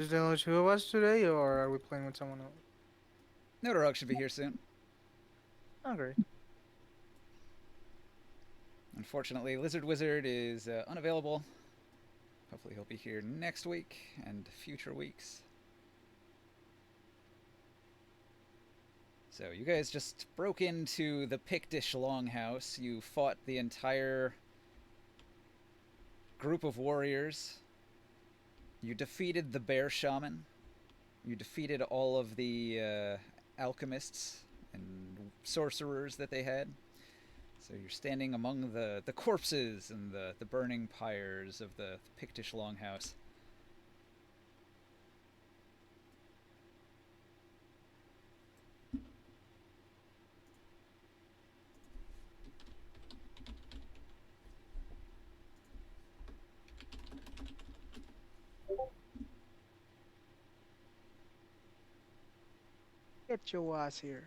Is there only two of us today, or are we playing with someone else? Notarog should be here soon. Oh, great. Unfortunately, Lizard Wizard is unavailable. Hopefully, he'll be here next week and future weeks. So, you guys just broke into the Pictish Longhouse. You fought the entire group of warriors. You defeated the Bear Shaman. You defeated all of the alchemists and sorcerers that they had. So you're standing among the corpses and the burning pyres of the Pictish Longhouse. Get your ass here.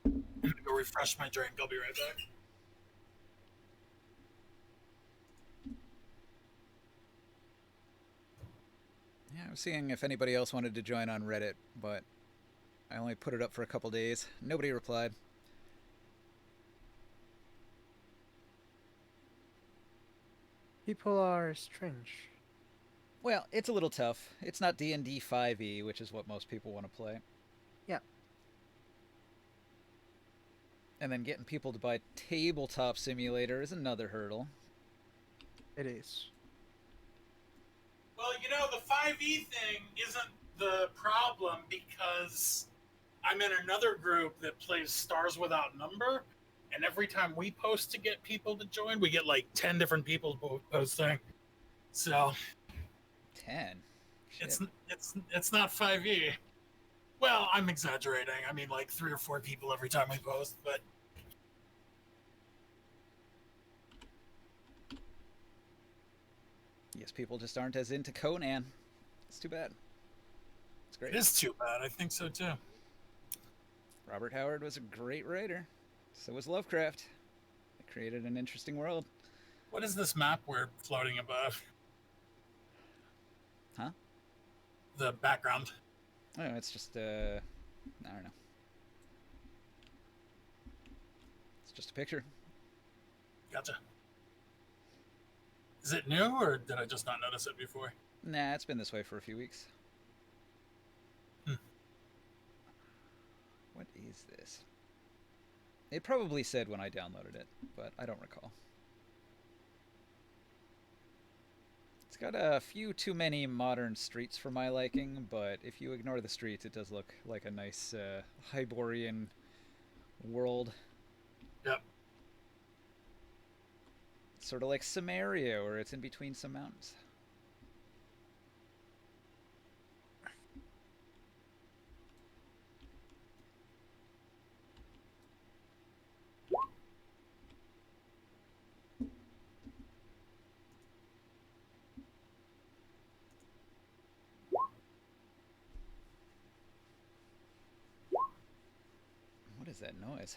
I'm gonna go refresh my drink. I'll be right back. Yeah, I was seeing if anybody else wanted to join on Reddit, but I only put it up for a couple days. Nobody replied. People are strange. Well, it's a little tough. It's not D&D 5e, which is what most people want to play. Yeah, And then getting people to buy Tabletop Simulator is another hurdle. it is. Well, the 5e thing isn't the problem because I'm in another group that plays Stars Without Number, and every time we post to get people to join, we get like 10 different people posting. So 10. it's Shit. it's not 5e. Well, I'm exaggerating. I mean, like 3 or 4 people every time we post, but Yes, people just aren't as into Conan. It's too bad. It's it great. is too bad. I think so too. Robert Howard was a great writer. So was Lovecraft. They created an interesting world. What is this map we're floating above? Huh? The background. Oh, it's just, I don't know. It's just a picture. Gotcha. Is it new, or did I just not notice it before? Nah, it's been this way for a few weeks. Hmm. What is this? It probably said when I downloaded it, but I don't recall. It's got a few too many modern streets for my liking, but if you ignore the streets, it does look like a nice Hyborian world. Yep. Sort of like Samaria, where it's in between some mountains. What is that noise?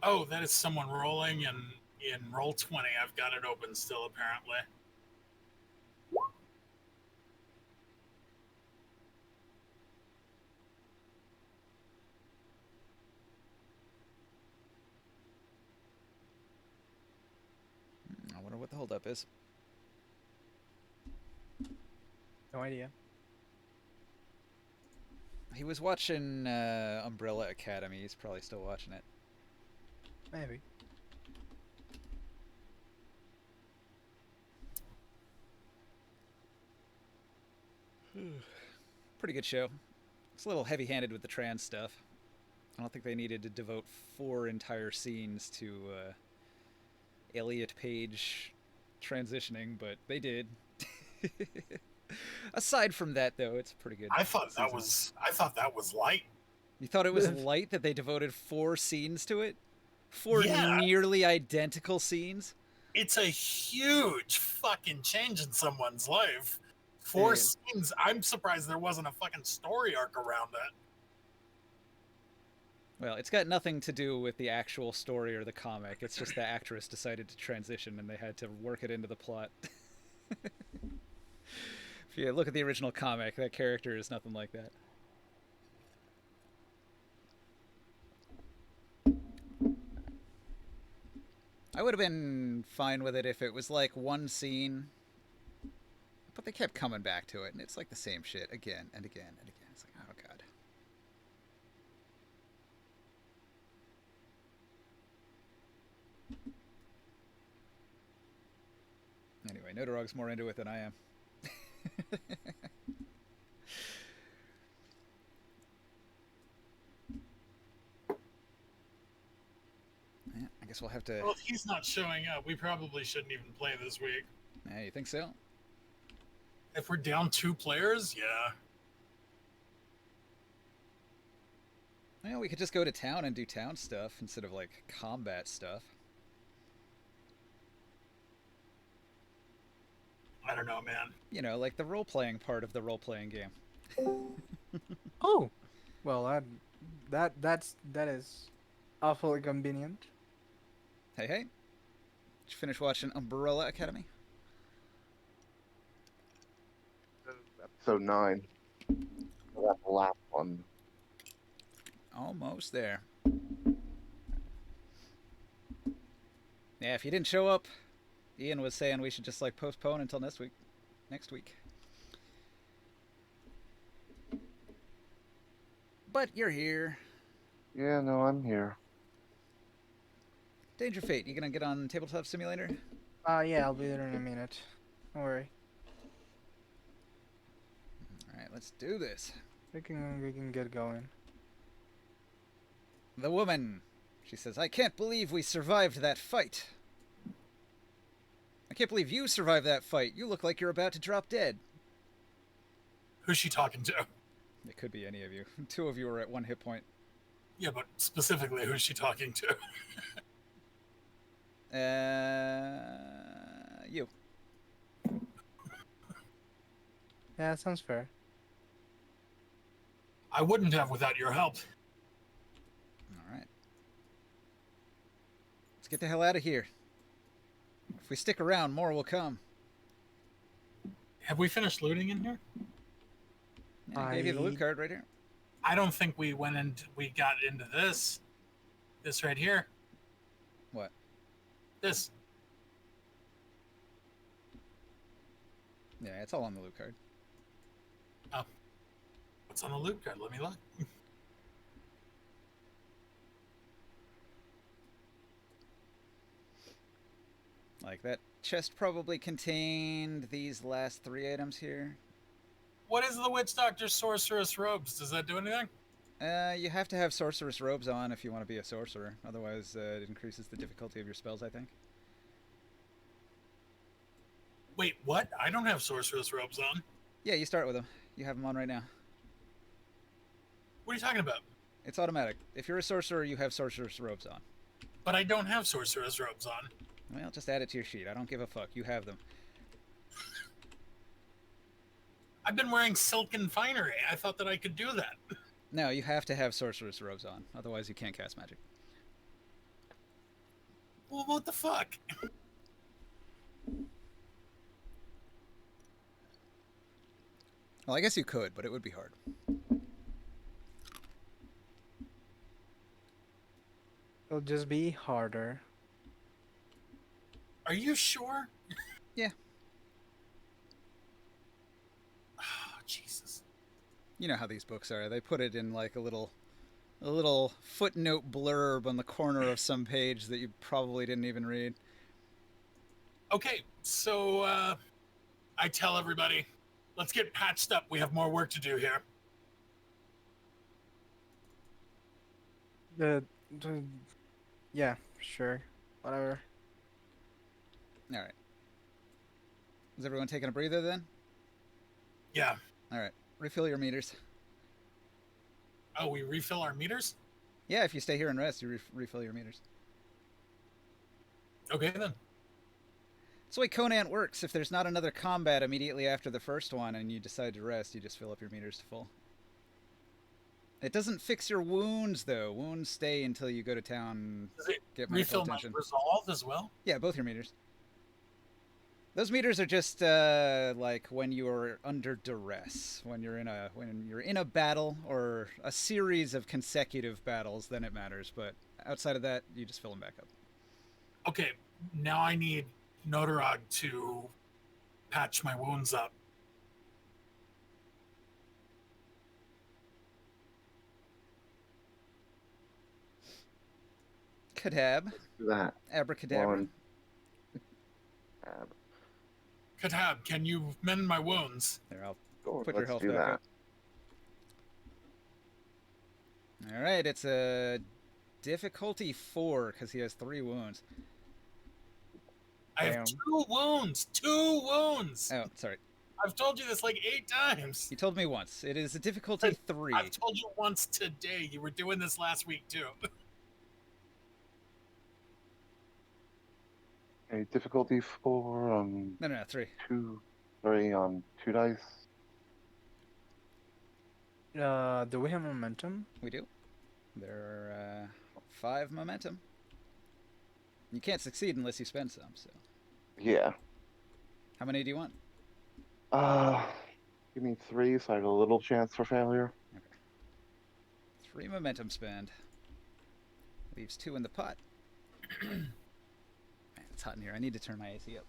Oh, that is someone rolling in roll 20. I've got it open still, apparently. I wonder what the holdup is. No idea. He was watching Umbrella Academy. He's probably still watching it. Maybe. Pretty good show. It's a little heavy-handed with the trans stuff. I don't think they needed to devote 4 entire scenes to Elliot Page transitioning, but they did. Aside from that, though, it's a pretty good season. I thought that was light. You thought it was light that they devoted 4 scenes to it? 4 Yeah, nearly identical scenes? it's a huge fucking change in someone's life. It 4 is. scenes. I'm surprised there wasn't a fucking story arc around that. Well, it's got nothing to do with the actual story or the comic. It's just the actress decided to transition and they had to work it into the plot. If you look at the original comic, that character is nothing like that. I would have been fine with it if it was like one scene, but they kept coming back to it, and it's like the same shit again and again and again. It's like, oh god. Anyway, Nodorog's more into it than I am. Yeah, I guess we'll have to. Well, if he's not showing up, we probably shouldn't even play this week. Yeah, you think so? If we're down 2 players, yeah. Well, we could just go to town and do town stuff instead of like combat stuff. I don't know, man. You know, like the role-playing part of the role-playing game. Oh, well, that is awfully convenient. Hey, hey. Did you finish watching Umbrella Academy? Episode 9. That's the last one. Almost there. Yeah, if you didn't show up, Ian was saying we should just like postpone until next week. But you're here. Yeah, no, I'm here. Danger Fate, you gonna get on Tabletop Simulator? Yeah, I'll be there in a minute. Don't worry. Alright, let's do this. We can get going. The woman. She says, I can't believe we survived that fight. I can't believe you survived that fight. You look like you're about to drop dead. Who's she talking to? It could be any of you. 2 of you are at 1 hit point. Yeah, but specifically, who's she talking to? You. Yeah, that sounds fair. I wouldn't have without your help. Alright. Let's get the hell out of here. If we stick around, more will come. Have we finished looting in here? Yeah, I gave you the loot card right here. I don't think we got into this. This right here. What? This. Yeah, it's all on the loot card. Oh. What's on the loot card? Let me look. Like, that chest probably contained these last 3 items here. What is the Witch Doctor's Sorceress Robes? Does that do anything? You have to have sorceress robes on if you want to be a sorcerer. Otherwise, it increases the difficulty of your spells, I think. Wait, what? I don't have Sorceress Robes on. Yeah, you start with them. You have them on right now. What are you talking about? It's automatic. If you're a sorcerer, you have sorceress robes on. But I don't have Sorceress Robes on. Well, just add it to your sheet. I don't give a fuck. You have them. I've been wearing silken finery. I thought that I could do that. No, you have to have sorceress robes on. Otherwise, you can't cast magic. Well, what the fuck? Well, I guess you could, but it would be hard. It'll just be harder. Are you sure? Yeah. Oh, Jesus. You know how these books are. They put it in like a little footnote blurb on the corner of some page that you probably didn't even read. Okay, so I tell everybody, let's get patched up. We have more work to do here. Yeah, sure. Whatever. All right. Is everyone taking a breather then? Yeah. All right. Refill your meters. Oh, we refill our meters? Yeah, if you stay here and rest, you refill your meters. Okay, then. That's the way Conan works. If there's not another combat immediately after the first one and you decide to rest, you just fill up your meters to full. It doesn't fix your wounds, though. Wounds stay until you go to town, Does it get medical refill my attention. resolve as well? Yeah, both your meters. Those meters are just like when you're under duress, when you're in a battle or a series of consecutive battles, then it matters. But outside of that, you just fill them back up. Okay, now I need Notarog to patch my wounds up. Kadab, Do that. abracadabra. One. Tab. Katab, can you mend my wounds? There, I'll Sure, put your let's health do back that. up. All right, it's a difficulty 4 because he has 3 wounds. I have Damn. 2 wounds. 2 wounds. Oh, sorry. I've told you this like 8 times. You told me once. It is a difficulty 3. I've told you once today. You were doing this last week too. Okay, difficulty 4 No, 3. 2, 3 on 2 dice. Do we have momentum? We do. There are 5 momentum. You can't succeed unless you spend some. So, Yeah. how many do you want? Give me 3, so I have a little chance for failure. 3 momentum spend. Leaves 2 in the pot. Man, it's hot in here. I need to turn my AC up.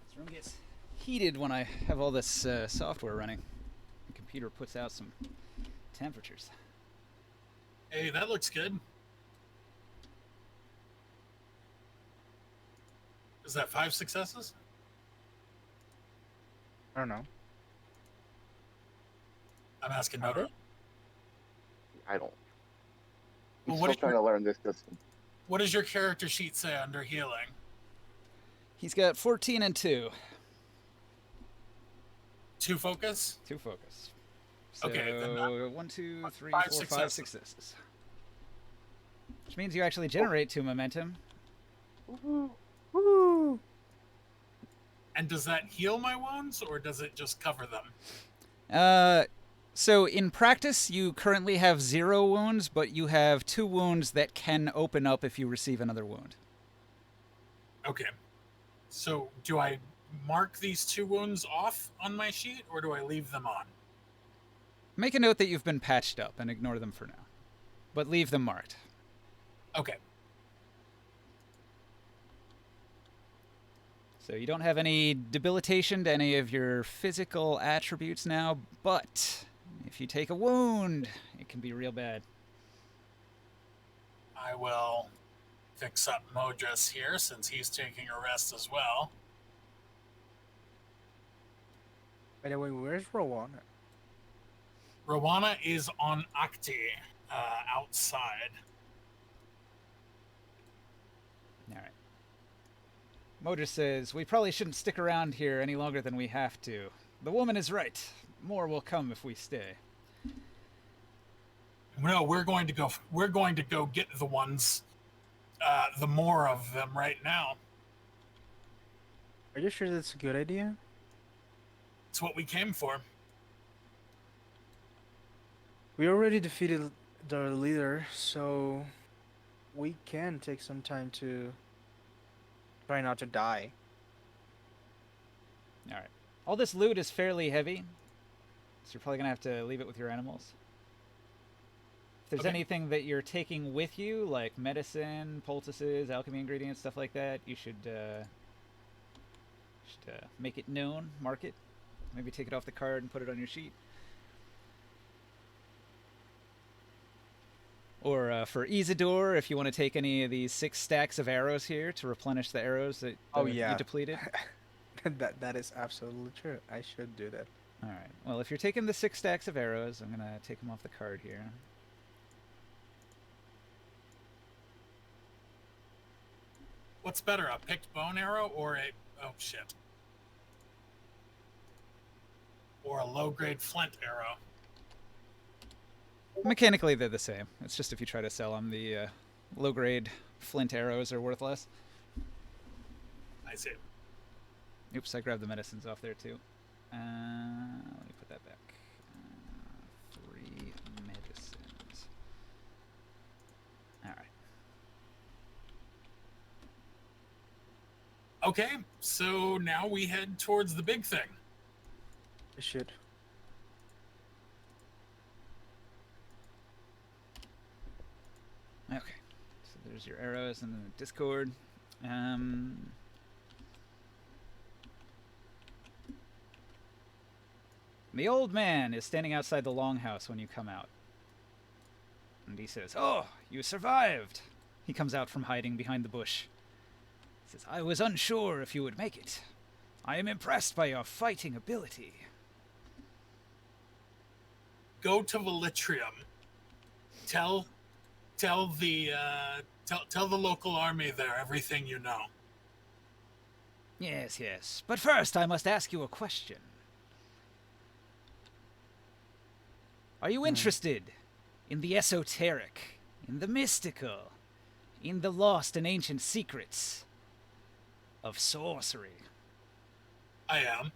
This room gets heated when I have all this software running. The computer puts out some temperatures. Hey, that looks good. Is that 5 successes? I don't know. I'm asking Are Notarog. I don't. I'm Well, still trying to learn this system. What does your character sheet say under healing? He's got 14 and 2. 2 focus? 2 focus. So, Okay, then 1, 2, 3, 5 4, 5 successes. successes. Which means you actually generate 2 momentum. Woo! Woo! And does that heal my wounds or does it just cover them? So in practice, you currently have 0 wounds, but you have 2 wounds that can open up if you receive another wound. Okay. So do I mark these 2 wounds off on my sheet or do I leave them on? Make a note that you've been patched up and ignore them for now, but leave them marked. Okay. So you don't have any debilitation to any of your physical attributes now, but if you take a wound, it can be real bad. I will fix up Modris here since he's taking a rest as well. By the way, where's Rowan? Rowana is on Akti outside. All right. Modris says, we probably shouldn't stick around here any longer than we have to. The woman is right. More will come if we stay. No, we're going to go get the ones, the more of them right now. Are you sure that's a good idea? It's what we came for. We already defeated the leader, so we can take some time to try not to die. All right. All this loot is fairly heavy, so you're probably going to have to leave it with your animals. If there's Okay. anything that you're taking with you, like medicine, poultices, alchemy ingredients, stuff like that, you should make it known, mark it. Maybe take it off the card and put it on your sheet. Or for Isidore, if you want to take any of these 6 stacks of arrows here to replenish the arrows that Oh, you yeah. depleted. That is absolutely true. I should do that. All right. Well, if you're taking the 6 stacks of arrows, I'm going to take them off the card here. What's better, a picked bone arrow or a oh shit, or a low-grade flint arrow? Mechanically, they're the same. It's just if you try to sell them, the low-grade flint arrows are worth less. I see. Oops, I grabbed the medicines off there too. Let me put that back. 3 medicines. All right. Okay, so now we head towards the big thing. Shit. Okay. So there's your arrows and then the Discord. The old man is standing outside the longhouse when you come out. And he says, "Oh, you survived." He comes out from hiding behind the bush. He says, "I was unsure if you would make it. I am impressed by your fighting ability." Go to Velitrium. Tell the local army there everything you know. Yes, yes. But first I must ask you a question. Are you interested in the esoteric, in the mystical, in the lost and ancient secrets of sorcery? I am.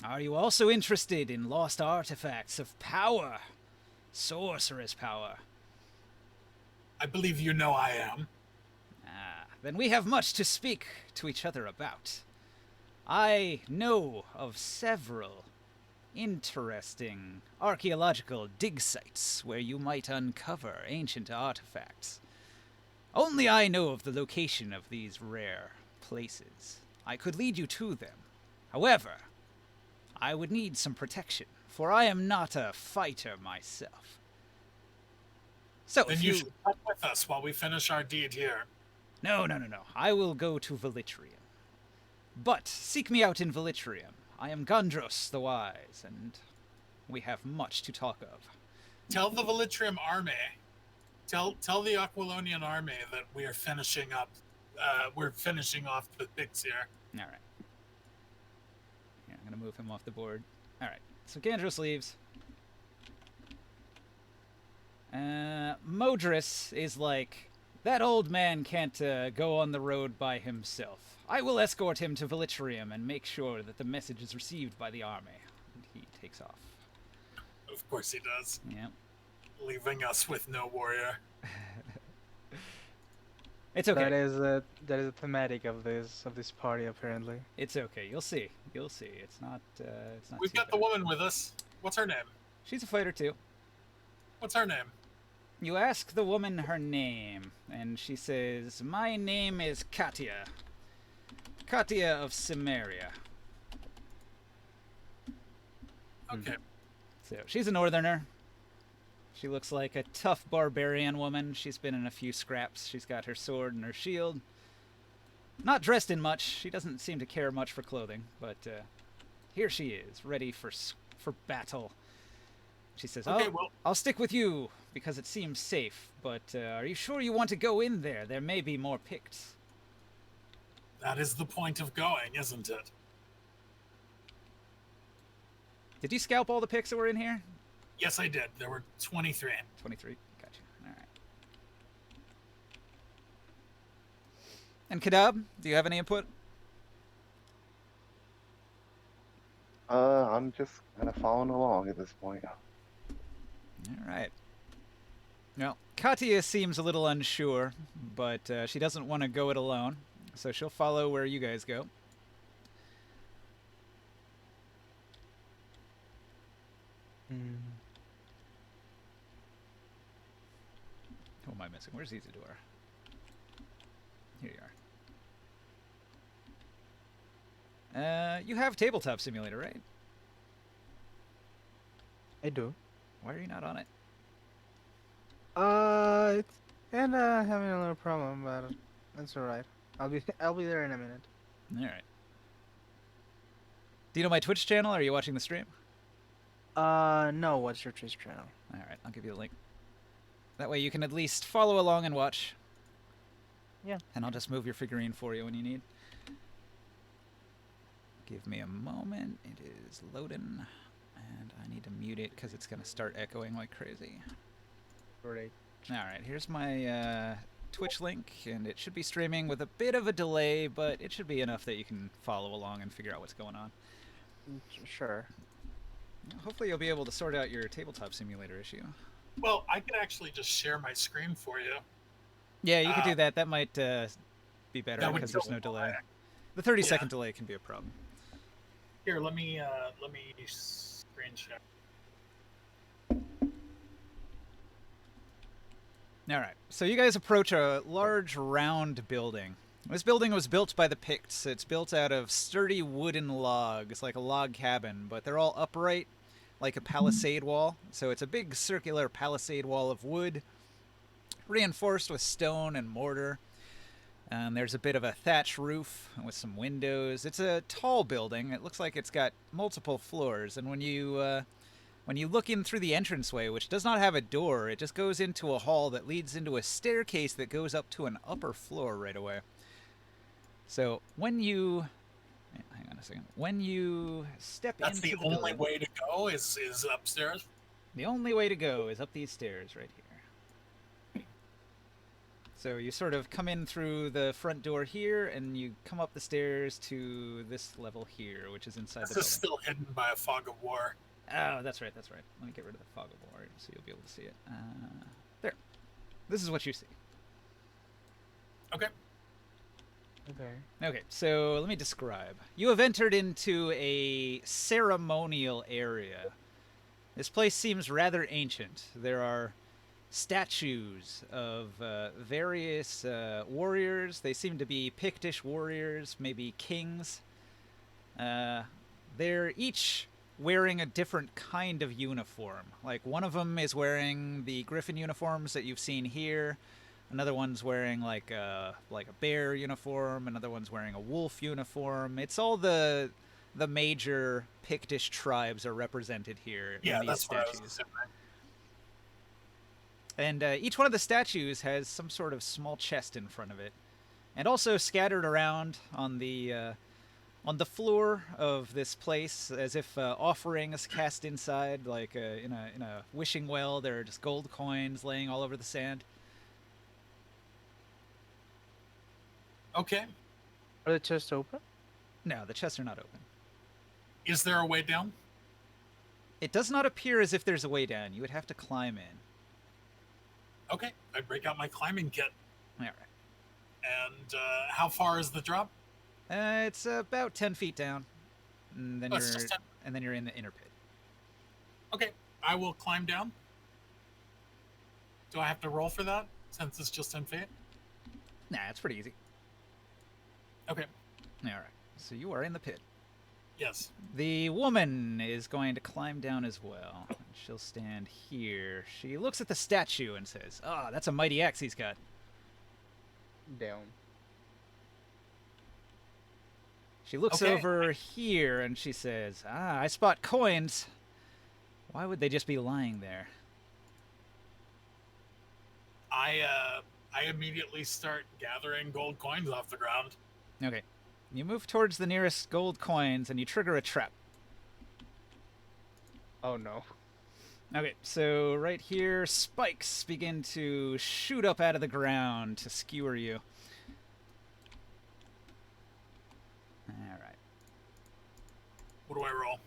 Are you also interested in lost artifacts of power, sorcerer's power? I believe you know I am. Ah, then we have much to speak to each other about. I know of several interesting archaeological dig sites where you might uncover ancient artifacts. Only I know of the location of these rare places. I could lead you to them. However, I would need some protection, for I am not a fighter myself. So Then if you should come with us while we finish our deed here. No. I will go to Velitrium. But seek me out in Velitrium. I am Gondros the Wise, and we have much to talk of. Tell the Velitrium army. Tell the Aquilonian army that we are finishing up. We're finishing off the pigs here. All right. Yeah, I'm gonna move him off the board. All right. So Gandros leaves. Modris is like, that old man can't go on the road by himself. I will escort him to Velitrium and make sure that the message is received by the army. And he takes off. Of course he does. Yeah. Leaving us with no warrior. It's okay. That is a thematic of this party apparently. It's okay. You'll see. It's not. We've too got the bad. woman with us. What's her name? She's a fighter too. What's her name? You ask the woman her name, and she says, "My name is Katia. Katia of Cimmeria." Okay. So she's a northerner. She looks like a tough barbarian woman. She's been in a few scraps. She's got her sword and her shield. Not dressed in much. She doesn't seem to care much for clothing, but here she is, ready for battle. She says, Okay, well, I'll stick with you because it seems safe, but are you sure you want to go in there? There may be more Picts. that is the point of going, isn't it? Did you scalp all the Picts that were in here? Yes, I did. There were 23. 23. Gotcha. All right. And Kadab, do you have any input? I'm just kind of following along at this point. All right. Well, Katia seems a little unsure, but she doesn't want to go it alone, so she'll follow where you guys go. Who am I missing? Where's Isidore? Here you are. You have Tabletop Simulator, right? I do. Why are you not on it? It's kinda having a little problem, but that's alright. I'll be there in a minute. All right. Do you know my Twitch channel? Are you watching the stream? No, what's your Twitch channel? All right, I'll give you the link. That way you can at least follow along and watch. Yeah. And I'll just move your figurine for you when you need. Give me a moment. It is loading. And I need to mute it because it's going to start echoing like crazy. Great. All right, here's my Twitch link, and it should be streaming with a bit of a delay, but it should be enough that you can follow along and figure out what's going on. Sure. Hopefully you'll be able to sort out your tabletop simulator issue. Well, I can actually just share my screen for you. Yeah, you could do that. That might be better That would because there's go no delay. away. The 30-second delay can be a problem. Here, let me screen share. All right, so you guys approach a large round building. This building was built by the Picts. It's built out of sturdy wooden logs, like a log cabin, but they're all upright, like a palisade wall. So it's a big circular palisade wall of wood, reinforced with stone and mortar. There's a bit of a thatch roof with some windows. It's a tall building. It looks like it's got multiple floors, and when you look in through the entranceway, which does not have a door, it just goes into a hall that leads into a staircase that goes up to an upper floor right away. So when you... hang on a second. When you step That's into the only building, way to go is upstairs. the only way to go is up these stairs right here. So you sort of come in through the front door here, and you come up the stairs to this level here, which is inside the This is building. still hidden by a fog of war. Oh, that's right, that's right. Let me get rid of the fog of war so you'll be able to see it. There. This is what you see. Okay. Okay. Okay, so let me describe. You have entered into a ceremonial area. This place seems rather ancient. There are statues of various warriors. They seem to be Pictish warriors, maybe kings. They're each wearing a different kind of uniform. Like, one of them is wearing the griffin uniforms that you've seen here. Another one's wearing like a bear uniform. Another one's wearing a wolf uniform. It's all the major Pictish tribes are represented here Yeah, in these that's what I was statues. assuming. And each one of the statues has some sort of small chest in front of it, and also scattered around on the floor of this place, as if offerings cast inside, like in a wishing well. There are just gold coins laying all over the sand. Okay. Are the chests open? No, the chests are not open. Is there a way down? It does not appear as if there's a way down. You would have to climb in. Okay. I break out my climbing kit. All right. And how far is the drop? It's about 10 feet down, and then Oh, it's just 10. and then you're in the inner pit. Okay. I will climb down. Do I have to roll for that since it's just 10 feet? Nah, it's pretty easy. Okay. All right. So you are in the pit. Yes. The woman is going to climb down as well. She'll stand here. She looks at the statue and says, "Ah, that's a mighty axe he's got." Down. She looks Okay. over here and she says, "Ah, I spot coins. Why would they just be lying there?" I immediately start gathering gold coins off the ground. Okay. You move towards the nearest gold coins and you trigger a trap. Oh no. Okay, so right here, spikes begin to shoot up out of the ground to skewer you. Alright. What do I roll?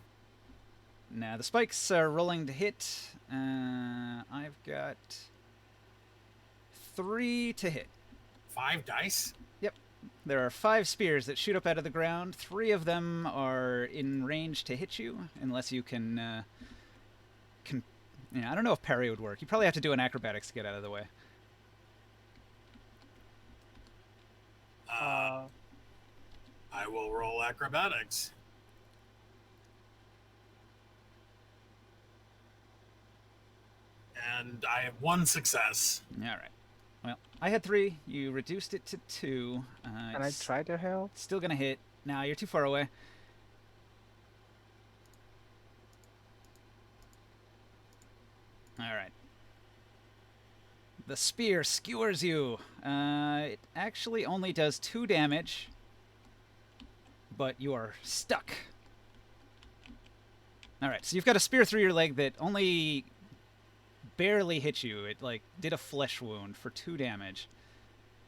Now, the spikes are rolling to hit. I've got 3 to hit. 5 dice? There are 5 spears that shoot up out of the ground. 3 of them are in range to hit you, unless you can I don't know if parry would work. You probably have to do an acrobatics to get out of the way. I will roll acrobatics. And I have 1 success. Alright. Well, I had 3. You reduced it to 2. Can I It's try to help? still gonna hit. Nah, you're too far away. Alright. The spear skewers you. It actually only does 2 damage, but you are stuck. Alright, so you've got a spear through your leg that only barely hit you. It, like, did a flesh wound for 2 damage.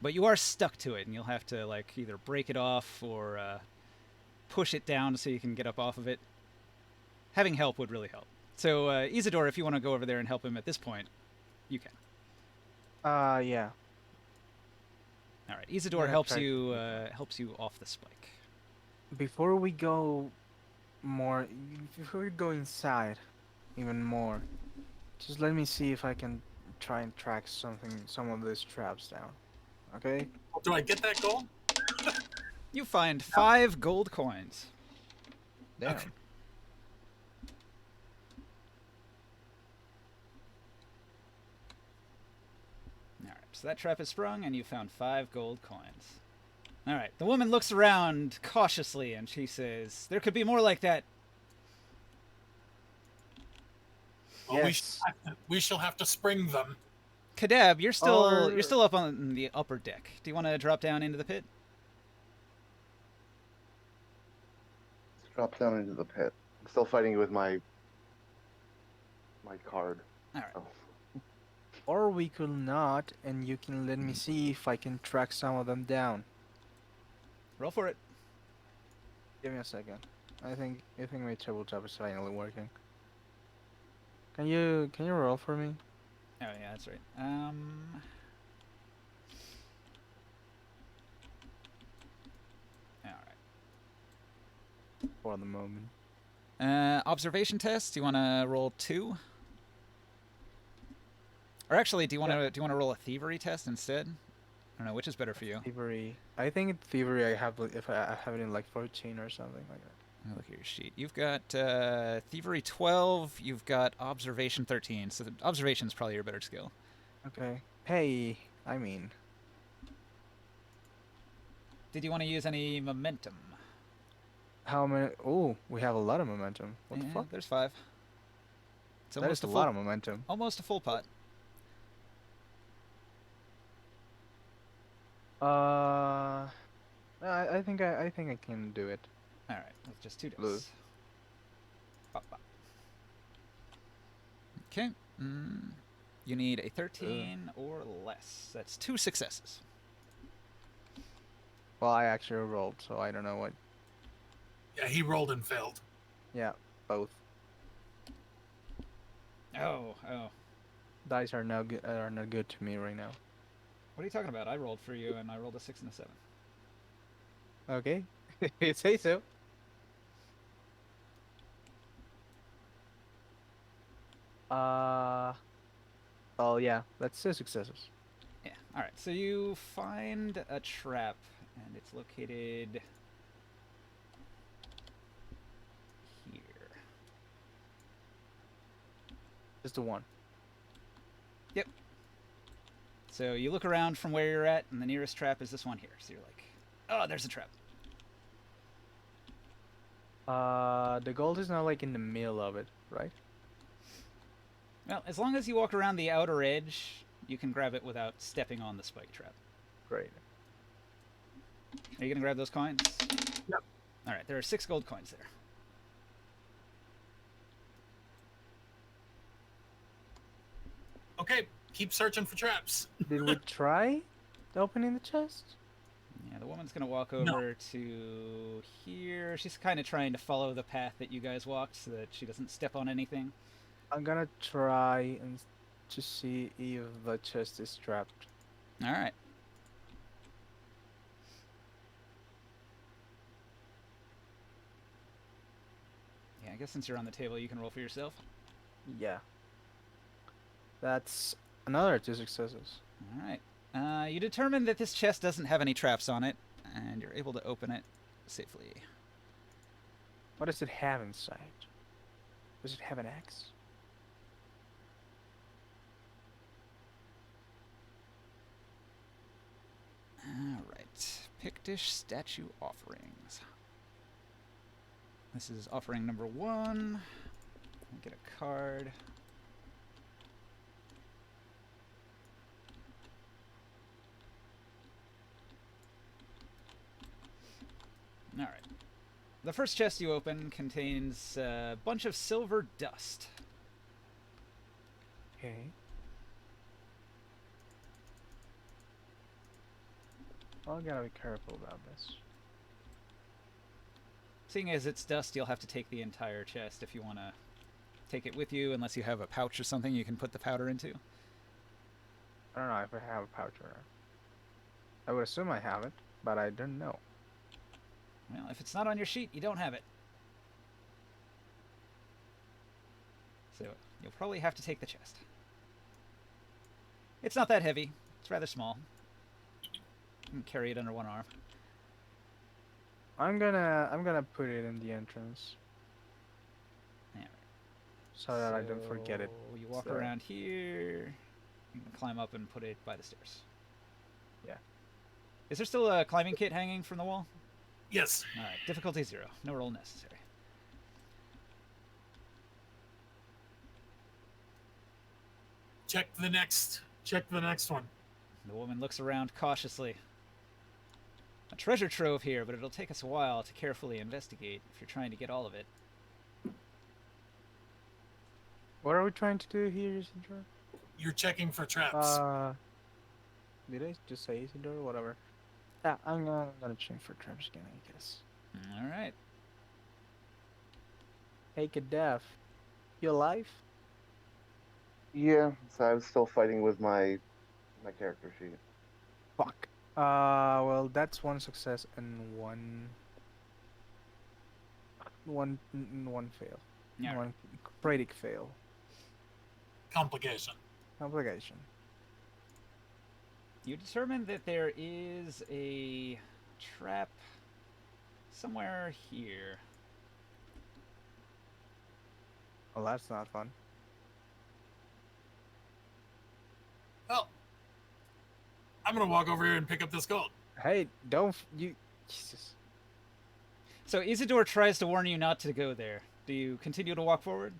But you are stuck to it, and you'll have to like either break it off or push it down so you can get up off of it. Having help would really help. So Isidore, if you want to go over there and help him at this point, you can. Yeah. All right, Isidore Yeah, helps try- helps you off the spike. Before we go more, before we go inside, even more, just let me see if I can try and track some of these traps down. Okay? Do I get that gold? You find 5 gold coins. Damn. Okay. All right, so that trap is sprung, and you found 5 gold coins. All right, the woman looks around cautiously, and she says, "There could be more like that." Well, Yes. we shall have to spring them. Kadab, you're Or- still up on the upper deck. Do you want to drop down into the pit? Let's drop down into the pit. I'm still fighting with my card. All right. Oh. Or we could not, and you can let me see if I can track some of them down. Roll for it. Give me a second. I think my tabletop is finally working. Can you roll for me? Oh yeah, that's right. All For the moment. right. Observation test. Do you want to roll 2? Or actually, do you want to roll a thievery test instead? I don't know which is better for you. Thievery. I think thievery I have if I have it in like 14 or something like that. Let me look at your sheet. You've got thievery 12. You've got observation 13. So the observation is probably your better skill. Okay. Hey, I mean, Did you want to use any momentum? how many? Oh, we have a lot of momentum. What the Yeah, fuck? There's 5. It's That almost is a full, lot of momentum. almost a full pot. I think I think I can do it. All right, that's just 2 Blue. dice. Pop, pop. Okay. You need a 13 or less. That's 2 successes. Well, I actually rolled, so I don't know what. Yeah, he rolled and failed. Yeah, both Oh. dice are not good to me right now. What are you talking about? I rolled for you, and I rolled a 6 and a 7. Okay, you say so. Oh yeah, that's 2 successes. Yeah. All right. So you find a trap, and it's located here. Just the one. So you look around from where you're at, and the nearest trap is this one here. So you're like, "Oh, there's a trap." The gold is not like in the middle of it, right? Well, as long as you walk around the outer edge, you can grab it without stepping on the spike trap. Great. Are you gonna grab those coins? Yep. All right. There are 6 gold coins there. Okay, keep searching for traps. Did we try opening the chest? Yeah, the woman's gonna walk No. over to here. She's kind of trying to follow the path that you guys walked so that she doesn't step on anything. I'm gonna try and to see if the chest is trapped. All right. Yeah, I guess since you're on the table, you can roll for yourself. Yeah. That's another 2 successes. All right. You determine that this chest doesn't have any traps on it, and you're able to open it safely. What does it have inside? Does it have an axe? All right. Pictish statue offerings. This is offering number 1. I'll get a card. All right. The first chest you open contains a bunch of silver dust. Okay. I gotta be careful about this. Seeing as it's dust, you'll have to take the entire chest if you want to take it with you, unless you have a pouch or something you can put the powder into. I don't know if I have a pouch or not. I would assume I have it, but I don't know. Well, if it's not on your sheet, you don't have it. So you'll probably have to take the chest. It's not that heavy. It's rather small. You can carry it under one arm. I'm gonna put it in the entrance Yeah. so that I don't forget it. You walk So- around here. You can climb up and put it by the stairs. Yeah. Is there still a climbing kit hanging from the wall? Yes. Alright, difficulty 0. No roll necessary. Check the next one. The woman looks around cautiously. A treasure trove here, but it'll take us a while to carefully investigate if you're trying to get all of it. What are we trying to do here, Isidore? You're checking for traps. Did I just say Isidore? Whatever. Yeah, I'm gonna check for traps again, I guess. Alright. Hey, Kadef. You alive? Yeah, so I was still fighting with my character sheet. Fuck. Well, that's one success and one fail. Alright. One critic fail. Complication. Complication. You determine that there is a trap somewhere here. Well, that's not fun. Well, I'm gonna walk over here and pick up this gold. Hey, don't you? Jesus. So Isidore tries to warn you not to go there. Do you continue to walk forward?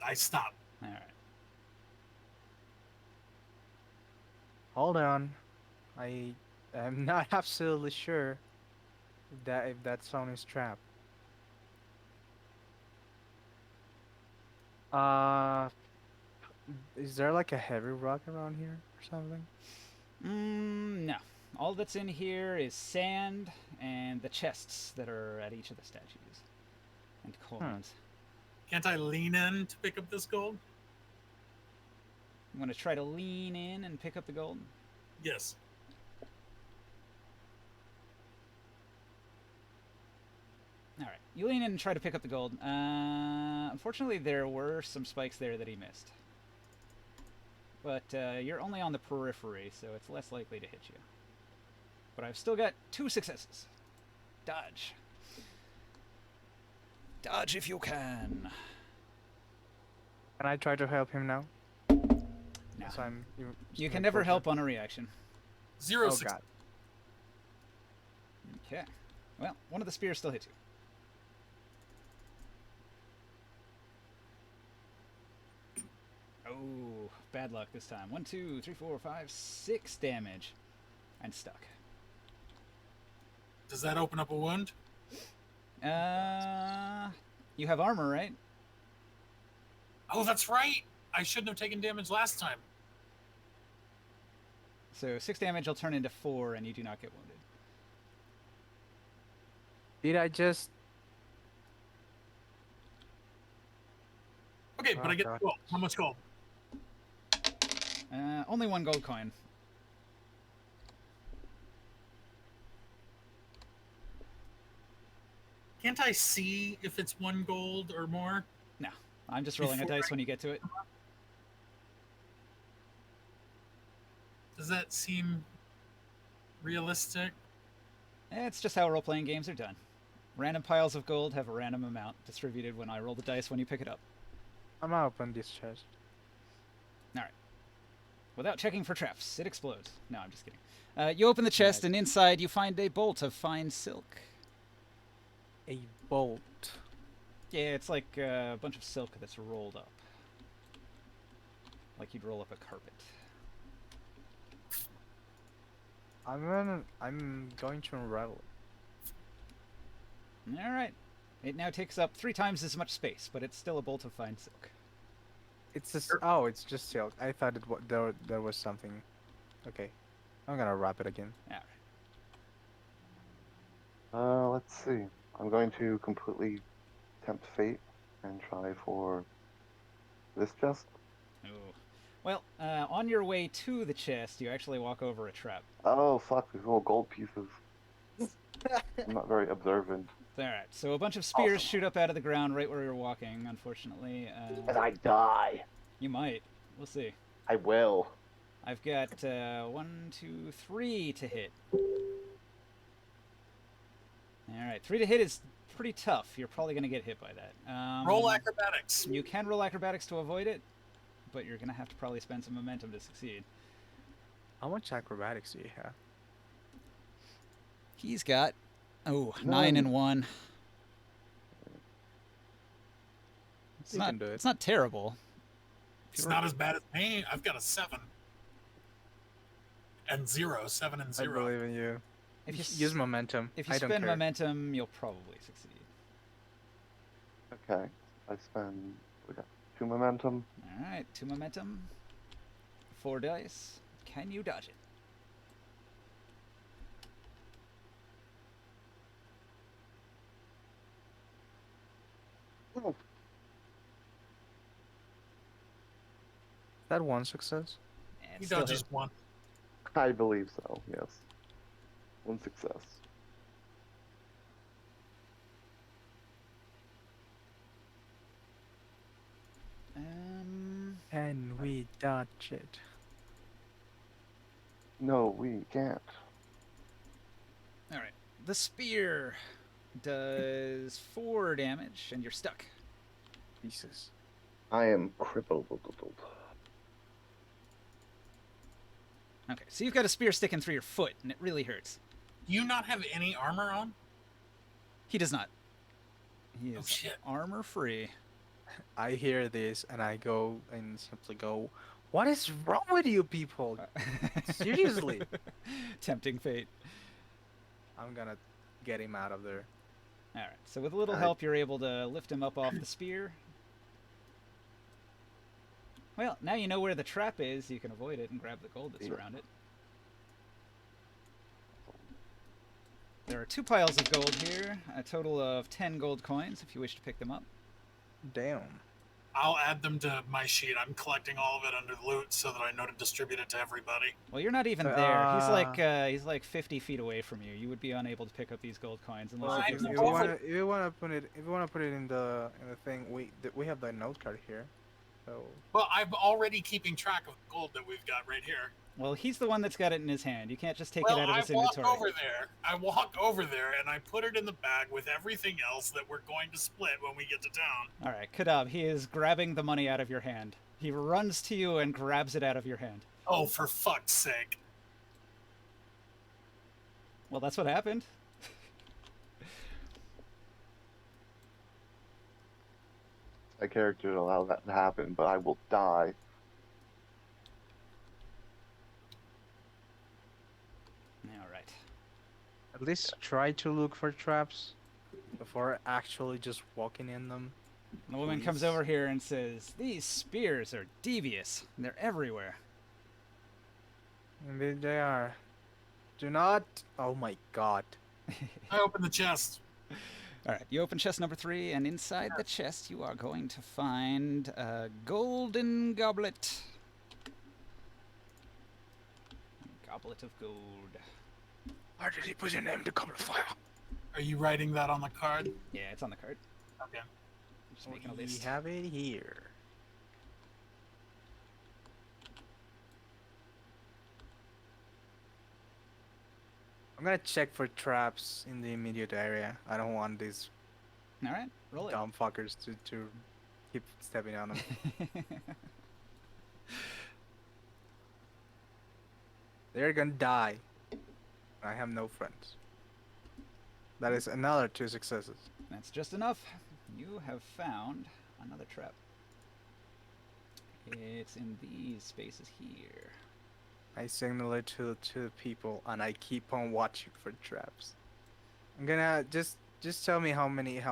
I stop. Alright. Hold on. I am not absolutely sure if that sound is trap. Is there like a heavy rock around here or something? No. All that's in here is sand and the chests that are at each of the statues. And coins. Can't I lean in to pick up this gold? You want to try to lean in and pick up the gold? Yes. Alright. You lean in and try to pick up the gold. Unfortunately, there were some spikes there that he missed. But you're only on the periphery, so it's less likely to hit you. But I've still got 2 successes. Dodge. Dodge if you can. Can I try to help him now? No. So I'm. You can never help on a reaction. Zero Oh success. god. Okay. Well, one of the spears still hits you. Oh, bad luck this time. 1, 2, 3, 4, 5, 6 damage. And stuck. Does that open up a wound? You have armor, right? Oh, that's right. I shouldn't have taken damage last time. So 6 damage will turn into 4, and you do not get wounded. Did I just? Okay, but Oh, I get God. gold. How much gold? Only 1 gold coin. Can't I see if it's 1 gold or more? No, I'm just rolling a Before dice when you get to it. Does that seem realistic? It's just how role-playing games are done. Random piles of gold have a random amount distributed when I roll the dice when you pick it up. I'm gonna open this chest. Without checking for traps, it explodes. No, I'm just kidding. You open the chest, and inside you find a bolt of fine silk. A bolt. Yeah, it's like a bunch of silk that's rolled up. Like you'd roll up a carpet. I'm going to unravel it. Alright. It now takes up 3 times as much space, but it's still a bolt of fine silk. It's just it's just silk. I thought there was something. Okay, I'm gonna wrap it again. Alright. Let's see. I'm going to completely tempt fate and try for this chest. Ooh. Well, on your way to the chest, you actually walk over a trap. Oh, fuck, these little gold pieces. I'm not very observant. Alright, so a bunch of spears Awesome. shoot up out of the ground right where you're walking, unfortunately. And I die. You might. We'll see. I will. I've got 1, 2, 3 to hit. Alright, 3 to hit is pretty tough. You're probably going to get hit by that. Roll acrobatics. You can roll acrobatics to avoid it, but you're going to have to probably spend some momentum to succeed. How much acrobatics do you have? He's got, oh, None. 9 and 1. You can do it. It's not terrible. It's not as bad as me. I've got a 7. And 0. 7 and I 0. believe in you. If you Use momentum. If you I don't spend care. momentum, you'll probably succeed. Okay. I spend. We got 2 momentum. Alright, 2 momentum. 4 dice. Can you dodge it? Ooh, That one success. And He still dodges hit. 1. I believe so, yes. 1 success. And we dodge it. No, we can't. Alright. The spear does 4 damage, and you're stuck. Jesus. I am crippled. Okay, so you've got a spear sticking through your foot, and it really hurts. Do you not have any armor on? He does not. He is Oh, shit. armor free. I hear this and I go and simply go, "What is wrong with you people? Seriously." Tempting fate. I'm gonna get him out of there. Alright, so with a little I- help, you're able to lift him up off the spear. Well, now you know where the trap is. You can avoid it and grab the gold that's Yeah. around it. There are 2 piles of gold here, a total of 10 gold coins if you wish to pick them up. Damn. I'll add them to my sheet. I'm collecting all of it under loot so that I know to distribute it to everybody. Well, you're not even there. He's like 50 feet away from you. You would be unable to pick up these gold coins unless Well, you I give if them you to me. wanna, if you wanna put it, if you wanna put it in the thing, we have the note card here. So Well, I'm already keeping track of the gold that we've got right here. Well, he's the one that's got it in his hand. You can't just take Well, it out of I his walk inventory. over there. And I put it in the bag with everything else that we're going to split when we get to town. All right, Kadab, he is grabbing the money out of your hand. He runs to you and grabs it out of your hand. Oh, for fuck's sake. Well, that's what happened. My character will allow that to happen, but I will die. All right. at least try to look for traps before actually just walking in them. The woman comes Please. over here and says, "These spears are devious. They're everywhere." Maybe they are. Do not. Oh my god. I open the chest. All right, you open chest number 3, and inside the chest you are going to find a golden goblet. Goblet of gold. Why did he put your name to Goblet of Fire? Are you writing that on the card? Yeah, it's on the card. Okay. I'm just making a We list. have it here. I'm gonna check for traps in the immediate area. I don't want these All right, roll it. dumb fuckers to keep stepping on them. They're gonna die. I have no friends. That is another 2 successes. That's just enough. You have found another trap. It's in these spaces here. I signal it to the people, and I keep on watching for traps. I'm gonna just tell me how many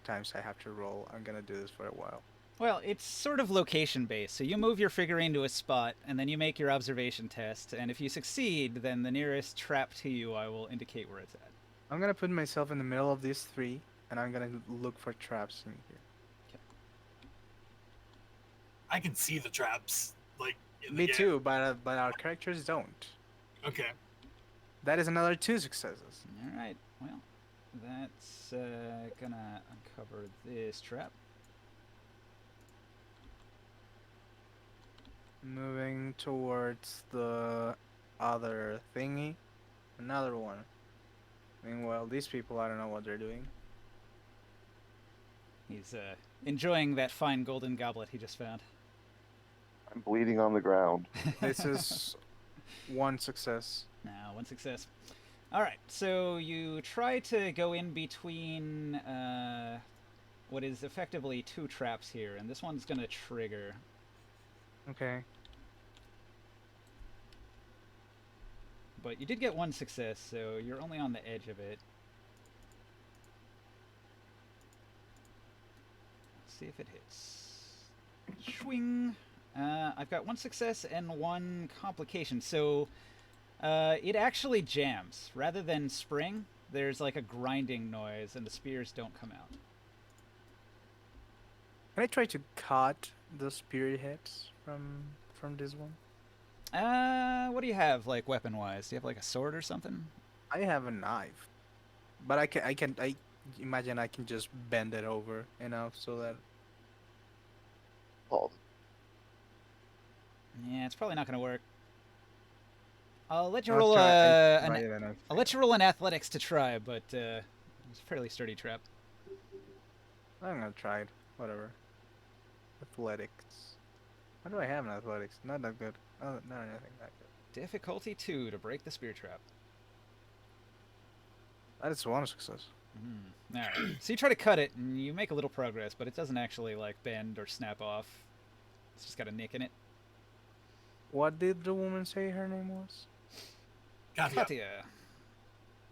times I have to roll. I'm gonna do this for a while. Well, it's sort of location based. So you move your figurine to a spot, and then you make your observation test. And if you succeed, then the nearest trap to you, I will indicate where it's at. I'm gonna put myself in the middle of these three, and I'm gonna look for traps in here. I can see the traps, like, in the Me game. too, but our characters don't. Okay. That is another 2 successes. All right. Well, that's gonna uncover this trap. Moving towards the other thingy. Another one. Meanwhile, these people, I don't know what they're doing. He's enjoying that fine golden goblet he just found. I'm bleeding on the ground. This is 1 success. Now, 1 success. All right, so you try to go in between what is effectively 2 traps here, and this one's going to trigger. Okay. But you did get 1 success, so you're only on the edge of it. Let's see if it hits. Swing. I've got 1 success and 1 complication, so it actually jams. Rather than spring, there's like a grinding noise, and the spears don't come out. Can I try to cut the spirit heads from this one? What do you have, like, weapon-wise? Do you have, like, a sword or something? I have a knife, but I imagine I can just bend it over enough so that. Oh, Yeah, it's probably not going to work. I'll let you I'll roll try an it and I I'll let you roll an athletics to try, but it's a fairly sturdy trap. I'm gonna try it. Whatever. Athletics. What do I have in athletics? Not that good. Oh, not anything that good. Difficulty 2 to break the spear trap. That is 1 success. All right. So you try to cut it, and you make a little progress, but it doesn't actually, like, bend or snap off. It's just got a nick in it. What did the woman say her name was? Katya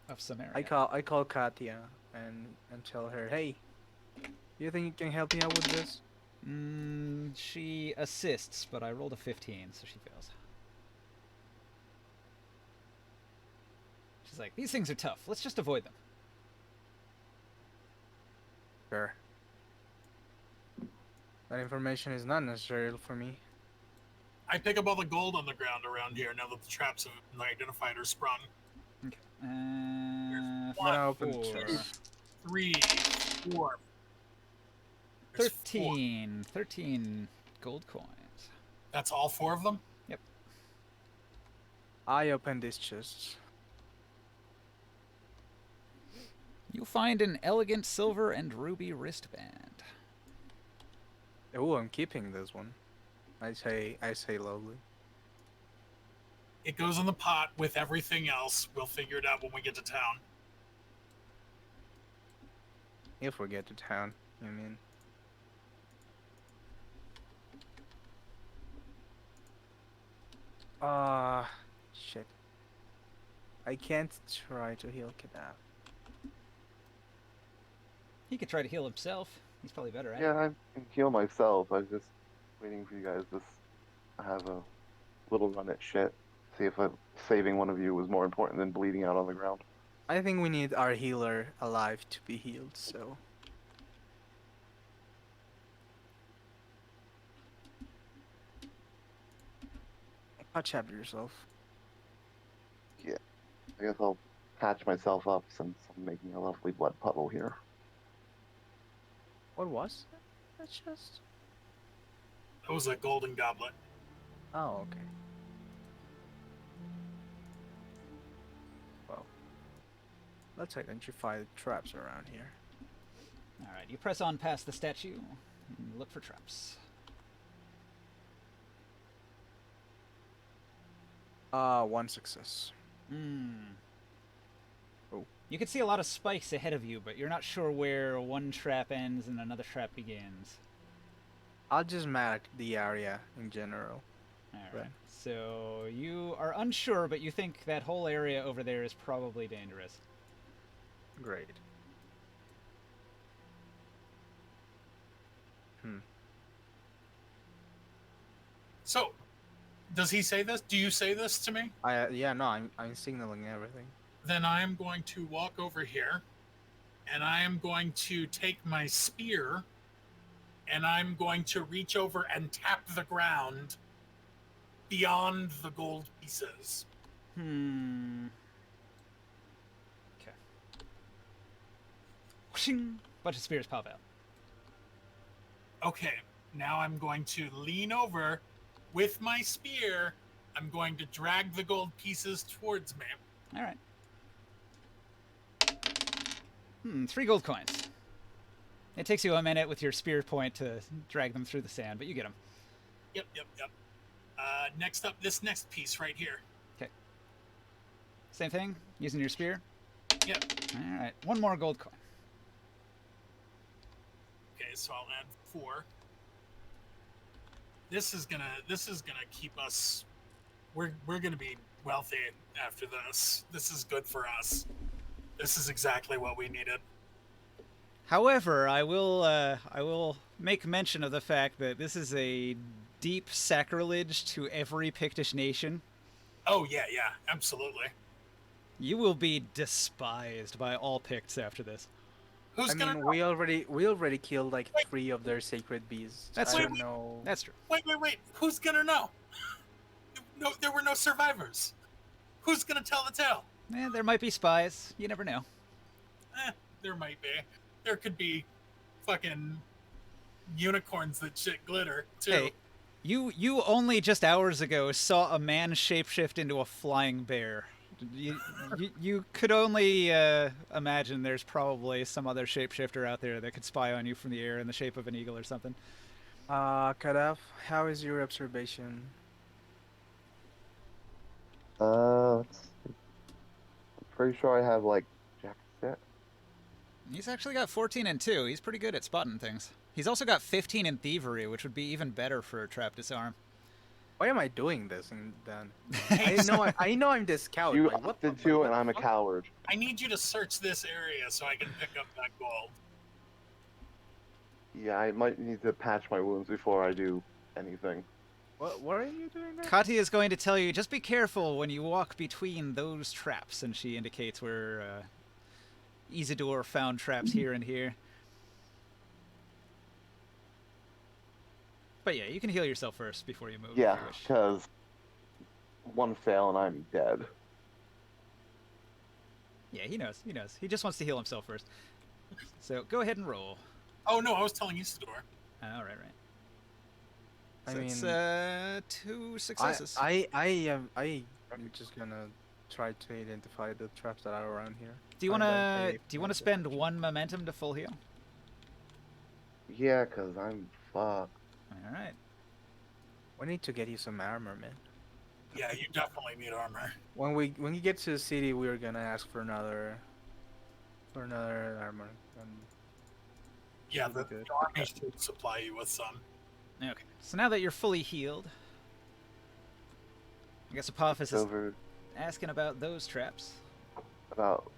of Samaria. I call Katya and tell her, hey, you think you can help me out with this? She assists, but I rolled a 15, so she fails. She's like, these things are tough. Let's just avoid them. Sure. That information is not necessary for me. I pick up all the gold on the ground around here now that the traps have been identified or sprung. Okay. I'm gonna open 4. chest. 3, 4. There's 13. 13 gold coins. That's all 4 of them? Yep. I open this chest. You'll find an elegant silver and ruby wristband. Oh, I'm keeping this one. I say loudly. It goes in the pot with everything else. We'll figure it out when we get to town. If we get to town, you mean? Shit. I can't try to heal Kadaf. He could try to heal himself. He's probably better at it. yeah, I can heal myself. I was just waiting for you guys to have a little run at shit. See if saving one of you was more important than bleeding out on the ground. I think we need our healer alive to be healed, so. Watch after yourself. I guess I'll patch myself up since I'm making a lovely blood puddle here. What was that chest? That was a golden goblet. Oh, okay. Well, let's identify the traps around here. Alright, you press on past the statue and look for traps. 1 success. Oh. You can see a lot of spikes ahead of you, but you're not sure where one trap ends and another trap begins. I'll just map the area in general. Alright. Right. So you are unsure, but you think that whole area over there is probably dangerous. Great. So, does he say this? Do you say this to me? Yeah, no, I'm signaling everything. then I am going to walk over here and I am going to take my spear and I'm going to reach over and tap the ground beyond the gold pieces. Hmm. Okay. Whooshing! Bunch of spears pop out. Okay, now I'm going to lean over with my spear. I'm going to drag the gold pieces towards me. All right. 3 gold coins. It takes you a minute with your spear point to drag them through the sand, but you get them. Yep. Next up, this next piece right here. Okay. Same thing, using your spear. Yep. All right. 1 more gold coin. Okay, so I'll add 4. This is gonna keep us. We're gonna be wealthy after this. This is good for us. This is exactly what we needed. However, I will make mention of the fact that this is a deep sacrilege to every Pictish nation. Oh yeah, absolutely. You will be despised by all Picts after this. Who's I gonna mean, know? we already killed like Wait. 3 of their sacred beasts. That's I true. don't know. That's true. Wait. Who's gonna know? No, there were no survivors. Who's gonna tell the tale? There might be spies. You never know. There might be. There could be fucking unicorns that shit glitter too. Hey, you only just hours ago saw a man shapeshift into a flying bear. You could only imagine there's probably some other shapeshifter out there that could spy on you from the air in the shape of an eagle or something. Kadaf, how is your observation? Let's see. I'm pretty sure I have like Jack set. He's actually got 14 and 2. He's pretty good at spotting things. He's also got 15 in thievery, which would be even better for a trap disarm. Why am I doing this? And then I know I'm this coward. You like, what opted the- to, what and the I'm a fuck? coward. I need you to search this area so I can pick up that gold. Yeah, I might need to patch my wounds before I do anything. What are you doing there? Kati is going to tell you, just be careful when you walk between those traps, and she indicates where Isidore found traps here and here. But yeah, you can heal yourself first before you move. Yeah, If you wish. because one fail and I'm dead. Yeah, he knows. He knows. He just wants to heal himself first. So go ahead and roll. Oh no, I was telling Isidore. All right. I So mean, it's 2 successes. I'm just gonna try to identify the traps that are around here. do you find want out to if do you want to there's spend 1 momentum to full heal? Yeah, because I'm fucked. All right. We need to get you some armor, man. Yeah, you definitely need armor. When you get to the city, we're gonna ask for another armor. And Yeah, should be the good. army should supply you with some. Okay. So now that you're fully healed, I guess Apophis is Over asking about those traps. about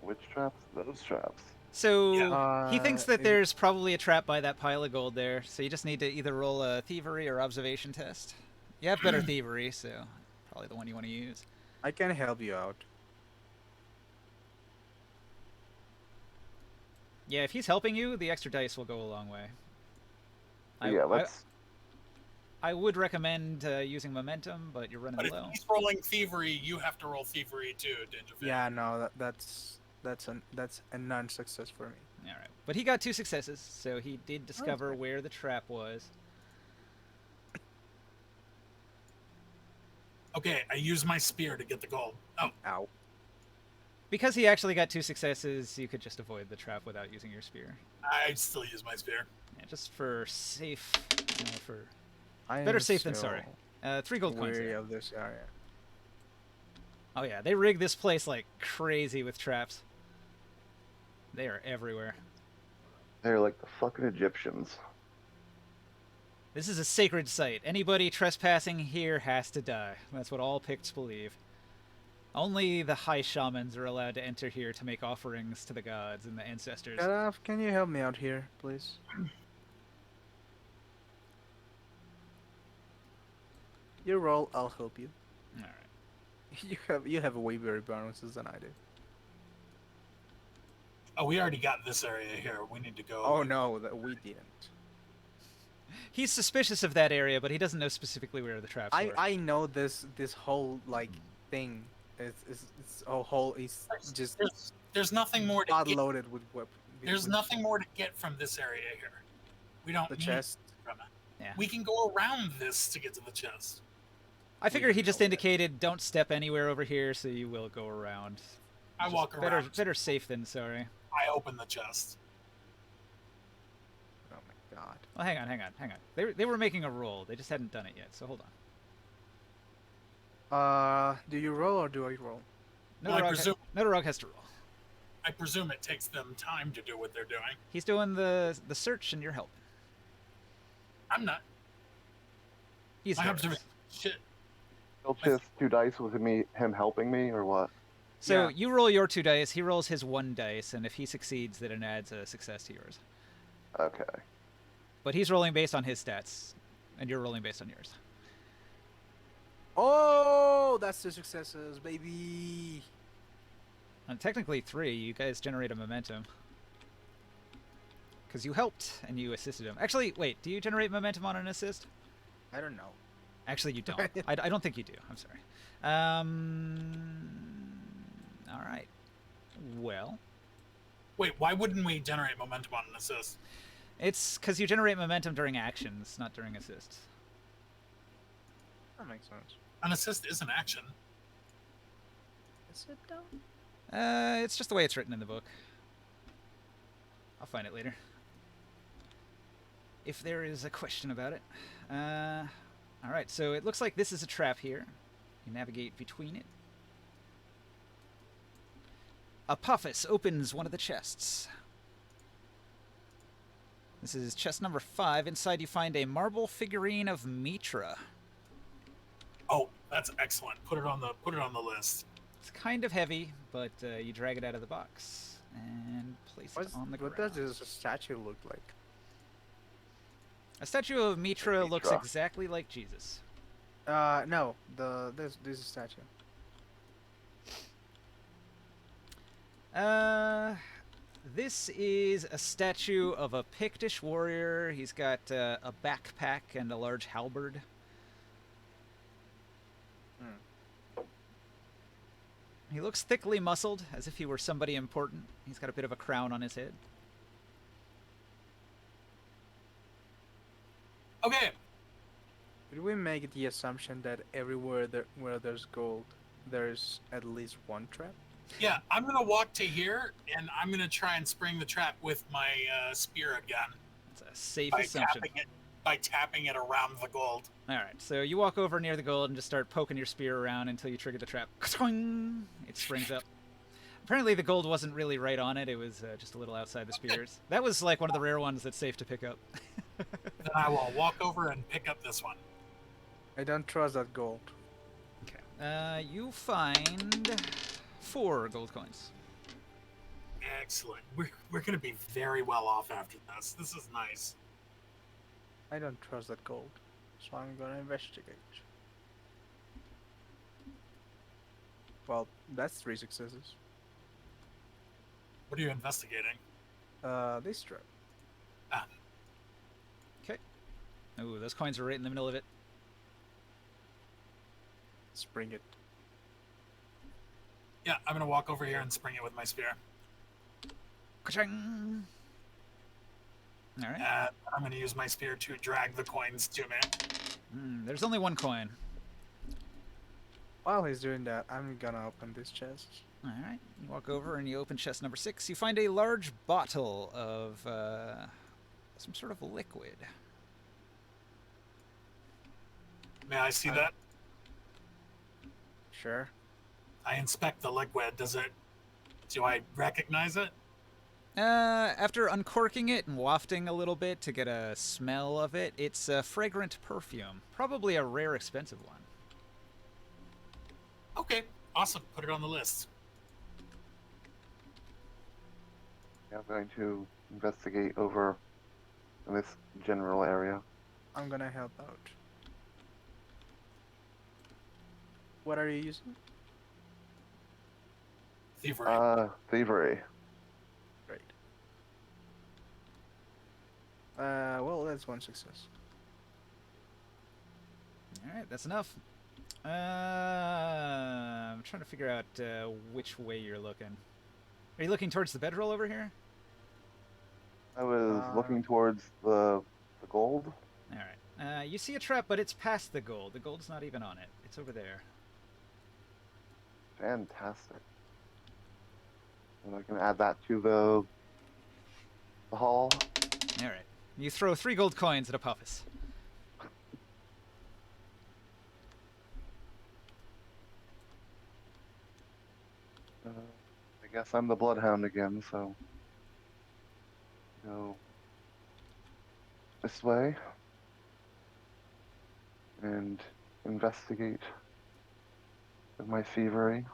which traps? Those traps. So Yeah. he thinks that It- there's probably a trap by that pile of gold there. So you just need to either roll a thievery or observation test. You have better thievery, so probably the one you want to use. I can help you out. Yeah, if he's helping you, the extra dice will go a long way. Yeah, let's. I would recommend using momentum, but you're running But if low. he's rolling thievery, you have to roll thievery too, Dangerfield. Yeah, no, that's a non-success for me. All right, but he got 2 successes, so he did discover good. where the trap was. Okay, I use my spear to get the gold. Oh, Ow. Because he actually got 2 successes, you could just avoid the trap without using your spear. I still use my spear. Yeah, just for safe, for I Better am safe than so sorry. 3 gold coins. Weary there. of this area. Oh yeah, they rig this place like crazy with traps. They are everywhere. They're like the fucking Egyptians. This is a sacred site. Anybody trespassing here has to die. That's what all Picts believe. Only the high shamans are allowed to enter here to make offerings to the gods and the ancestors. Kadaf, can you help me out here, please? You roll, I'll help you. All right. You have way better bonuses than I do. Oh, we already got this area here. We need to go. Oh no, that we didn't. He's suspicious of that area, but he doesn't know specifically where the traps I were. I know this whole like thing is a whole is just There's nothing more to not get. loaded with There's nothing more to get from this area here. We don't the need chest. from it. Yeah. We can go around this to get to the chest. I figure he just go there. indicated don't step anywhere over here, so you will go around. I Just walk better, around. better safe than sorry. I open the chest. Oh my god. Well, hang on. They were making a roll. They just hadn't done it yet, so hold on. Do you roll or do I roll? Well, Notarog has to roll. I presume it takes them time to do what they're doing. He's doing the search, and you're helping. I'm not. He's My nervous. observation. Shit. Still just 2 dice with him helping me, or what? So Yeah. you roll your 2 dice. He rolls his 1 dice, and if he succeeds, then it adds a success to yours. Okay. But he's rolling based on his stats, and you're rolling based on yours. Oh, that's 2 successes, baby. And technically 3. You guys generate a momentum. Because you helped, and you assisted him. Actually, wait, do you generate momentum on an assist? I don't know. Actually, you don't. I don't think you do. I'm sorry. All right. Well, Wait, why wouldn't we generate momentum on an assist? it's because you generate momentum during actions, not during assists. That makes sense. An assist is an action. Is it though? It's just the way it's written in the book. I'll find it later. If there is a question about it. All right, so it looks like this is a trap here. You navigate between it. Apophis opens one of the chests. This is chest number 5. Inside you find a marble figurine of Mitra. Oh, that's excellent. Put it on the list. It's kind of heavy, but you drag it out of the box and place it on the What ground. does this statue look like? A statue of Mitra looks Mitra. exactly like Jesus. No, this statue. This is a statue of a Pictish warrior. He's got a backpack and a large halberd. He looks thickly muscled, as if he were somebody important. He's got a bit of a crown on his head. Okay. Did we make the assumption that everywhere where there's gold, there's at least one trap? Yeah, I'm gonna walk to here, and I'm gonna try and spring the trap with my spear again It's a safe by assumption. tapping it around the gold. All right, so you walk over near the gold and just start poking your spear around until you trigger the trap. It springs up. Apparently the gold wasn't really right on it. It was just a little outside the spears. That was like one of the rare ones that's safe to pick up. Then I will walk over and pick up this one. I don't trust that gold. Okay. You find 4 gold coins. Excellent. We're gonna be very well off after this. This is nice. I don't trust that gold, so I'm gonna investigate. Well, that's 3 successes. What are you investigating? This trap. Ah, Ooh, those coins are right in the middle of it. Spring it. yeah, I'm gonna walk over here and spring it with my spear. Ka-ching! All right. I'm gonna use my spear to drag the coins to me. There's only 1 coin. While he's doing that, I'm gonna open this chest. All right. You walk over and you open chest number 6. You find a large bottle of some sort of liquid. May I see that? Sure. I inspect the liquid. Do I recognize it? After uncorking it and wafting a little bit to get a smell of it, it's a fragrant perfume. Probably a rare, expensive one. Okay, awesome. Put it on the list. Yeah, I'm going to investigate over in this general area. I'm gonna help out. What are you using? Thievery. Thievery. Great. Well, that's one success. Alright, that's enough. I'm trying to figure out which way you're looking. Are you looking towards the bedroll over here? I was Uh, looking towards the gold. Alright. You see a trap, but it's past the gold. The gold's not even on it. It's over there. Fantastic. And I can add that to the hall. Alright. You throw 3 gold coins at Apophis. I guess I'm the bloodhound again, so go this way and investigate with my thievery.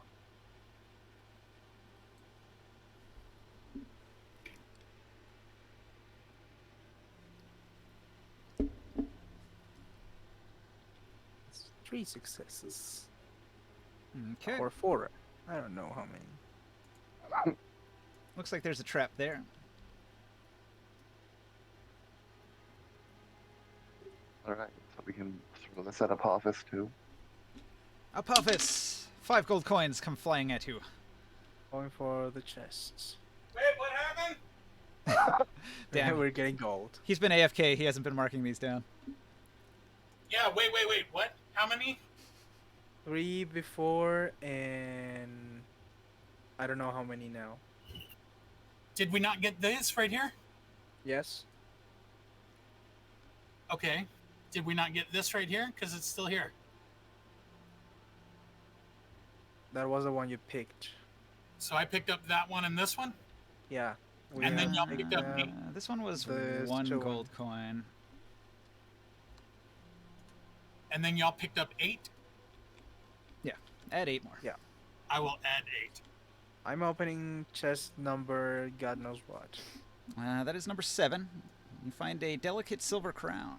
it's 3 successes. Okay. Or 4. I don't know how many. Looks like there's a trap there. All right, so we can throw this at Apophis too. Apophis! 5 gold coins come flying at you. Going for the chests. Wait, what happened? Damn. We're getting gold. He's been AFK. He hasn't been marking these down. Yeah, wait. What? How many? 3 before, and I don't know how many now. Did we not get this right here? Yes? Okay. Did we not get this right here? Because it's still here. That was the one you picked. So I picked up that one and this one? Yeah. We And then have y'all picked picked up me. This one was This 1 2 gold coin. And then y'all picked up 8? Yeah. Add 8 more. Yeah. I will add 8. I'm opening chest number God knows what. That is number 7. You find a delicate silver crown.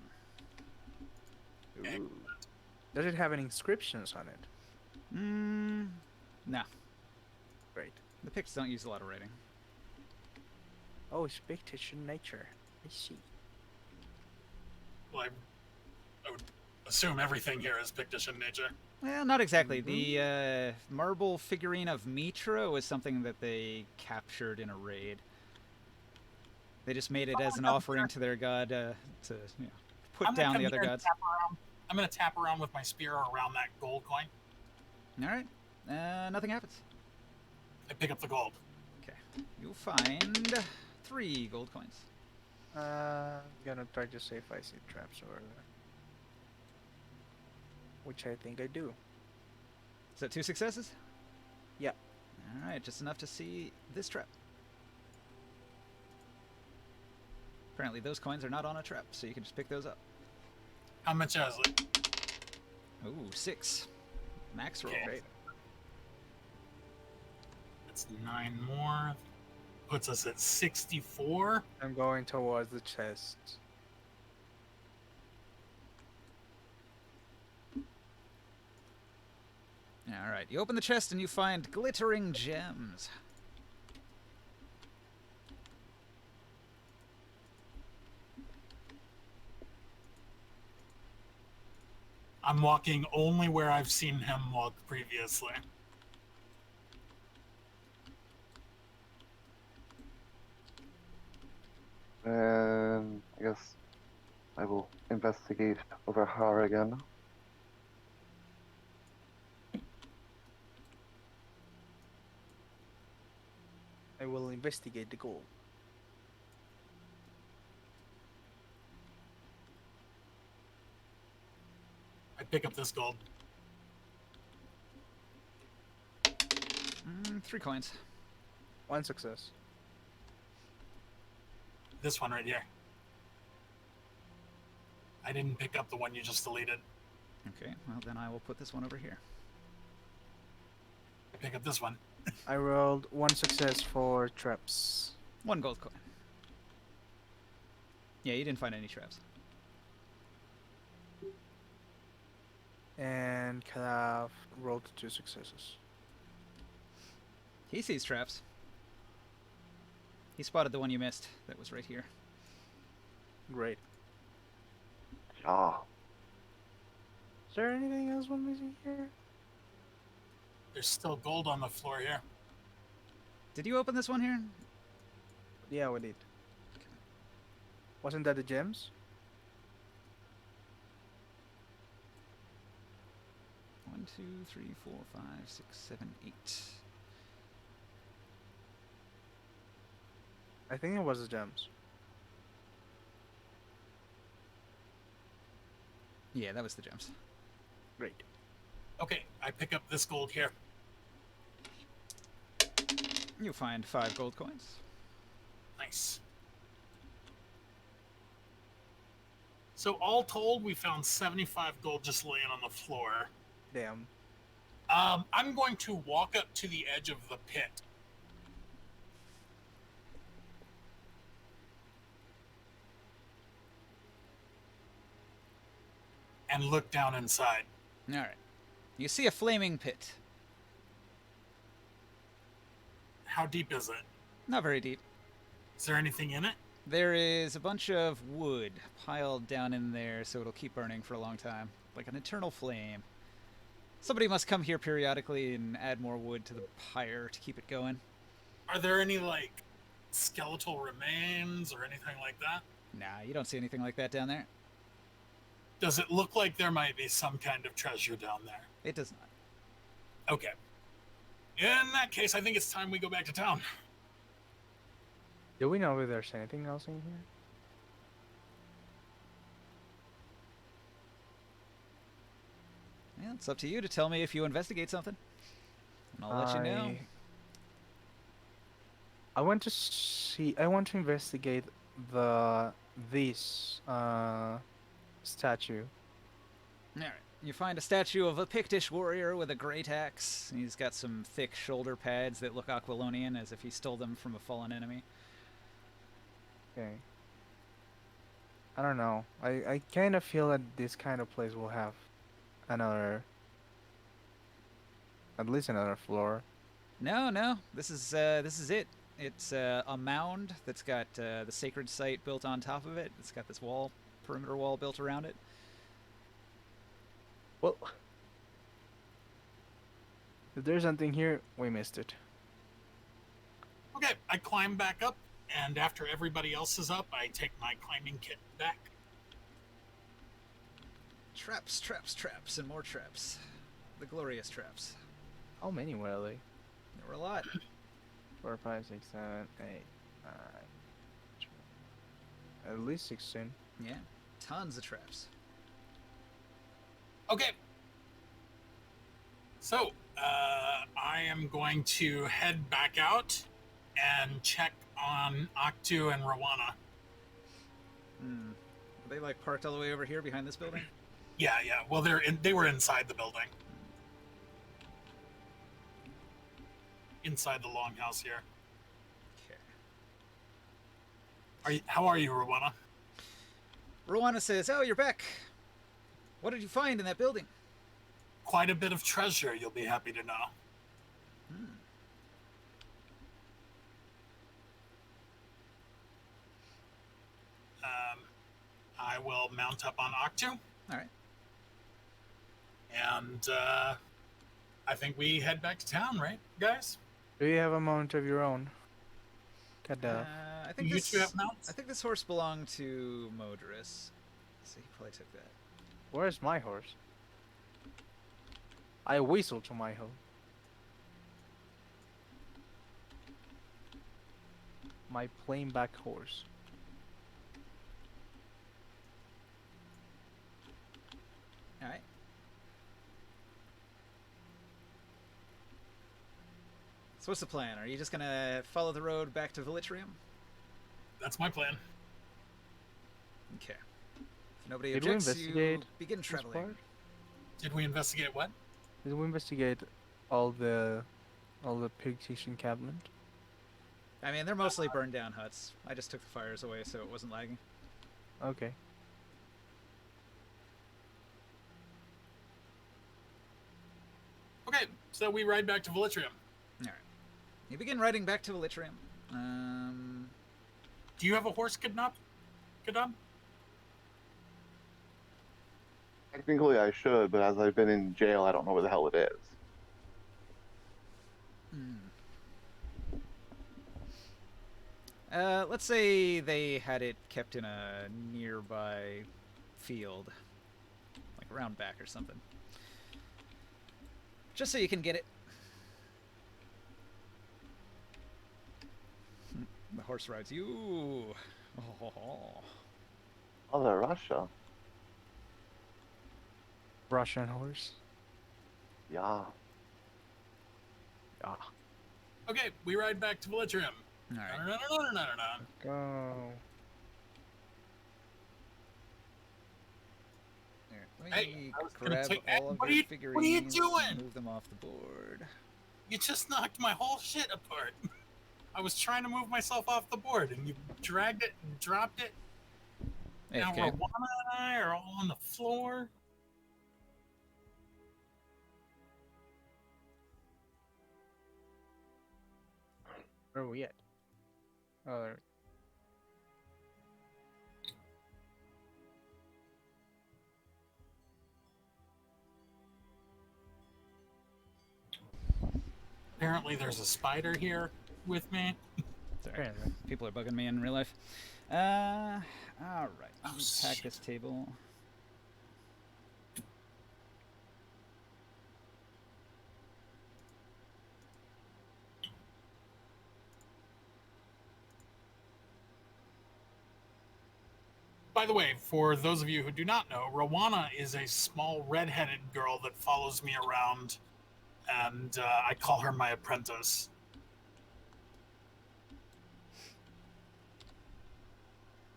Ooh. Does it have any inscriptions on it? No. Great. The Picts don't use a lot of writing. Oh, it's Pictish in nature. I see. Well, I would assume everything here is Pictish in nature. Well, not exactly. The marble figurine of Mitra was something that they captured in a raid. They just made it as an offering to their god to put down the other gods. I'm going to tap around with my spear around that gold coin. All right. Nothing happens. I pick up the gold. Okay. You'll find 3 gold coins. Gonna try to see if I see traps over there. Which I think I do. Is that 2 successes? Yeah. All right. Just enough to see this trap. Apparently those coins are not on a trap, so you can just pick those up. How much is it? Ooh, 6. Max roll. Okay. Great. That's 9 more. Puts us at 64. I'm going towards the chest. All right. You open the chest and you find glittering gems. I'm walking only where I've seen him walk previously. And I guess I will investigate over her again. I will investigate the gold. I pick up this gold. 3 coins. 1 success. This one right here. I didn't pick up the one you just deleted. Okay. Well, then I will put this one over here. I pick up this one. I rolled 1 success for traps. 1 gold coin. Yeah, you didn't find any traps. And Calaf rolled 2 successes. He sees traps. He spotted the one you missed that was right here. Great. Ah, Is there anything else we're missing here? There's still gold on the floor here. Did you open this one here? Yeah, we did. Wasn't that the gems? 1, 2, 3, 4, 5, 6, 7, 8. I think it was the gems. Yeah, that was the gems. Great. Okay, I pick up this gold here. You find 5 gold coins. Nice. So all told, we found 75 gold just laying on the floor. Damn. I'm going to walk up to the edge of the pit. And look down inside. Alright. You see a flaming pit. How deep is it? Not very deep. Is there anything in it? There is a bunch of wood piled down in there so it'll keep burning for a long time. Like an eternal flame. Somebody must come here periodically and add more wood to the pyre to keep it going. Are there any, like, skeletal remains or anything like that? Nah, you don't see anything like that down there. Does it look like there might be some kind of treasure down there? It does not. Okay. In that case, I think it's time we go back to town. Do we know if there's anything else in here? Yeah, it's up to you to tell me if you investigate something. And I'll let you know. I want to see. I want to investigate this statue. Alright. You find a statue of a Pictish warrior with a great axe. He's got some thick shoulder pads that look Aquilonian, as if he stole them from a fallen enemy. Okay. I don't know. I kind of feel that this kind of place will have another, at least another floor. No. This is it. It's a mound that's got the sacred site built on top of it. It's got this wall, perimeter wall built around it. Well, if there's something here, we missed it. Okay, I climb back up, and after everybody else is up, I take my climbing kit back. Traps, and more traps. The glorious traps. How many were they? There were a lot. 4, 5, 6, 7, 8, 9. At least 16. Yeah, tons of traps. Okay. So, I am going to head back out and check on Aktu and Rawana. Are they like parked all the way over here behind this building? Yeah. Well, they were inside the building. Inside the longhouse here. Okay. How are you, Rawana? Rowana says, "Oh, you're back. What did you find in that building?" Quite a bit of treasure, you'll be happy to know. I will mount up on Aktu, All right. and I think we head back to town, right, guys? Do you have a mount of your own? Kada. I think You this. two have mounts? I think this horse belonged to Modrus, so he probably took that. Where's my horse? I whistle to my horse. My plain back horse. All right. So what's the plan? Are you just gonna follow the road back to Velitrium? That's my plan. Okay. If nobody Did we objects, you investigate begin this traveling. part? Did we investigate what? Did we investigate all the Pictish encampment? I mean, they're mostly burned down huts. I just took the fires away so it wasn't lagging. Okay. Okay, so we ride back to Velitrium. All right. You begin riding back to Velitrium. Do you have a horse, Kadam? Technically, I should, but as I've been in jail, I don't know where the hell it is. Let's say they had it kept in a nearby field, like around back or something. Just so you can get it. The horse rides you. Oh. Mother Russia. Russian horse. Yeah. Ah, Okay, we ride back to Velitrium. All right. go. Here, let Hey, me I was gonna grab take- all of what are your you- figurines what are you and doing? move them off the board. You just knocked my whole shit apart. I was trying to move myself off the board, and you dragged it and dropped it. Now Okay. Rawana and I are all on the floor. Where are we at? Oh, there. Apparently, there's a spider here with me. Sorry. Apparently. People are bugging me in real life. All right. Oh, Let me pack shit. this table. By the way, for those of you who do not know, Rawana is a small red-headed girl that follows me around, and I call her my apprentice.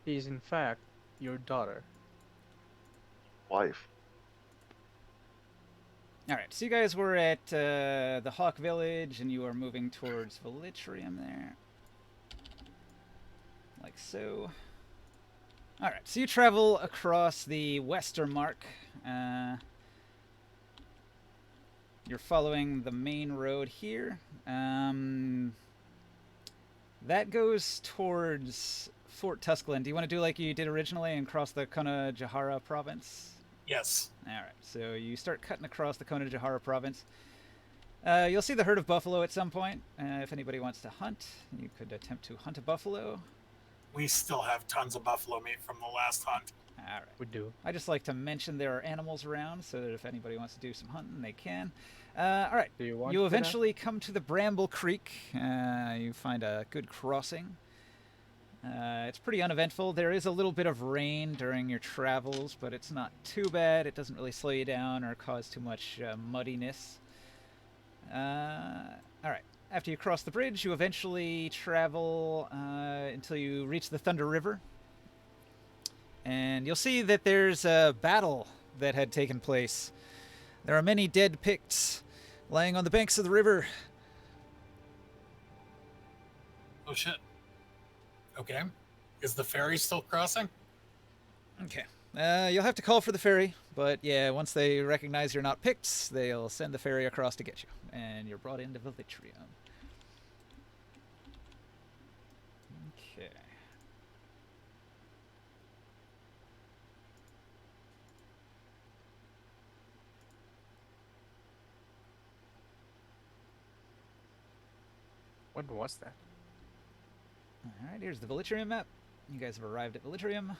She is in fact your daughter. Wife. All right. So you guys were at the Hawk Village, and you are moving towards Velitrium there, like so. All right. So you travel across the Westermark. You're following the main road here. That goes towards Fort Tuscalin. Do you want to do like you did originally and cross the Konajahara province? Yes. All right, so you start cutting across the Konajahara province. You'll see the herd of buffalo at some point. If anybody wants to hunt, you could attempt to hunt a buffalo. We still have tons of buffalo meat from the last hunt. All right. We do. I just like to mention there are animals around so that if anybody wants to do some hunting, they can. All right. Do you want You to do that? eventually come to the Bramble Creek. You find a good crossing. It's pretty uneventful. There is a little bit of rain during your travels, but it's not too bad. It doesn't really slow you down or cause too much muddiness. All right. After you cross the bridge, you eventually travel until you reach the Thunder River. And you'll see that there's a battle that had taken place. There are many dead Picts lying on the banks of the river. Oh shit. Okay. Is the ferry still crossing? Okay. You'll have to call for the ferry, but yeah, once they recognize you're not Picts, they'll send the ferry across to get you. And you're brought into Velitrium. Okay. What was that? Alright, here's the Velitrium map. You guys have arrived at Velitrium.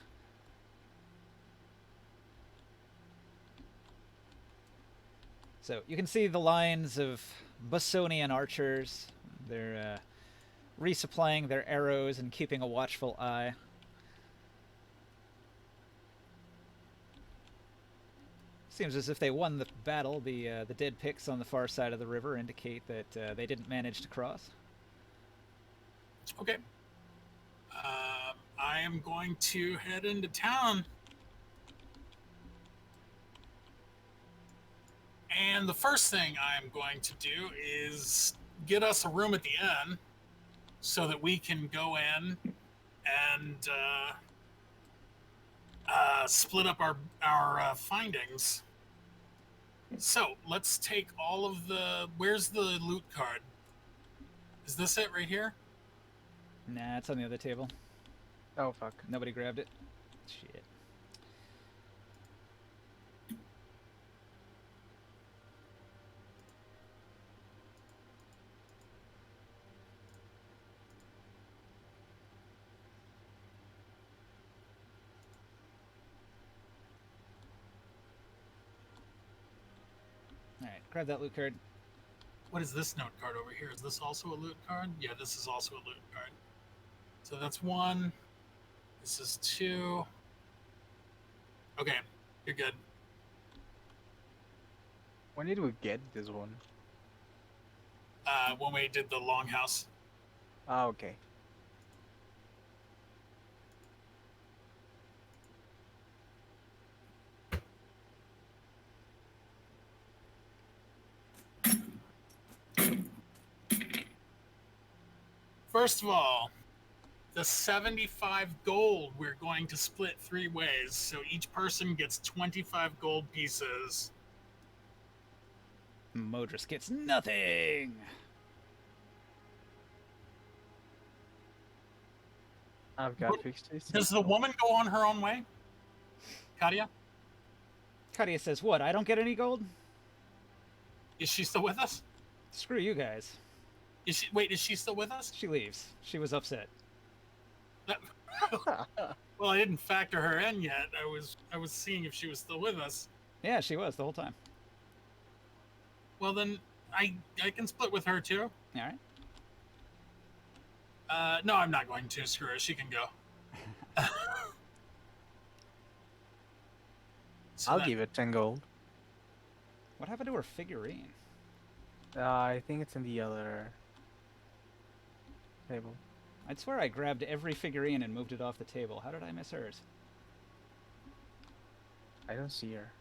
So you can see the lines of Bossonian archers. They're resupplying their arrows and keeping a watchful eye. Seems as if they won the battle. The dead Picts on the far side of the river indicate that they didn't manage to cross. Okay. I am going to head into town. And the first thing I'm going to do is get us a room at the inn so that we can go in and split up our findings. So let's take all of the. Where's the loot card? Is this it right here? Nah, it's on the other table. Oh fuck. Nobody grabbed it. Shit. Alright, grab that loot card. What is this note card over here? Is this also a loot card? Yeah, this is also a loot card. So that's 1. This is 2. Okay, you're good. When did we get this one? When we did the longhouse. Ah, okay. First of all, the 75 gold we're going to split 3 ways, so each person gets 25 gold pieces. Modris gets nothing! I've got 60. Does the woman go on her own way? Katia? Katia says, what, I don't get any gold? Is she still with us? Screw you guys. Wait, is she still with us? She leaves. She was upset. Well, I didn't factor her in yet. I was seeing if she was still with us. Yeah, she was the whole time. Well, then I can split with her too. Alright. No, I'm not going to. Screw her. She can go. So I'll give it 10 gold. What happened to her figurine? I think it's in the other table. I'd swear I grabbed every figurine and moved it off the table. How did I miss hers? I don't see her.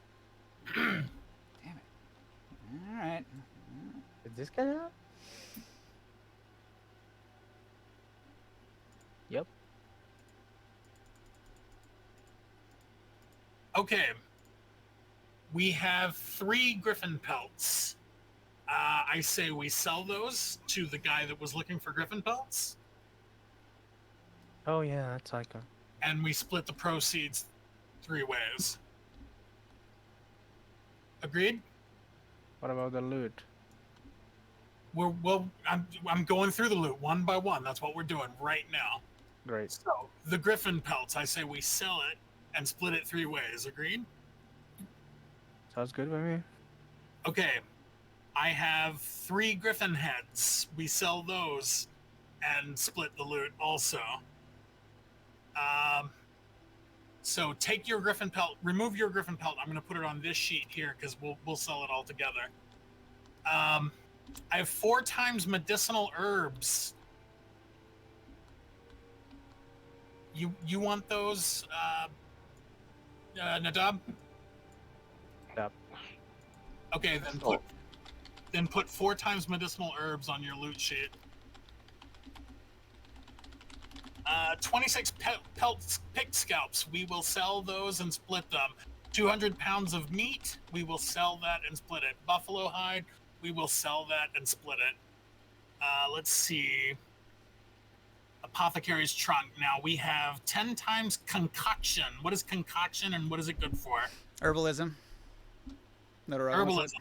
Damn it. Alright. Is this guy out? Yep. Okay. We have 3 griffin pelts. I say we sell those to the guy that was looking for griffin pelts, Oh yeah, that's Icon. and we split the proceeds 3 ways. Agreed? What about the loot? I'm going through the loot one by one. That's what we're doing right now. Great. So the griffin pelts, I say we sell it and split it 3 ways. Agreed? Sounds good with me. Okay. I have 3 griffin heads. We sell those and split the loot also. So take your griffin pelt, remove your griffin pelt. I'm going to put it on this sheet here because we'll sell it all together. I have 4 times medicinal herbs. You want those, Nadab? Yep. Okay, then put 4 times medicinal herbs on your loot sheet. 26 picked scalps. We will sell those and split them. 200 pounds of meat. We will sell that and split it. Buffalo hide. We will sell that and split it. Let's see. Apothecary's trunk. Now we have 10 times concoction. What is concoction and what is it good for? Herbalism. Herbalism.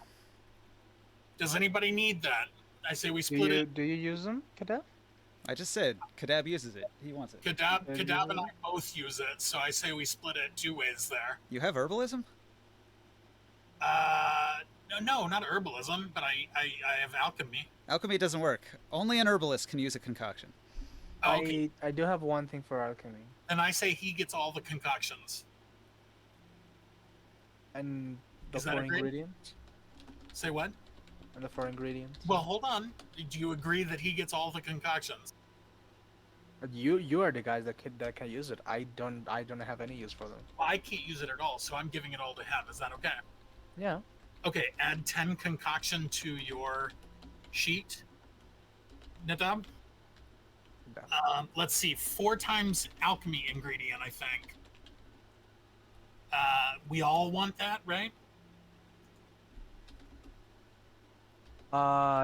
Does anybody need that? I say we split it. Do you use them, Kadab? I just said, Kadab uses it. He wants it. Kadab and I both use it, so I say we split it 2 ways there. You have herbalism? No, not herbalism, but I have alchemy. Alchemy doesn't work. Only an herbalist can use a concoction. Oh, okay. I do have one thing for alchemy. And I say he gets all the concoctions. And the Is that 4 agreed? ingredients? Say what? And the 4 ingredients? Well, hold on. Do you agree that he gets all the concoctions? You are the guys that can use it. I don't have any use for them. Well, I can't use it at all, so I'm giving it all to him. Is that okay? Yeah. Okay, add 10 concoction to your sheet. Nadab? Let's see, 4 times alchemy ingredient, I think. We all want that, right?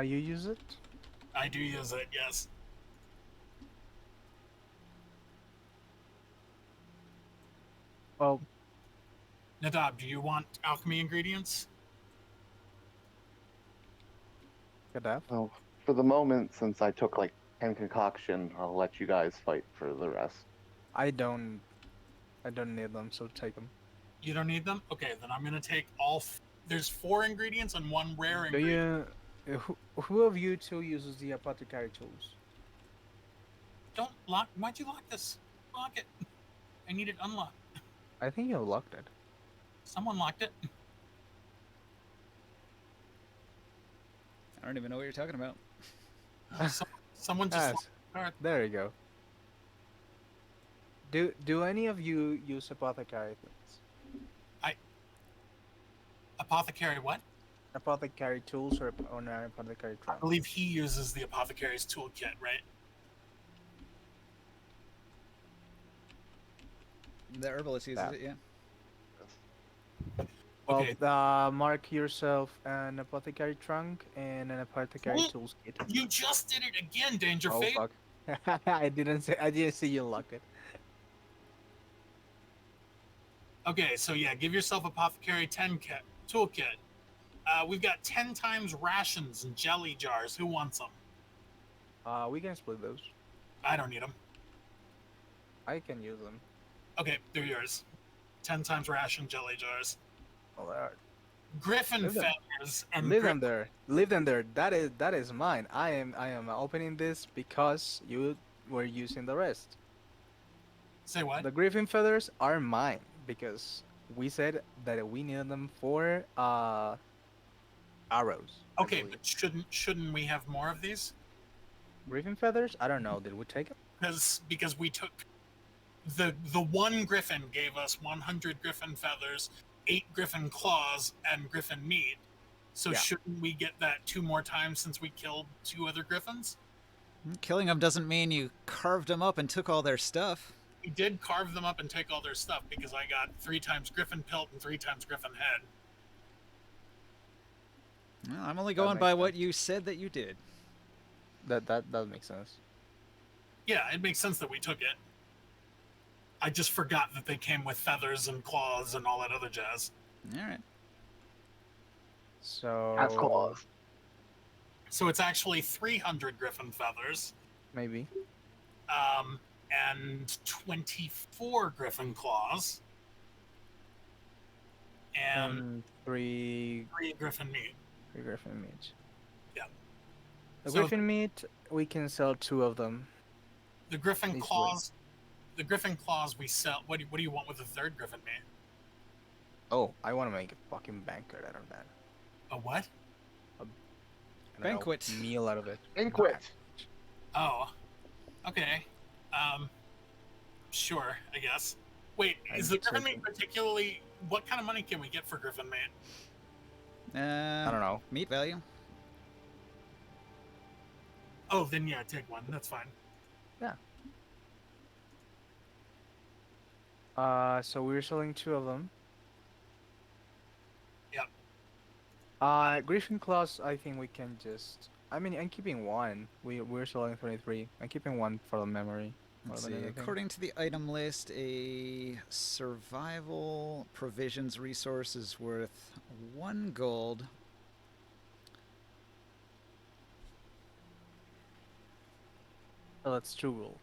You use it? I do use it, yes. Well, Nadab, do you want alchemy ingredients? good enough. Well, for the moment, since I took like 10 concoction, I'll let you guys fight for the rest. I don't. I don't need them, so take them. You don't need them? Okay, then I'm gonna take all. There's 4 ingredients and 1 rare Do ingredient. you? Who of you two uses the apothecary tools? Don't lock. Why'd you lock this? Lock it. I need it unlocked. I think you locked it. Someone locked it. I don't even know what you're talking about. Someone just. Yes. Locked the card. There you go. Do any of you use apothecary things? Apothecary what? Apothecary tools or an apothecary I trunk? believe he uses the apothecary's toolkit, right? The herbalist uses That. it, yeah. Well, Okay. mark yourself an apothecary trunk and an apothecary What? tools kit. You just did it again, Oh Dangerface. fuck! I didn't see you lock it. Okay, so yeah, give yourself apothecary 10 kit toolkit. We've got 10 times rations and jelly jars. Who wants them? We can split those. I don't need them. I can use them. Okay, they're yours. 10 times ration jelly jars. Well, there are. Griffin Leave them. feathers and Leave them there. Leave them there. That is mine. I am opening this because you were using the rest. Say what? The griffin feathers are mine because we said that we needed them for arrows. I Okay, believe. but shouldn't we have more of these? Griffin feathers? I don't know. Did we take them? Because we took the one griffin gave us 100 griffin feathers, 8 griffin claws, and griffin meat. So Yeah. shouldn't we get that 2 more times since we killed 2 other griffins? Killing them doesn't mean you carved them up and took all their stuff. We did carve them up and take all their stuff because I got 3 times griffin pelt and 3 times griffin head. Well, I'm only That going makes by what sense. you said that you did. That makes sense. Yeah, it makes sense that we took it. I just forgot that they came with feathers and claws and all that other jazz. All right. So Cat's claws. So it's actually 300 griffin feathers, maybe. and 24 griffin claws, and 3 3 griffin meat. griffin meat. Yeah. The So- griffin meat, we can sell 2 of them. The griffin These claws. The griffin claws we sell. What do you want with the 3rd griffin meat? Oh, I want to make a fucking banquet out of that. A what? I don't Banquet. know, meal out of it. Inquit. Oh, okay. Sure, I guess. Wait, I'm is the griffin taking- meat particularly? What kind of money can we get for griffin meat? I don't know. Meat value. Oh, then yeah, take one. That's fine. So we're selling 2 of them. Yep. Griffin claws, I think we can just. I mean, I'm keeping 1. We're selling 23. I'm keeping 1 for the memory. More Let's than see. anything. According to the item list, a survival provisions resource is worth 1 gold. Oh, that's 2 gold.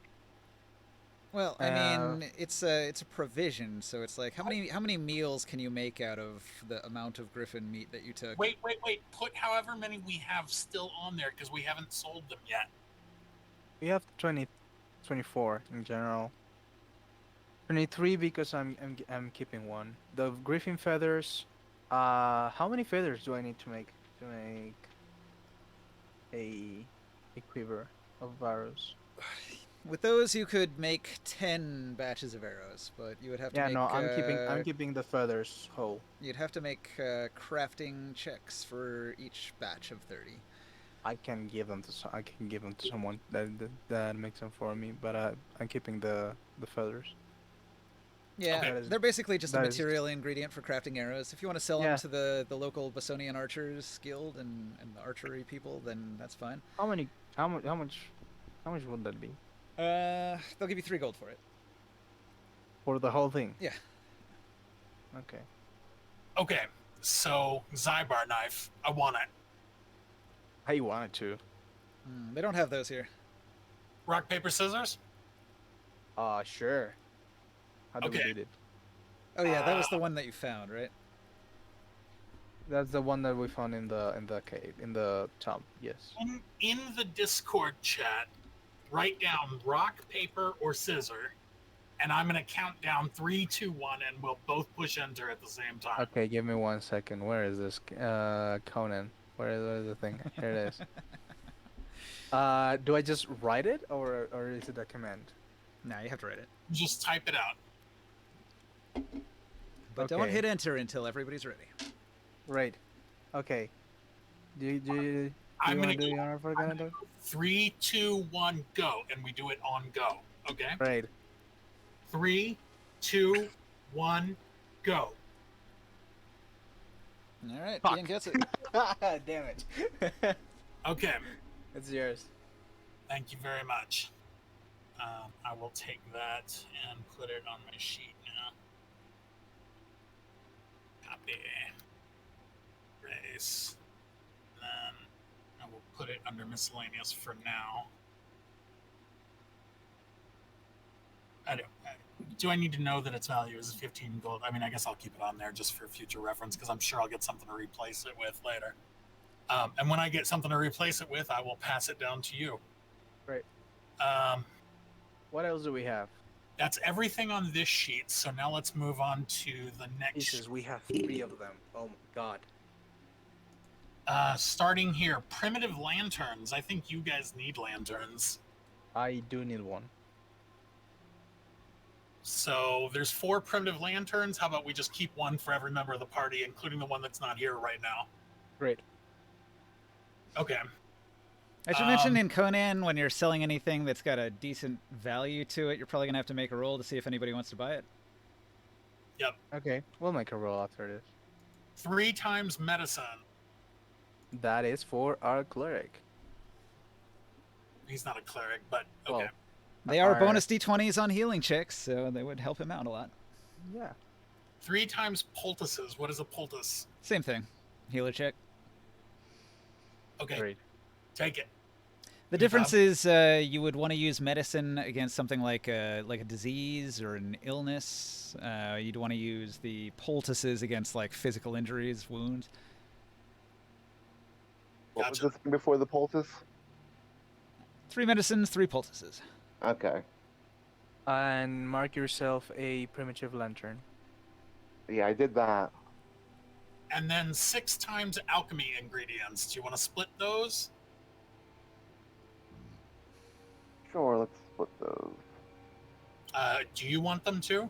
Well, I mean, it's a provision, so it's like how many meals can you make out of the amount of griffin meat that you took? Wait. Put however many we have still on there because we haven't sold them yet. We have 24 in general. 23 because I'm keeping 1. The griffin feathers. How many feathers do I need to make a quiver of arrows? With those, you could make 10 batches of arrows, but you would have to Yeah, make. no, I'm keeping the feathers whole. You'd have to make crafting checks for each batch of 30. I can give them to someone that makes them for me, but I'm keeping the feathers. Yeah, Okay. That is they're basically just a that is material ingredient for crafting arrows. If you want to sell them yeah. to the local Bostonian Archers Guild and the archery people, then that's fine. How many? How much would that be They'll give you 3 gold for it. for the whole thing? Yeah. Okay. Okay, so Zybar knife. I want it. I wanted to. They don't have those here. Rock, paper, scissors? Sure. How do we Okay. do it? Oh yeah, that was the one that you found, right? That's the one that we found in the cave, in the tub. Yes. In the Discord chat, write down rock, paper, or scissor, and I'm going to count down 3, 2, 1, and we'll both push enter at the same time. Okay, give me 1 second. Where is this? Conan. Where is the thing? Here it is. Do I just write it or is it a command? No, you have to write it. Just type it out. But don't Okay. hit enter until everybody's ready. Right. Okay. Do I'm you going want to to do go the honor for Conan? 3, 2, 1, go, and we do it on go. Okay? Right. 3, 2, 1, go. All right, Fuck. Ian gets it. Damn it. Okay, It's yours. thank you very much. I will take that and put it on my sheet now. Copy. Erase. Then I will put it under miscellaneous for now. Do I need to know that its value is 15 gold? I mean, I guess I'll keep it on there just for future reference because I'm sure I'll get something to replace it with later. And when I get something to replace it with, I will pass it down to you. Right. Um, What else do we have? that's everything on this sheet. So now let's move on to the next. Jesus, we have 3 of them. Oh my god. Starting here, primitive lanterns. I think you guys need lanterns. I do need one. So there's 4 primitive lanterns. How about we just keep one for every member of the party, including the one that's not here right now? Great. Okay. I should mention in Conan, when you're selling anything that's got a decent value to it, you're probably gonna have to make a roll to see if anybody wants to buy it. Yep. Okay, we'll make a roll after this. 3 times medicine. That is for our cleric. He's not a cleric, but okay. Well, They are Our- bonus d20s on healing checks, so they would help him out a lot. Yeah. 3 times poultices. What is a poultice? Same thing, healer check. Okay, Great. take it. The Good difference job. is you would want to use medicine against something like a disease or an illness. You'd want to use the poultices against like physical injuries, wounds. What was Gotcha. this before the poultice? 3 medicines, 3 poultices. Okay. And mark yourself a primitive lantern. Yeah, I did that. And then 6 times alchemy ingredients. Do you want to split those? Sure, let's split those. Do you want them to? Are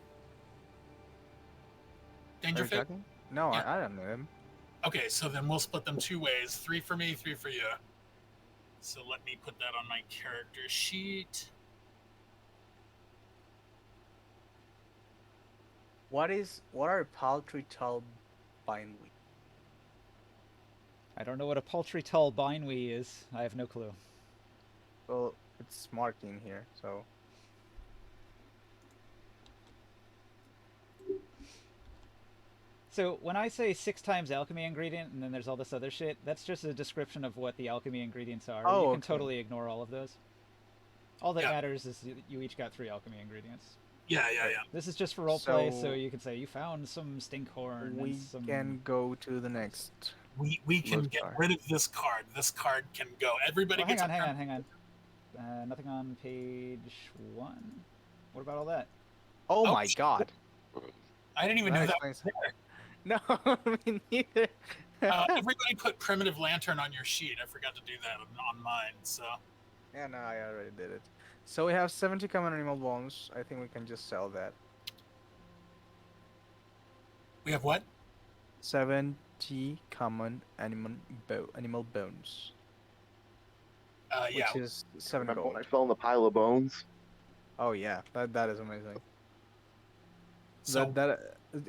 you Dangerfit? talking? No, Yeah. I don't know him. Okay, so then we'll split them 2 ways. 3 for me, 3 for you. So let me put that on my character sheet. What are paltry tall bindweed? I don't know what a paltry tall bindweed is. I have no clue. Well, it's marked in here, so So when I say 6 times alchemy ingredient and then there's all this other shit, that's just a description of what the alchemy ingredients are. Oh, You can okay. totally ignore all of those. All that Yeah. matters is you each got 3 alchemy ingredients. Yeah. This is just for roleplay, so So- you can say you found some stinkhorn we and some... can go to the next. We can Load get card. rid of this card. This card can go. Everybody Oh, gets hang a on. Nothing on page 1. What about all that? Oh Oh, my shit. god! I didn't even That know that was explains- there. No, me neither. Everybody put primitive lantern on your sheet. I forgot to do that on mine. So Yeah, no, I already did it. So we have 70 common animal bones. I think we can just sell that. we have what? 70 common animal bones, Yeah. which is 7 Remember gold. when I fell in the pile of bones? Oh yeah, that is amazing. So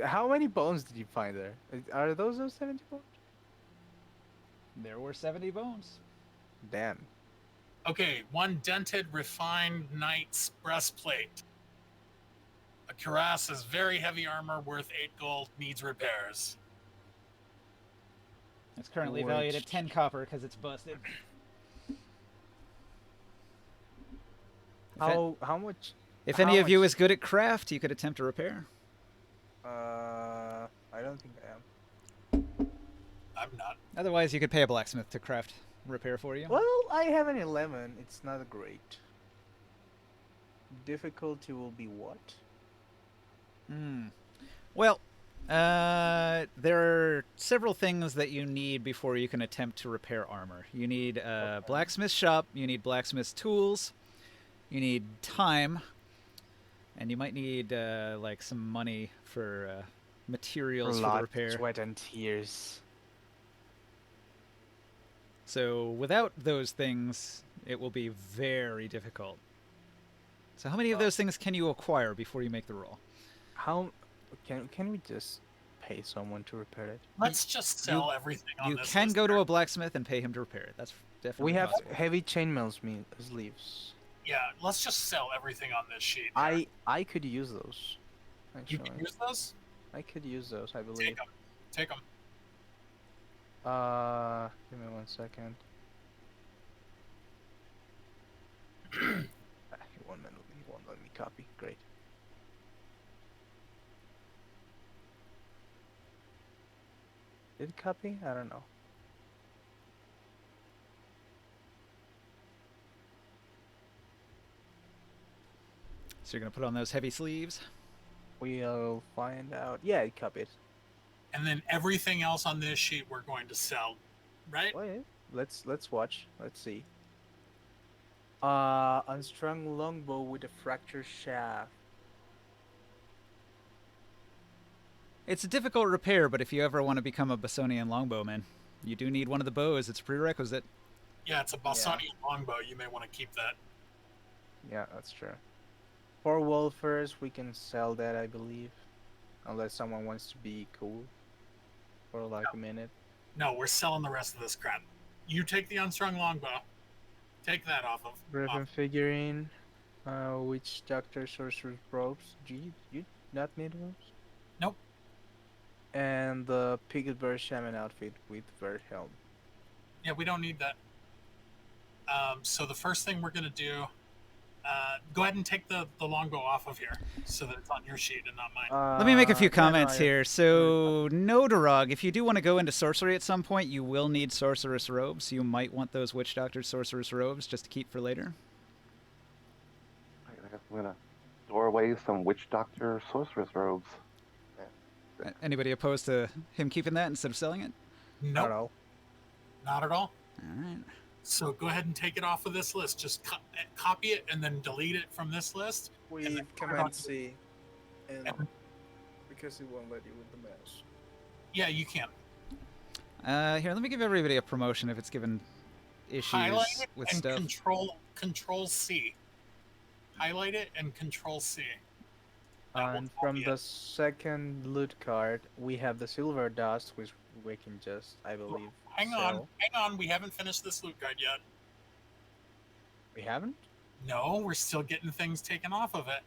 How many bones did you find there? Are those 70 bones? There were 70 bones. Damn. okay, one dented, refined knight's breastplate. A cuirass is very heavy armor worth 8 gold, needs repairs. It's currently valued at Which- 10 copper because it's busted. How much? If how any of you much- is good at craft, you could attempt a repair. I don't think I am. I'm not. Otherwise, you could pay a blacksmith to craft repair for you. Well, I have an 11. It's not great. Difficulty will be what? Well, there are several things that you need before you can attempt to repair armor. You need a blacksmith shop, you need blacksmith tools, you need time, and you might need like some money for materials for the Blood, repair. sweat, and tears. So without those things, it will be very difficult. So how many of those things can you acquire before you make the roll? How can we just pay someone to repair it? Let's just sell everything on You this can list go to here. a blacksmith and pay him to repair it. That's definitely We have possible. heavy chainmail sleeves. Yeah, let's just sell everything on this sheet. I could use those. You Actually, can use those? I could use those. I believe. Take them. Take them. Give me 1 second. He won't let me copy. Great. Did it copy? I don't know. So you're going to put on those heavy sleeves? We'll find out. Yeah, it copied. And then everything else on this sheet we're going to sell, right? Wait, let's watch. Let's see. Unstrung longbow with a fractured shaft. It's a difficult repair, but if you ever want to become a Basonian longbowman, you do need one of the bows. It's a prerequisite. Yeah, it's a Basanian longbow. You may want to keep that. Yeah, that's true. For wolfers, we can sell that, I believe, unless someone wants to be cool for like a minute. No, we're selling the rest of this crap. You take the unstrung longbow. Take that off of. Griffin figurine, witch doctor, sorcerer's robes. Gee, you not need those? Nope. And the pigged bird shaman outfit with bird helm. Yeah, we don't need that. So the first thing we're gonna do, go ahead and take the longbow off of here, so that it's on your sheet and not mine. Let me make a few Yeah, no, comments here. So, Nodarog, if you do want to go into sorcery at some point, you will need sorceress robes. You might want those witch doctor sorceress robes just to keep for later. I guess I'm gonna store away some witch doctor sorceress robes. Anybody opposed to him keeping that instead of selling it? Nope, No. not at all. All right. So go ahead and take it off of this list. Just copy it and then delete it from this list. We then command C, and And- because it won't let you with the mouse. Yeah, you can. Here, let me give everybody a promotion if it's given issues Highlight it with and stuff. control C. Highlight it and control C. That will And from copy the it. second loot card, we have the silver dust, which we can just, I believe, Hang sell. on. We haven't finished this loot guide yet. We haven't? No, we're still getting things taken off of it.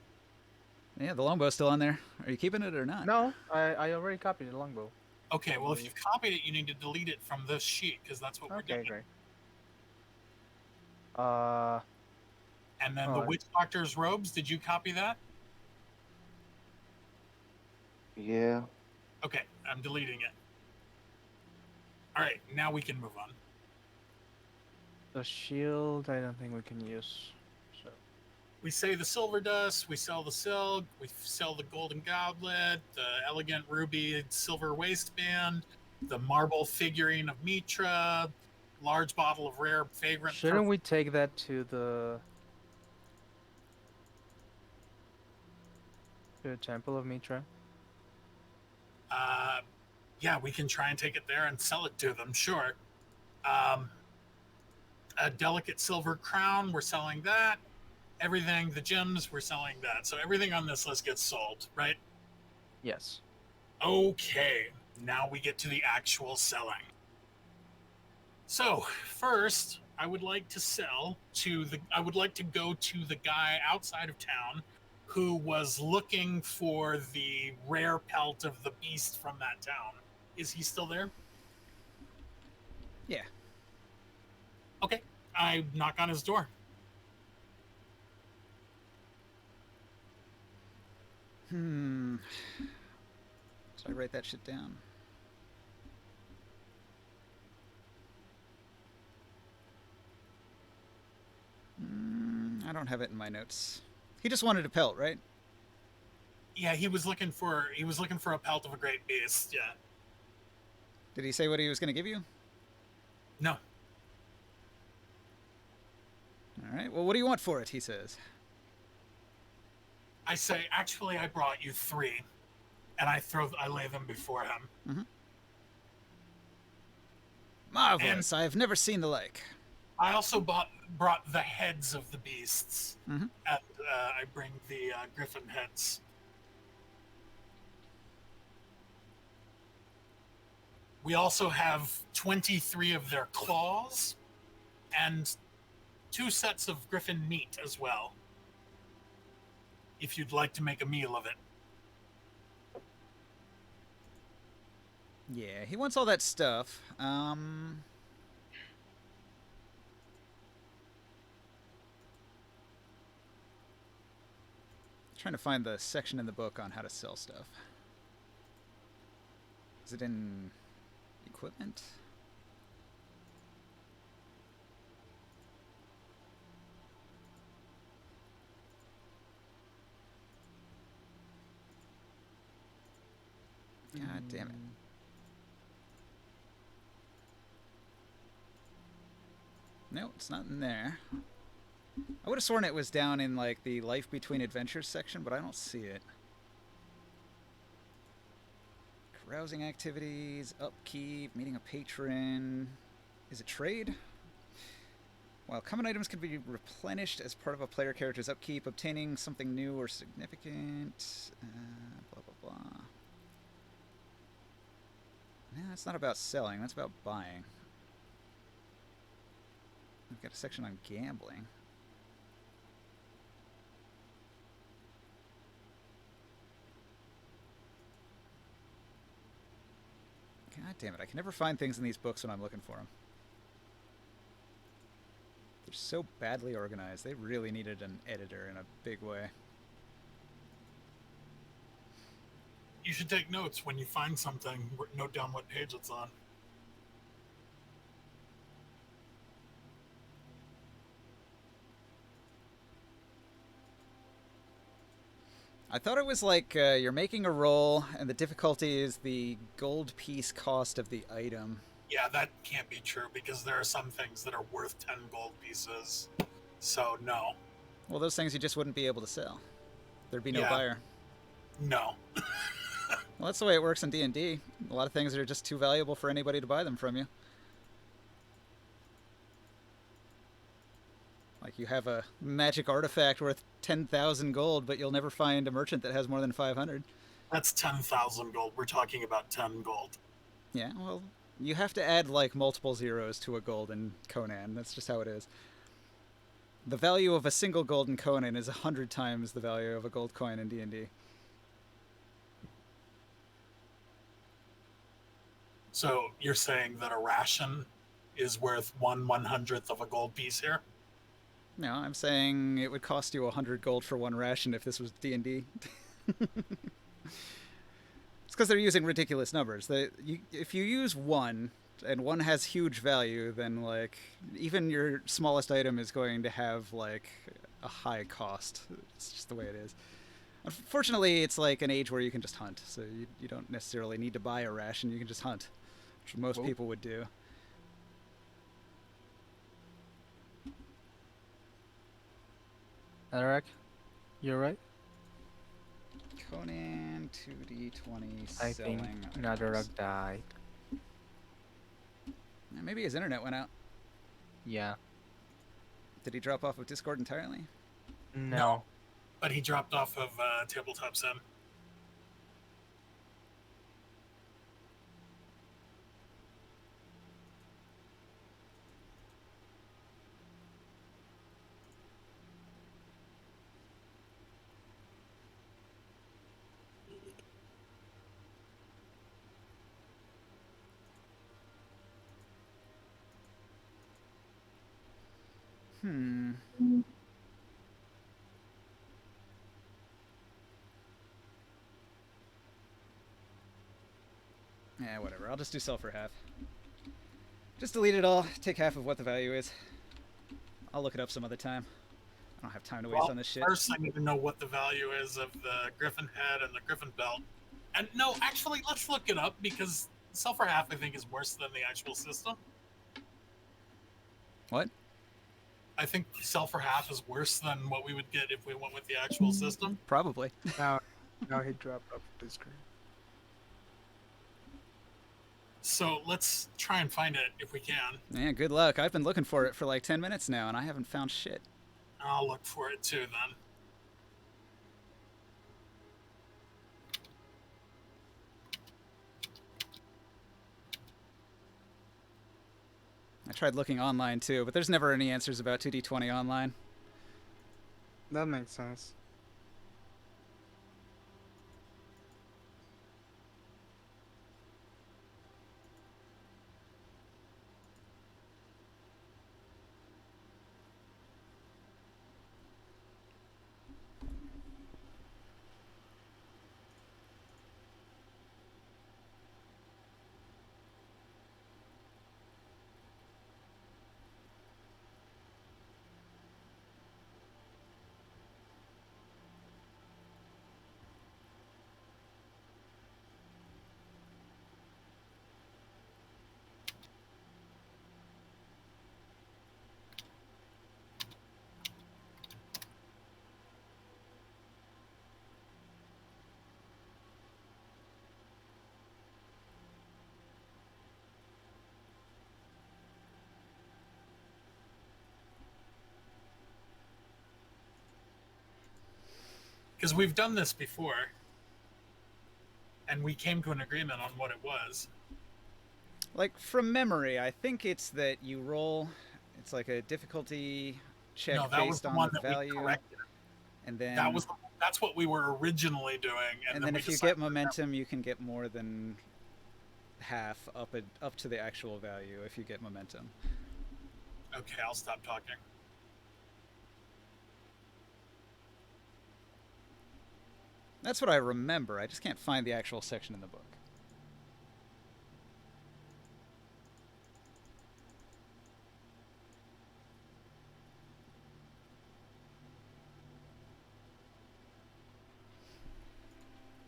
Yeah, the longbow's still on there. Are you keeping it or not? No, I already copied the longbow. Okay, well, if you've copied it, you need to delete it from this sheet because that's what we're Okay, doing. great. And then the Alright. witch doctor's robes. Did you copy that? Yeah. Okay, I'm deleting it. All right, now we can move on. the shield, I don't think we can use. So We say the silver dust, we sell the silk, we sell the golden goblet, the elegant ruby silver waistband, the marble figurine of Mitra, large bottle of rare fragrant. shouldn't we take that to the Temple of Mitra? Yeah, we can try and take it there and sell it to them, sure. A delicate silver crown, we're selling that. Everything, the gems, we're selling that. So everything on this list gets sold, right? Yes. Okay, now we get to the actual selling. So, first, I would like to I would like to go to the guy outside of town who was looking for the rare pelt of the beast from that town. Is he still there? Yeah. Okay. I knock on his door. Hmm. Should I write that shit down? I don't have it in my notes. He just wanted a pelt, right? Yeah, he was looking for a pelt of a great beast. Yeah. Did he say what he was going to give you? No. All right. Well, what do you want for it? He says. I say, actually, I brought you 3, and I lay them before him. Mm-hmm. Marvelous. I've never seen the like. I also brought the heads of the beasts, Mm-hmm. and I bring the griffin heads. We also have 23 of their claws, and 2 sets of griffin meat as well, if you'd like to make a meal of it. Yeah, he wants all that stuff. Trying to find the section in the book on how to sell stuff. Is it in equipment? God damn it. No, it's not in there. I would have sworn it was down in like the Life Between Adventures section, but I don't see it. Carousing activities, upkeep, meeting a patron. Is it trade? While common items can be replenished as part of a player character's upkeep, obtaining something new or significant. Blah, blah, blah. No, that's not about selling, that's about buying. We've got a section on gambling. God damn it, I can never find things in these books when I'm looking for them. They're so badly organized. They really needed an editor in a big way. You should take notes when you find something. Note down what page it's on. I thought it was like you're making a roll, and the difficulty is the gold piece cost of the item. Yeah, that can't be true because there are some things that are worth 10 gold pieces. So, no. Well, those things you just wouldn't be able to sell. There'd be no Yeah. buyer. No. Well, that's the way it works in D&D. A lot of things are just too valuable for anybody to buy them from you. Like you have a magic artifact worth 10,000 gold, but you'll never find a merchant that has more than 500. That's 10,000 gold. We're talking about 10 gold. Yeah, well, you have to add like multiple zeros to a gold in Conan. That's just how it is. The value of a single gold in Conan is 100 times the value of a gold coin in D&D. So, you're saying that a ration is worth 1/100th of a gold piece here? No, I'm saying it would cost you 100 gold for one ration if this was D&D. It's because they're using ridiculous numbers. If you use one, and one has huge value, then like even your smallest item is going to have like a high cost. It's just the way it is. Unfortunately, it's like an age where you can just hunt, so you don't necessarily need to buy a ration. You can just hunt, which most people would do. Alric, you're right. Conan 2d20 I selling think items. Nadaruk died. Maybe his internet went out. Yeah. Did he drop off of Discord entirely? No. But he dropped off of Tabletop Sim. Hmm. Yeah, whatever. I'll just do sell for half. Just delete it all. Take half of what the value is. I'll look it up some other time. I don't have time to waste Well, on this shit. first I need to know what the value is of the Griffin head and the Griffin belt. And no, actually, let's look it up because sell for half I think is worse than the actual system. What? I think sell for half is worse than what we would get if we went with the actual system. Probably. Now, now he dropped off the screen. So let's try and find it if we can. Yeah, good luck. I've been looking for it for like 10 minutes now, and I haven't found shit. I'll look for it too then. I tried looking online too, but there's never any answers about 2D20 online. That makes sense. Because we've done this before. And we came to an agreement on what it was. Like, from memory, I think it's that you roll... It's like a difficulty check No, that was based the on one the that we value. corrected. And then... That's what we were originally doing. And then if you get momentum, you can get more than half up to the actual value if you get momentum. Okay, I'll stop talking. That's what I remember. I just can't find the actual section in the book.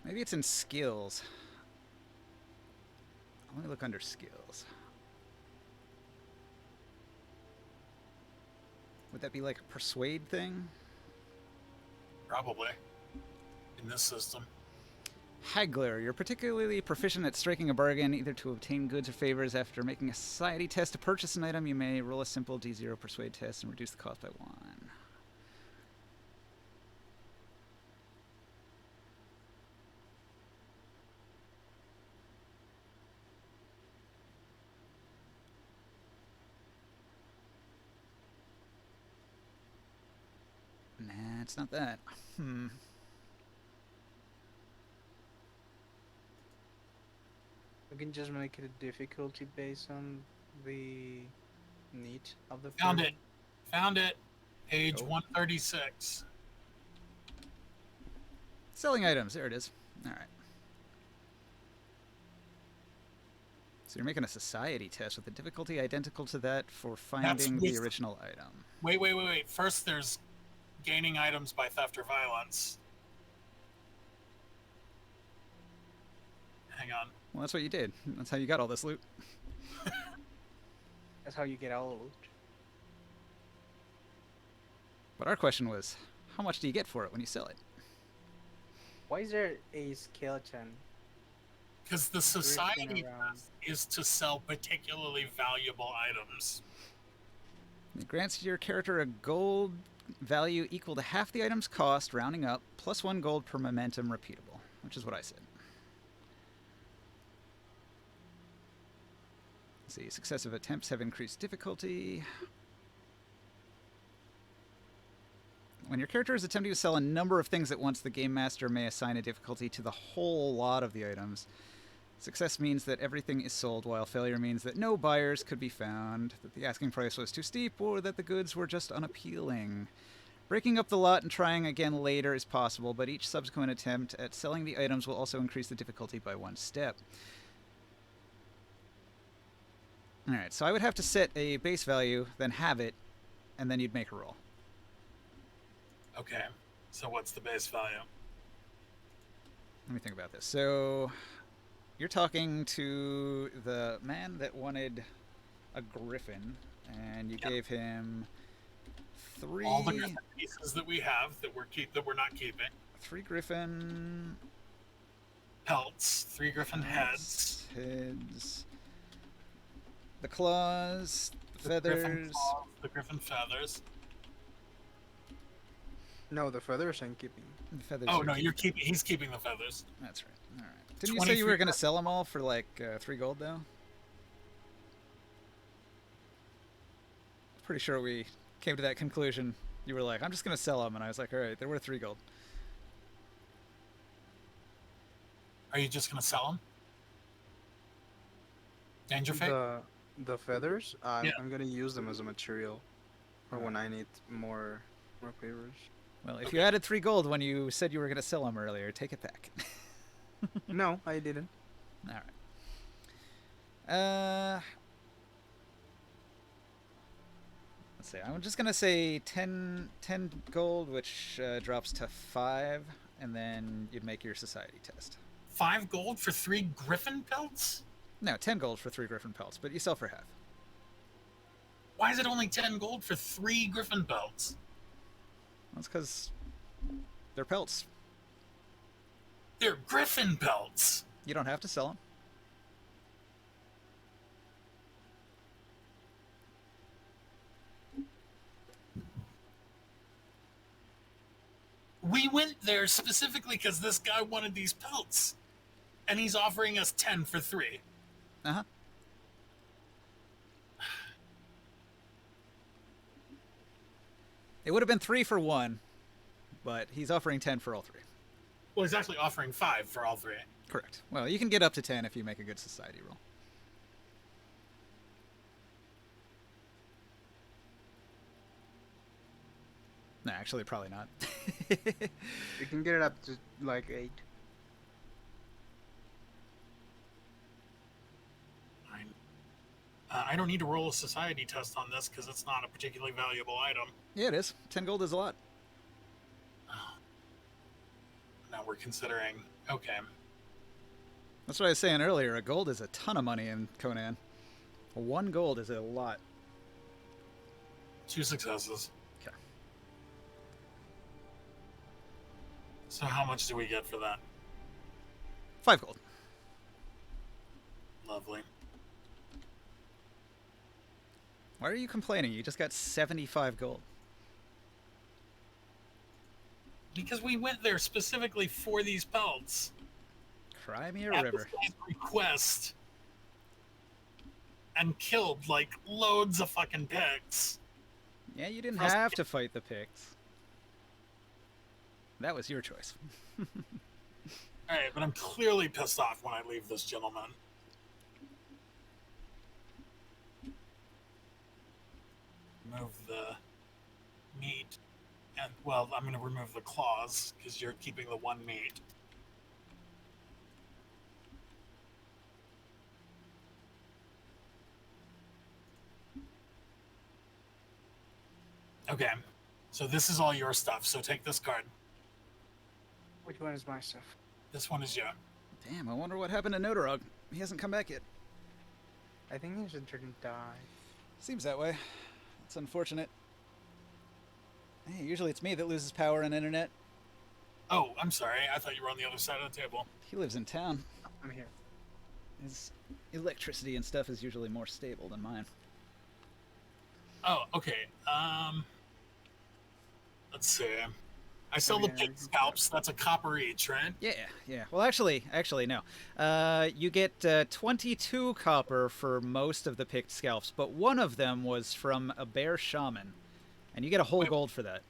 Maybe it's in skills. Let me look under skills. Would that be like a persuade thing? Probably. In this system. Haggler, you're particularly proficient at striking a bargain, either to obtain goods or favors. After making a society test to purchase an item, you may roll a simple D0 persuade test and reduce the cost by 1. Nah, it's not that. We can just make it a difficulty based on the need of the Found person. it. Found it. Page Oh. 136. Selling items. There it is. All right. So you're making a society test with a difficulty identical to that for finding the with- original item. Wait. First, there's gaining items by theft or violence. Hang on. Well, that's what you did. That's how you got all this loot. That's how you get all loot. But our question was, how much do you get for it when you sell it? Why is there a skeleton? Because the society drifting around? test is to sell particularly valuable items. It grants your character a gold value equal to half the item's cost, rounding up, plus 1 gold per momentum repeatable, which is what I said. Let's see, successive attempts have increased difficulty. When your character is attempting to sell a number of things at once, the game master may assign a difficulty to the whole lot of the items. Success means that everything is sold, while failure means that no buyers could be found, that the asking price was too steep, or that the goods were just unappealing. Breaking up the lot and trying again later is possible, but each subsequent attempt at selling the items will also increase the difficulty by 1 step. Alright, so I would have to set a base value, then have it, and then you'd make a roll. Okay. So what's the base value? Let me think about this. So, you're talking to the man that wanted a griffin, and you gave him 3... All the griffin pieces that we have that we're not keeping. 3 griffin... Pelts, 3 griffin heads. The claws, the feathers. The griffin feathers. No, the feathers I'm keeping. The feathers. Oh no, he's keeping the feathers. That's right. All right. Didn't you say you were going to sell them all for like 3 gold though? Pretty sure we came to that conclusion. You were like, I'm just going to sell them, and I was like, all right, they're worth 3 gold. Are you just gonna sell them? Dangerfate? The feathers, Yeah. I'm gonna use them as a material for when I need more quavers. Well, if you added 3 gold when you said you were going to sell them earlier, take it back. No, I didn't. All right. Let's see. I'm just going to say 10 gold, which drops to 5, and then you'd make your society test. 5 gold for 3 griffin pelts? No, 10 gold for 3 griffin pelts, but you sell for half. Why is it only 10 gold for 3 griffin pelts? That's because they're pelts. They're griffin pelts. You don't have to sell them. We went there specifically because this guy wanted these pelts. And he's offering us 10 for 3. Uh-huh. It would have been 3 for 1, but he's offering 10 for all 3. Well, he's actually offering 5 for all 3. Correct. Well, you can get up to 10 if you make a good society roll. No, actually, probably not. You can get it up to like 8. I don't need to roll a society test on this because it's not a particularly valuable item. Yeah, it is. 10 gold is a lot. Now we're considering... Okay. That's what I was saying earlier. A gold is a ton of money in Conan. 1 gold is a lot. 2 successes. Okay. So how much do we get for that? 5 gold. Lovely. Why are you complaining? You just got 75 gold. Because we went there specifically for these pelts. Cry me a At river. this guy's request. And killed, like, loads of fucking pigs. Yeah, you didn't have to fight the Picts. That was your choice. Alright, but I'm clearly pissed off when I leave this gentleman. Remove the meat. And, well, I'm going to remove the claws, because you're keeping the 1 meat. Okay, so this is all your stuff, so take this card. Which one is my stuff? This one is you. Damn, I wonder what happened to Notorog. He hasn't come back yet. I think his internet died. Seems that way. It's unfortunate. Hey, usually it's me that loses power and internet. Oh, I'm sorry. I thought you were on the other side of the table. He lives in town. I'm here. His electricity and stuff is usually more stable than mine. Oh, okay. Let's see. I sell the pig scalps. That's a copper each, right? Yeah. Well, actually, no. You get 22 copper for most of the picked scalps, but one of them was from a bear shaman, and you get a whole gold for that.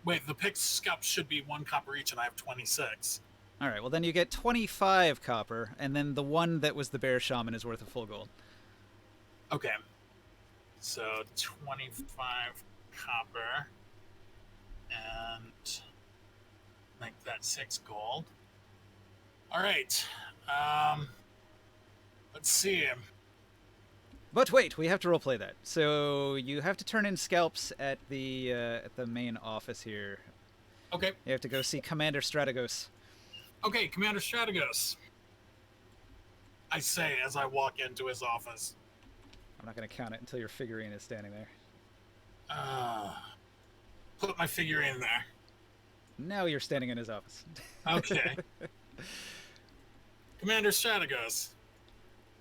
Wait, the pig scalps should be 1 copper each, and I have 26. All right, well then you get 25 copper, and then the one that was the bear shaman is worth a full gold. Okay. So 25 copper. And make that 6 gold. All right. Let's see. But wait, we have to roleplay that. So you have to turn in scalps at the main office here. Okay. You have to go see Commander Strategos. Okay, Commander Strategos. I say as I walk into his office. I'm not going to count it until your figurine is standing there. Put my figure in there. Now you're standing in his office. Okay. Commander Strategos.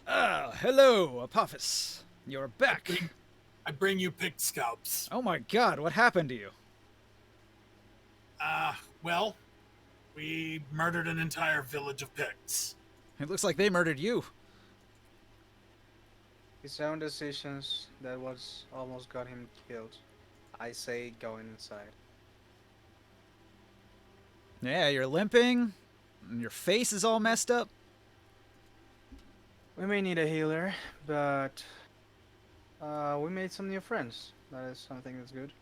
Ah, hello, Apophis. You're back. I bring you picked scalps. Oh my god, what happened to you? Well, we murdered an entire village of Picts. It looks like they murdered you. His own decisions that was almost got him killed. I say go inside. Yeah, you're limping, and your face is all messed up. We may need a healer, but we made some new friends. That is something that's good.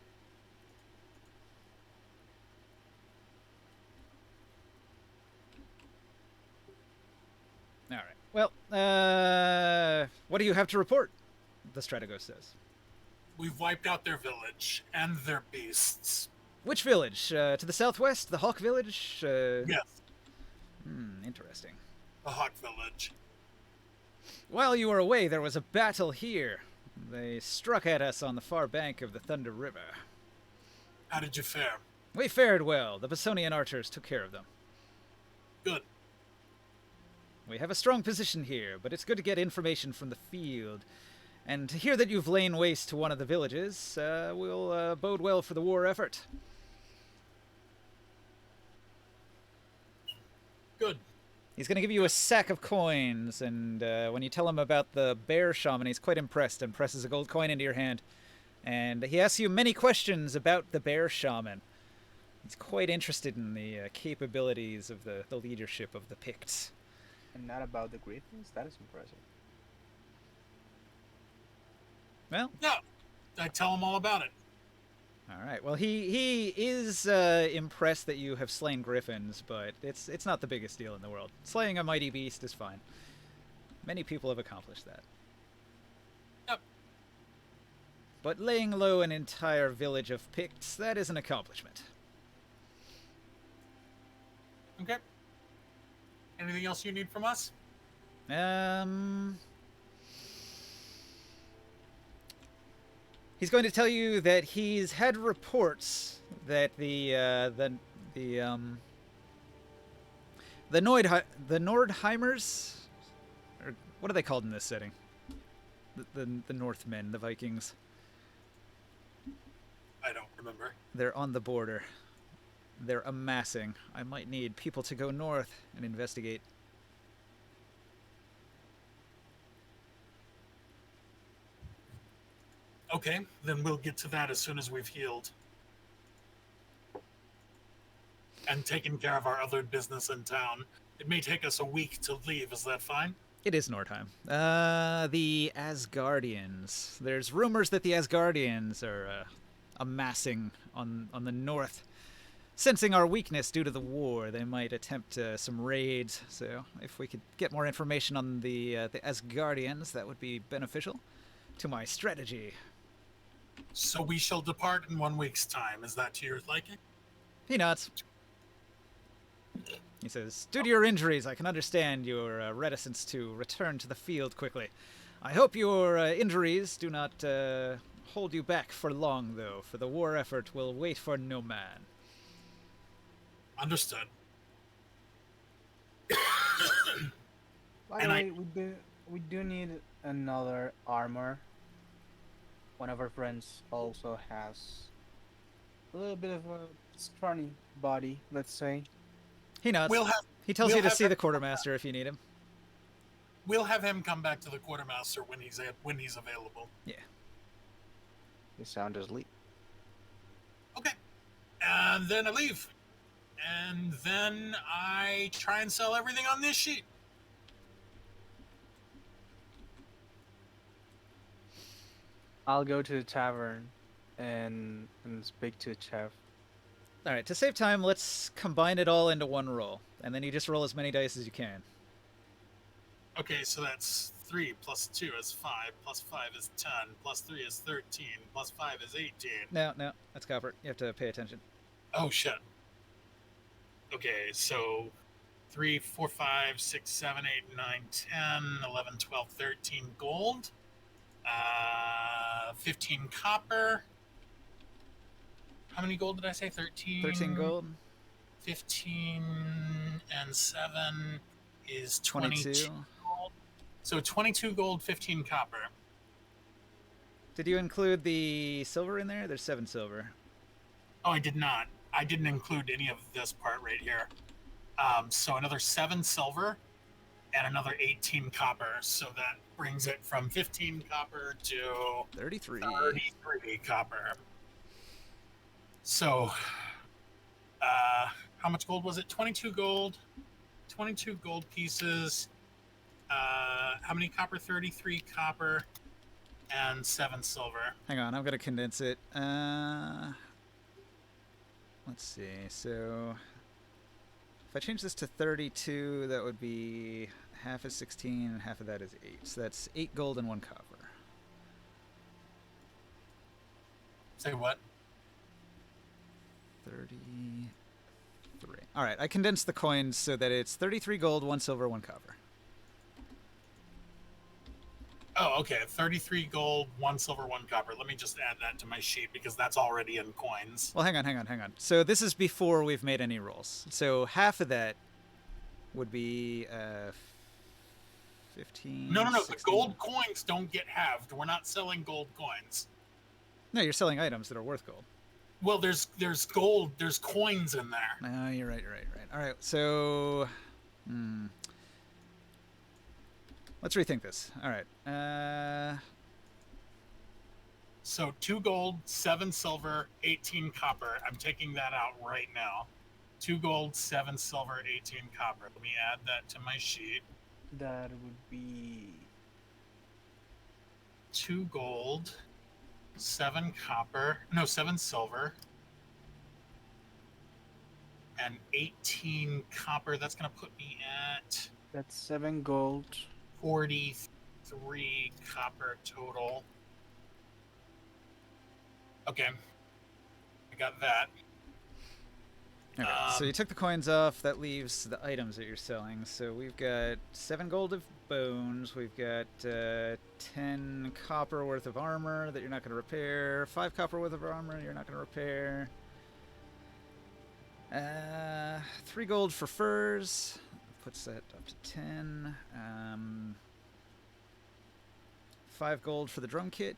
All right. Well, what do you have to report? The Strategos says. We've wiped out their village and their beasts. Which village? To the southwest? The Hawk Village? Yes, Interesting. the Hawk Village. While you were away, there was a battle here. They struck at us on the far bank of the Thunder River. How did you fare? We fared well. The Bessonian archers took care of them. Good. We have a strong position here, but it's good to get information from the field. And to hear that you've lain waste to one of the villages will bode well for the war effort. Good. He's going to give you a sack of coins, and when you tell him about the bear shaman, he's quite impressed and presses a gold coin into your hand. And he asks you many questions about the bear shaman. He's quite interested in the capabilities of the leadership of the Picts. And not about the Griffins? That is impressive. Well, Yeah, I tell him all about it. all right. Well, he is impressed that you have slain griffins, but it's not the biggest deal in the world. Slaying a mighty beast is fine. Many people have accomplished that. Yep. But laying low an entire village of Picts, that is an accomplishment. Okay. Anything else you need from us? He's going to tell you that he's had reports that the Nordheimers, or what are they called in this setting? The Northmen, the Vikings. I don't remember. They're on the border. They're amassing. I might need people to go north and investigate. Okay, then we'll get to that as soon as we've healed. And taken care of our other business in town. It may take us a week to leave, is that fine? It is Nordheim. The Asgardians. There's rumors that the Asgardians are amassing on the north. Sensing our weakness due to the war, they might attempt some raids. So if we could get more information on the Asgardians, that would be beneficial to my strategy. So we shall depart in 1 week's time. Is that to your liking? He nods. He says, due to your injuries, I can understand your reticence to return to the field quickly. I hope your injuries do not hold you back for long, though, for the war effort will wait for no man. Understood. By the way, we do need another armor. One of our friends also has a little bit of a scrawny body, let's say. He nods. He tells you to see the quartermaster if you need him. We'll have him come back to the quartermaster when he's available. Yeah. You sound asleep. Okay. And then I leave. and then I try and sell everything on this sheet. I'll go to the tavern and speak to the chef. All right, to save time, let's combine it all into one roll, and then you just roll as many dice as you can. Okay, so that's 3 plus 2 is 5, plus 5 is 10, plus 3 is 13, plus 5 is 18. No, that's copper. You have to pay attention. Oh, shit. Okay, so 3, 4, 5, 6, 7, 8, 9, 10, 11, 12, 13 gold. 15 copper. How many gold did I say? 13? 13 gold. 15 and 7 is 22 gold. So 22 gold, 15 copper. Did you include the silver in there? There's 7 silver. Oh, I did not. I didn't include any of this part right here. So another 7 silver and another 18 copper. So that brings it from 15 copper to 33 copper. So, how much gold was it? 22 gold. 22 gold pieces. How many copper? 33 copper and 7 silver. Hang on, I'm going to condense it. Let's see. So, if I change this to 32, that would be half is 16 and half of that is 8. So that's 8 gold and 1 copper. Say what? 33. All right, I condensed the coins so that it's 33 gold, 1 silver, 1 copper. Oh, okay. 33 gold, 1 silver, 1 copper. Let me just add that to my sheet because that's already in coins. Well, hang on. So this is before we've made any rolls. So half of that would be 15. No. 16. The gold coins don't get halved. We're not selling gold coins. No, you're selling items that are worth gold. Well, there's gold. There's coins in there. No, you're right. All right, so let's rethink this. All right. So 2 gold, 7 silver, 18 copper. I'm taking that out right now. 2 gold, 7 silver, 18 copper. Let me add that to my sheet. That would be 2 gold, 7 copper. No, 7 silver. And 18 copper. That's going to put me at that's 7 gold. 43 copper total. Okay. I got that. Okay, so you took the coins off. That leaves the items that you're selling. So we've got 7 gold of bones. We've got 10 copper worth of armor that you're not going to repair. 5 copper worth of armor you're not going to repair. 3 gold for furs. Puts that up to 10. 5 gold for the drum kit.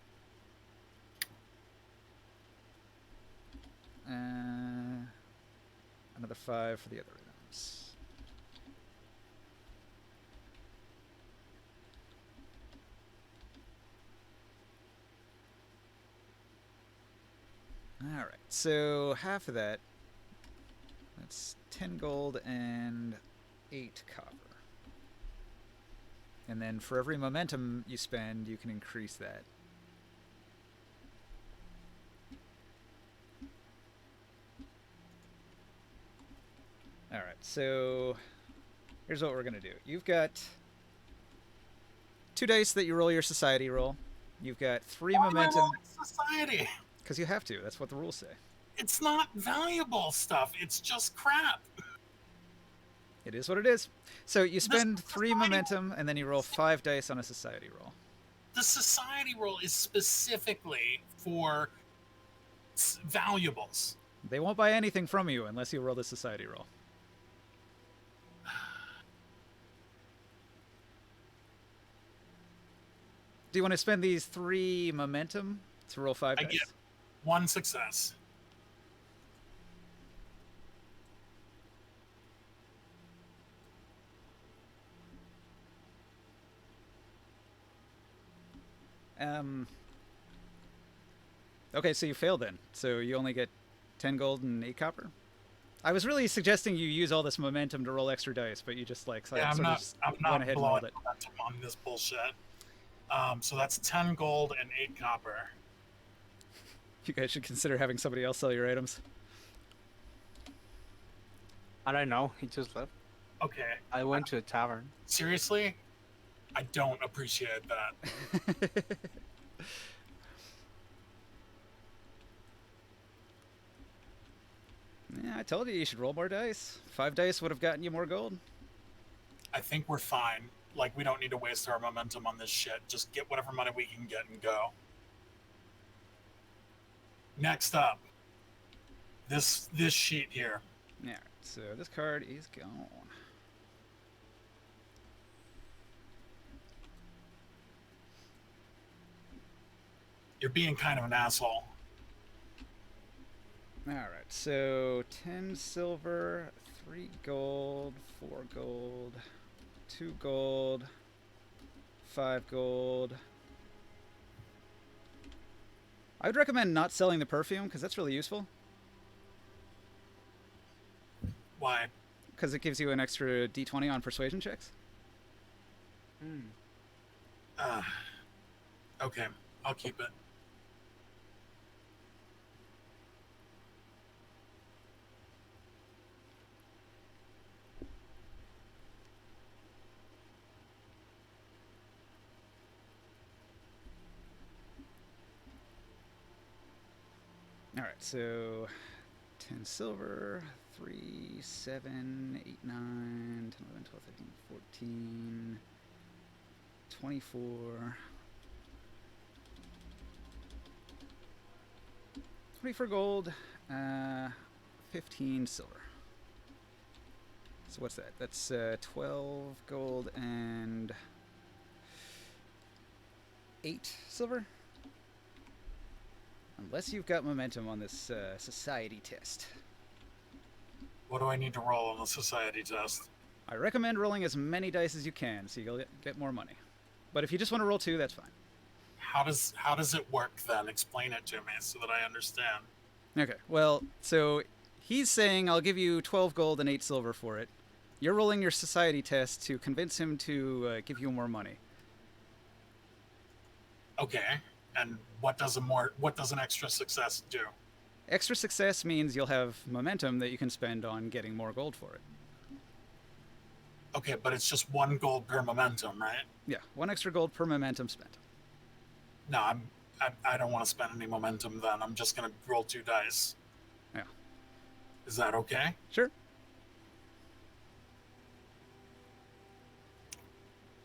Another 5 for the other items. Alright, so half of that, that's 10 gold and 8 copper. And then for every momentum you spend, you can increase that. Alright, so here's what we're going to do. You've got 2 dice that you roll your society roll. You've got 3 Why am I momentum. rolling society? Because you have to. That's what the rules say. It's not valuable stuff. It's just crap. It is what it is. So you spend 3 society momentum, and then you roll 5 dice on a society roll. The society roll is specifically for valuables. They won't buy anything from you unless you roll the society roll. Do you want to spend these 3 momentum to roll 5 I dice? get 1 success. Okay, so you fail then. So you only get 10 gold and 8 copper? I was really suggesting you use all this momentum to roll extra dice, but you just like Yeah, sort of just I'm went not ahead and blowing rolled it. momentum on this bullshit. So that's 10 gold and 8 copper. You guys should consider having somebody else sell your items. I don't know. He just left. Okay. I went to a tavern. Seriously? I don't appreciate that. Yeah, I told you should roll more dice. 5 dice would have gotten you more gold. I think we're fine. Like, we don't need to waste our momentum on this shit. Just get whatever money we can get and go. Next up, this sheet here. Yeah, so this card is gone. You're being kind of an asshole. Alright, so 10 silver, 3 gold, 4 gold, 2 gold, 5 gold. I would recommend not selling the perfume, because that's really useful. Why? Because it gives you an extra d20 on persuasion checks. Okay, I'll keep it. Alright, so 10 silver, 3, 7, 8, 9, 10, 11, 12, 13, 14, 24. 24 gold, 15 silver. So what's that? That's 12 gold and 8 silver? Unless you've got momentum on this society test. What do I need to roll on the society test? I recommend rolling as many dice as you can so you'll get more money. But if you just want to roll 2, that's fine. How does it work then? Explain it to me so that I understand. Okay, well, so he's saying I'll give you 12 gold and 8 silver for it. You're rolling your society test to convince him to give you more money. Okay, and what does an extra success do? Extra success means you'll have momentum that you can spend on getting more gold for it. Okay, but it's just 1 gold per momentum, right? Yeah, 1 extra gold per momentum spent. No, I don't want to spend any momentum then. I'm just gonna roll 2 dice. Yeah. Is that okay? Sure.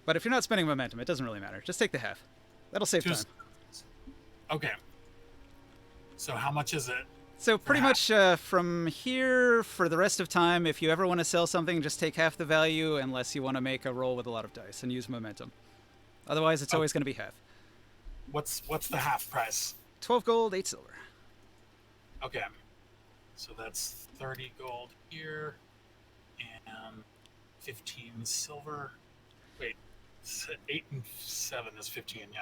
But if you're not spending momentum, it doesn't really matter. Just take the half. That'll save time. Okay. So how much is it? So pretty much from here for the rest of time, if you ever want to sell something, just take half the value unless you want to make a roll with a lot of dice and use momentum. Otherwise, it's always going to be half. What's the half price? 12 gold, 8 silver. Okay. So that's 30 gold here and 15 silver. Wait, 8 and 7 is 15, yeah.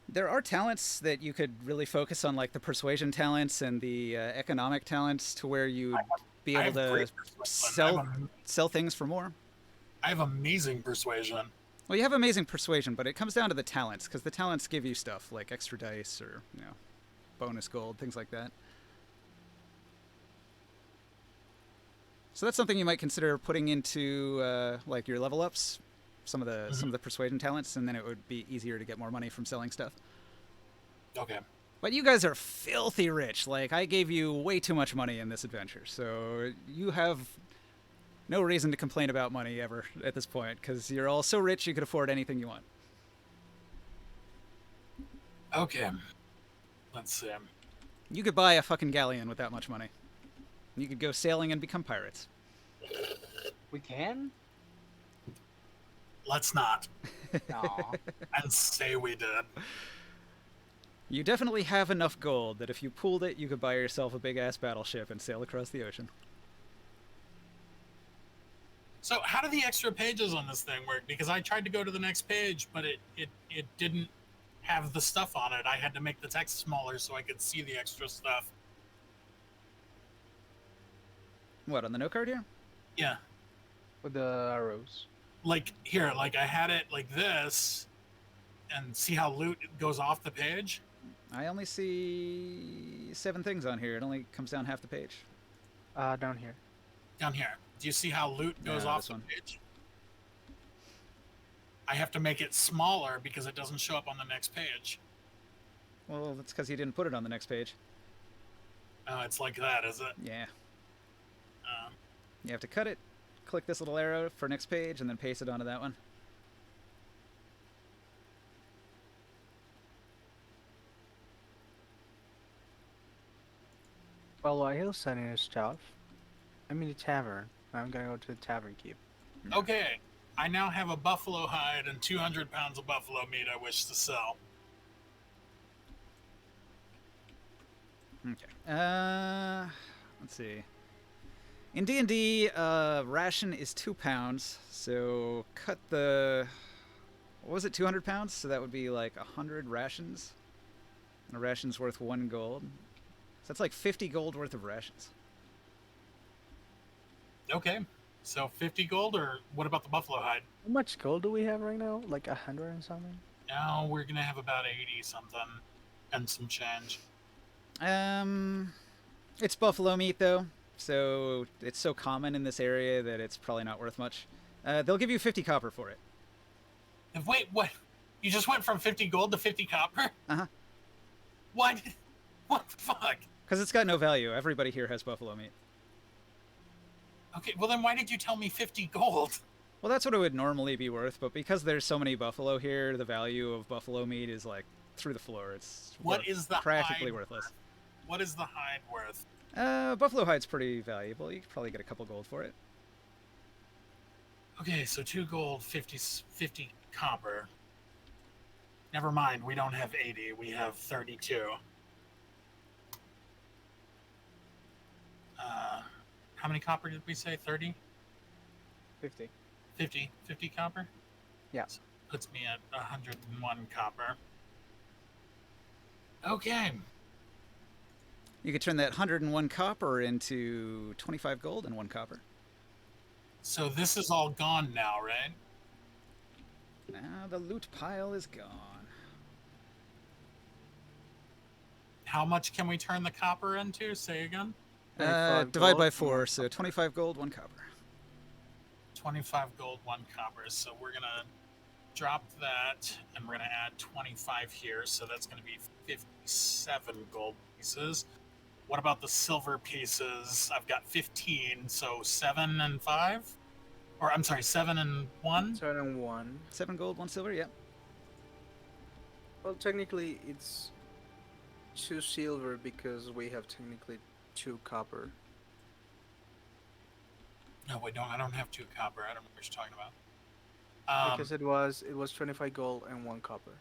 There are talents that you could really focus on, like the persuasion talents and the economic talents, to where you'd be able to sell things for more. I have amazing persuasion. Well, you have amazing persuasion, but it comes down to the talents, because the talents give you stuff like extra dice or, bonus gold, things like that. So that's something you might consider putting into like your level ups, some of the persuasion talents, and then it would be easier to get more money from selling stuff. Okay. But you guys are filthy rich. Like, I gave you way too much money in this adventure, so you have no reason to complain about money ever at this point, because you're all so rich you could afford anything you want. Okay. Let's see. You could buy a fucking galleon with that much money. You could go sailing and become pirates. We can? Let's not. No. And say we did. You definitely have enough gold that if you pooled it, you could buy yourself a big-ass battleship and sail across the ocean. So how do the extra pages on this thing work? Because I tried to go to the next page, but it didn't have the stuff on it. I had to make the text smaller so I could see the extra stuff. What, on the note card here? Yeah. With the arrows. Like here, like I had it like this, and see how loot goes off the page? I only see 7 things on here. It only comes down half the page. Down here. Down here. Do you see how loot goes Yeah, off this the one. page? I have to make it smaller because it doesn't show up on the next page. Well, that's because you didn't put it on the next page. It's like that, is it? Yeah. Um, You have to cut it, click this little arrow for next page, and then paste it onto that one. Well, while he's setting his stuff, I'm in the tavern. I'm gonna go to the tavern keep. okay. I now have a buffalo hide and 200 pounds of buffalo meat I wish to sell. Okay. Let's see. In D&D, ration is 2 pounds, so cut the... What was it, 200 pounds? So that would be like 100 rations. And a ration's worth 1 gold. So that's like 50 gold worth of rations. Okay. So 50 gold, or what about the buffalo hide? How much gold do we have right now? Like 100 and something? Now we're going to have about 80 something and some change. It's buffalo meat, though, so it's so common in this area that it's probably not worth much. They'll give you 50 copper for it. Wait, what? You just went from 50 gold to 50 copper? Uh-huh. What? What the fuck? Because it's got no value. Everybody here has buffalo meat. Okay, well then why did you tell me 50 gold? Well, that's what it would normally be worth, but because there's so many buffalo here, the value of buffalo meat is like through the floor. It's What is the practically hide worthless. worth? What is the hide worth? Buffalo hide's pretty valuable. You could probably get a couple gold for it. Okay, so 2 gold, 50 copper. Never mind, we don't have 80, we have 32. How many copper did we say? 30? 50. 50 copper? Yeah. So puts me at 101 copper. Okay. You could turn that 101 copper into 25 gold and 1 copper. So this is all gone now, right? Now the loot pile is gone. How much can we turn the copper into? Say again? 25 Divide gold by and 4, 1 so copper. 25 gold, 1 copper. 25 gold, 1 copper. So we're going to drop that, and we're going to add 25 here. So that's going to be 57 gold pieces. What about the silver pieces? I've got 15, so 7 and 5? Or, I'm sorry, 7 and 1? 7 and 1. 7 gold, 1 silver, yeah. Well, technically, it's 2 silver because we have technically 2 copper. No, wait, I don't have 2 copper. I don't know what you're talking about. Because it was 25 gold and 1 copper.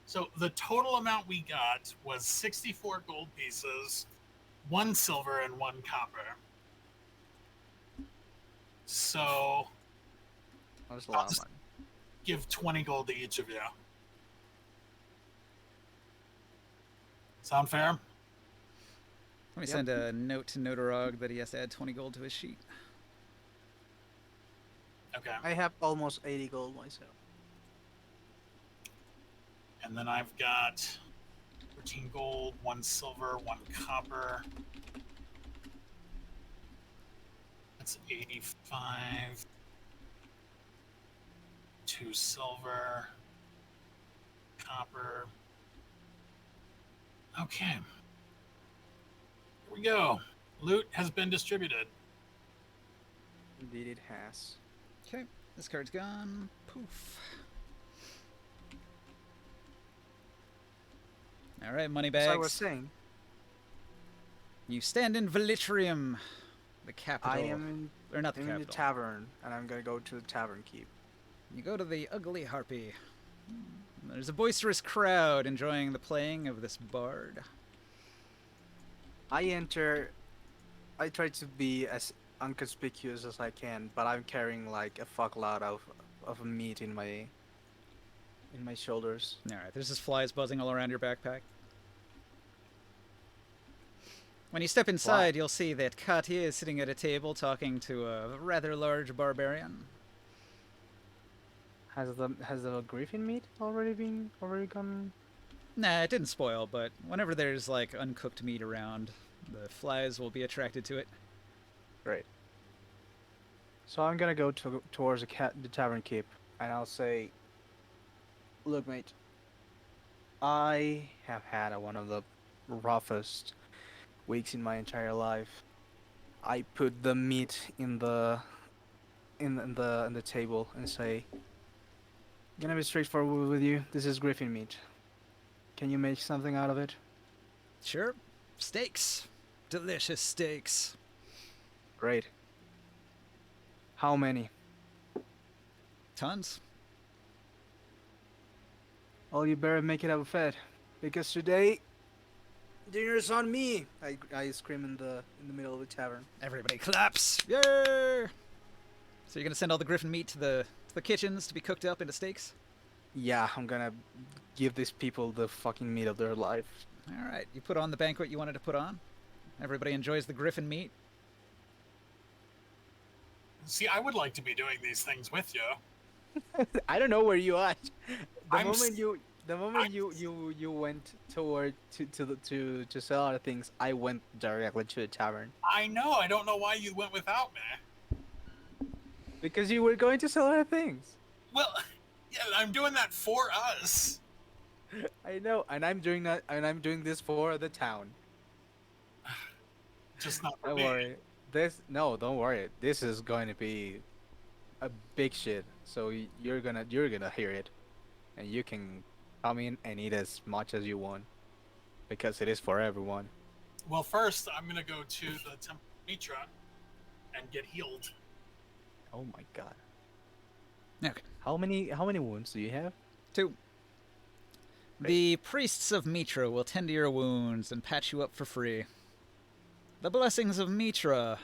So the total amount we got was 64 gold pieces, 1 silver, and 1 copper. So That's a lot of money. give 20 gold to each of you. Sound fair? Let me Yep. send a note to Notorog that he has to add 20 gold to his sheet. Okay. I have almost 80 gold myself. And then I've got 13 gold, 1 silver, 1 copper. That's 85. 2 silver, copper. Okay. Here we go. Loot has been distributed. Indeed, it has. Okay, this card's gone. Poof. All right, money bags. So I was saying, You stand in Velitrium, the capital. I am or not the in the capital. tavern, and I'm gonna go to the tavern keep. You go to the Ugly Harpy. There's a boisterous crowd enjoying the playing of this bard. I enter. I try to be as inconspicuous as I can, but I'm carrying like a fuckload of meat in my in my shoulders. Alright, there's just flies buzzing all around your backpack. When you step inside, you'll see that Katia is sitting at a table talking to a rather large barbarian. Has the griffin meat already gone? Nah, it didn't spoil, but whenever there's like uncooked meat around, the flies will be attracted to it. Great. So I'm gonna go towards the tavern keep, and I'll say, "Look, mate, I have had one of the roughest weeks in my entire life. I put the meat in the table and say, gonna be straightforward with you. This is griffin meat. Can you make something out of it?" Sure. Steaks. Delicious steaks. Great. How many? Tons. Well, you better make it a buffet, because today dinner's on me. I scream in the middle of the tavern. Everybody claps. Yay! So you're gonna send all the griffin meat to the kitchens to be cooked up into steaks? Yeah, I'm gonna give these people the fucking meat of their life. Alright, you put on the banquet you wanted to put on. Everybody enjoys the griffin meat. See, I would like to be doing these things with you. I don't know where you are. The I'm moment s- you the moment I'm- you went toward to sell other things, I went directly to the tavern I know. I don't know why you went without me. because you were going to sell other things. Well, yeah, I'm doing that for us. I know, and I'm doing that, and I'm doing this for the town. Just not for Don't me. worry. Don't worry. This is going to be a big shit. So you're gonna hear it, and you can come in and eat as much as you want, because it is for everyone. Well, first, I'm going to go to the Temple of Mitra and get healed. Oh my god. Okay. How many wounds do you have? 2. The priests of Mitra will tend to your wounds and patch you up for free. The blessings of Mitra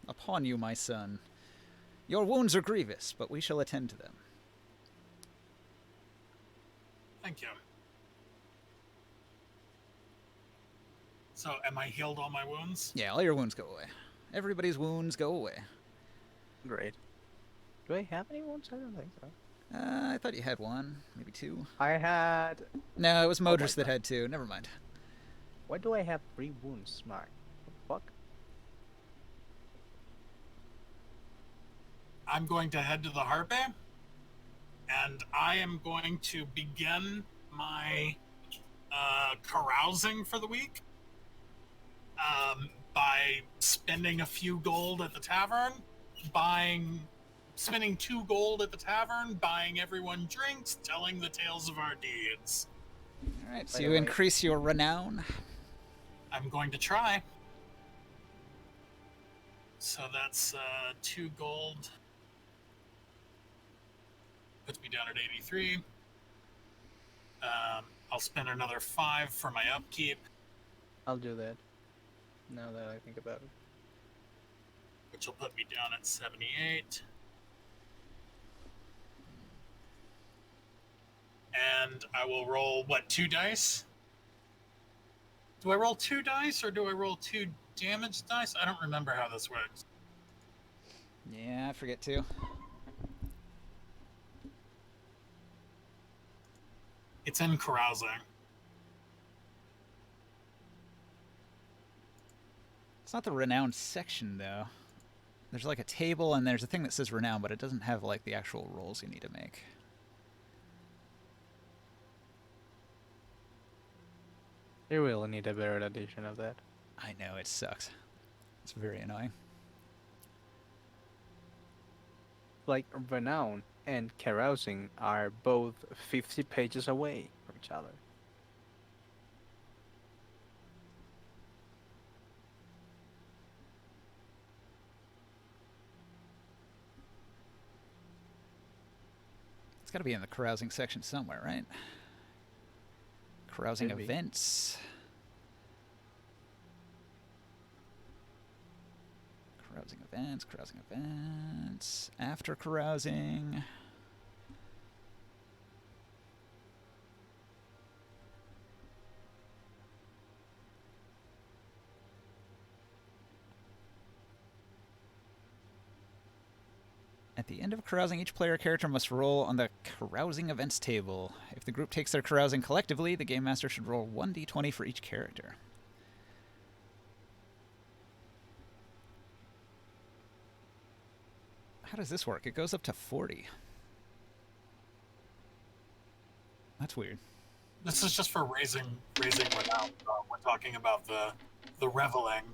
upon you, my son. Your wounds are grievous, but we shall attend to them. Thank you. So, am I healed all my wounds? Yeah, all your wounds go away. Everybody's wounds go away. Great. Do I have any wounds? I don't think so. I thought you had 1, maybe 2. I had. No, it was my Modris that God. had 2. Never mind. Why do I have 3 wounds, Mark? What the fuck? I'm going to head to the Harpe, and I am going to begin my carousing for the week by spending a few gold at the tavern, spending 2 gold at the tavern, buying everyone drinks, telling the tales of our deeds. Alright, so By you the way- increase your renown. I'm going to try. So that's 2 gold. Puts me down at 83. I'll spend another 5 for my upkeep, I'll do that. Now that I think about it. which will put me down at 78. And I will roll, 2 dice? Do I roll 2 dice or do I roll 2 damage dice? I don't remember how this works. Yeah, I forget too. It's in carousing. It's not the renown section, though. There's like a table and there's a thing that says renown, but it doesn't have like the actual rolls you need to make. You really need a better edition of that. I know, it sucks. It's very annoying. Like, renown and carousing are both 50 pages away from each other. It's got to be in the carousing section somewhere, right? Carousing Could be. events. Carousing events. After carousing. At the end of carousing, each player character must roll on the carousing events table. If the group takes their carousing collectively, the game master should roll 1d20 for each character. How does this work? It goes up to 40. That's weird. This is just for raising renown. We're talking about the reveling.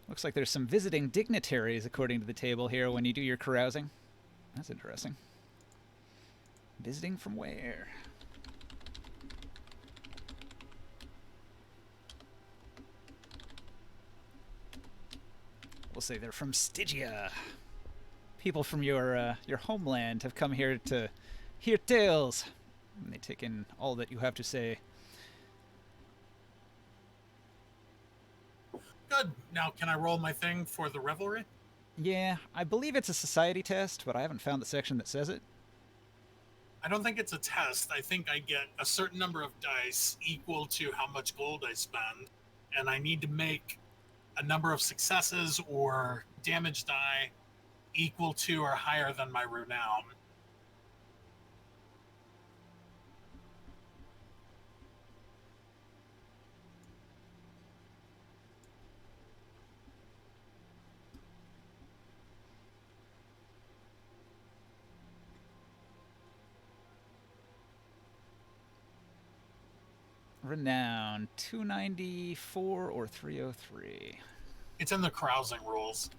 Looks like there's some visiting dignitaries according to the table here when you do your carousing. That's interesting. Visiting from where? We'll say they're from Stygia. People from your homeland have come here to hear tales. And they take in all that you have to say. Good. Now, can I roll my thing for the revelry? Yeah, I believe it's a society test, but I haven't found the section that says it. I don't think it's a test. I think I get a certain number of dice equal to how much gold I spend, and I need to make a number of successes or damage die equal to or higher than my renown. Renown, 294 or 303? It's in the carousing rules.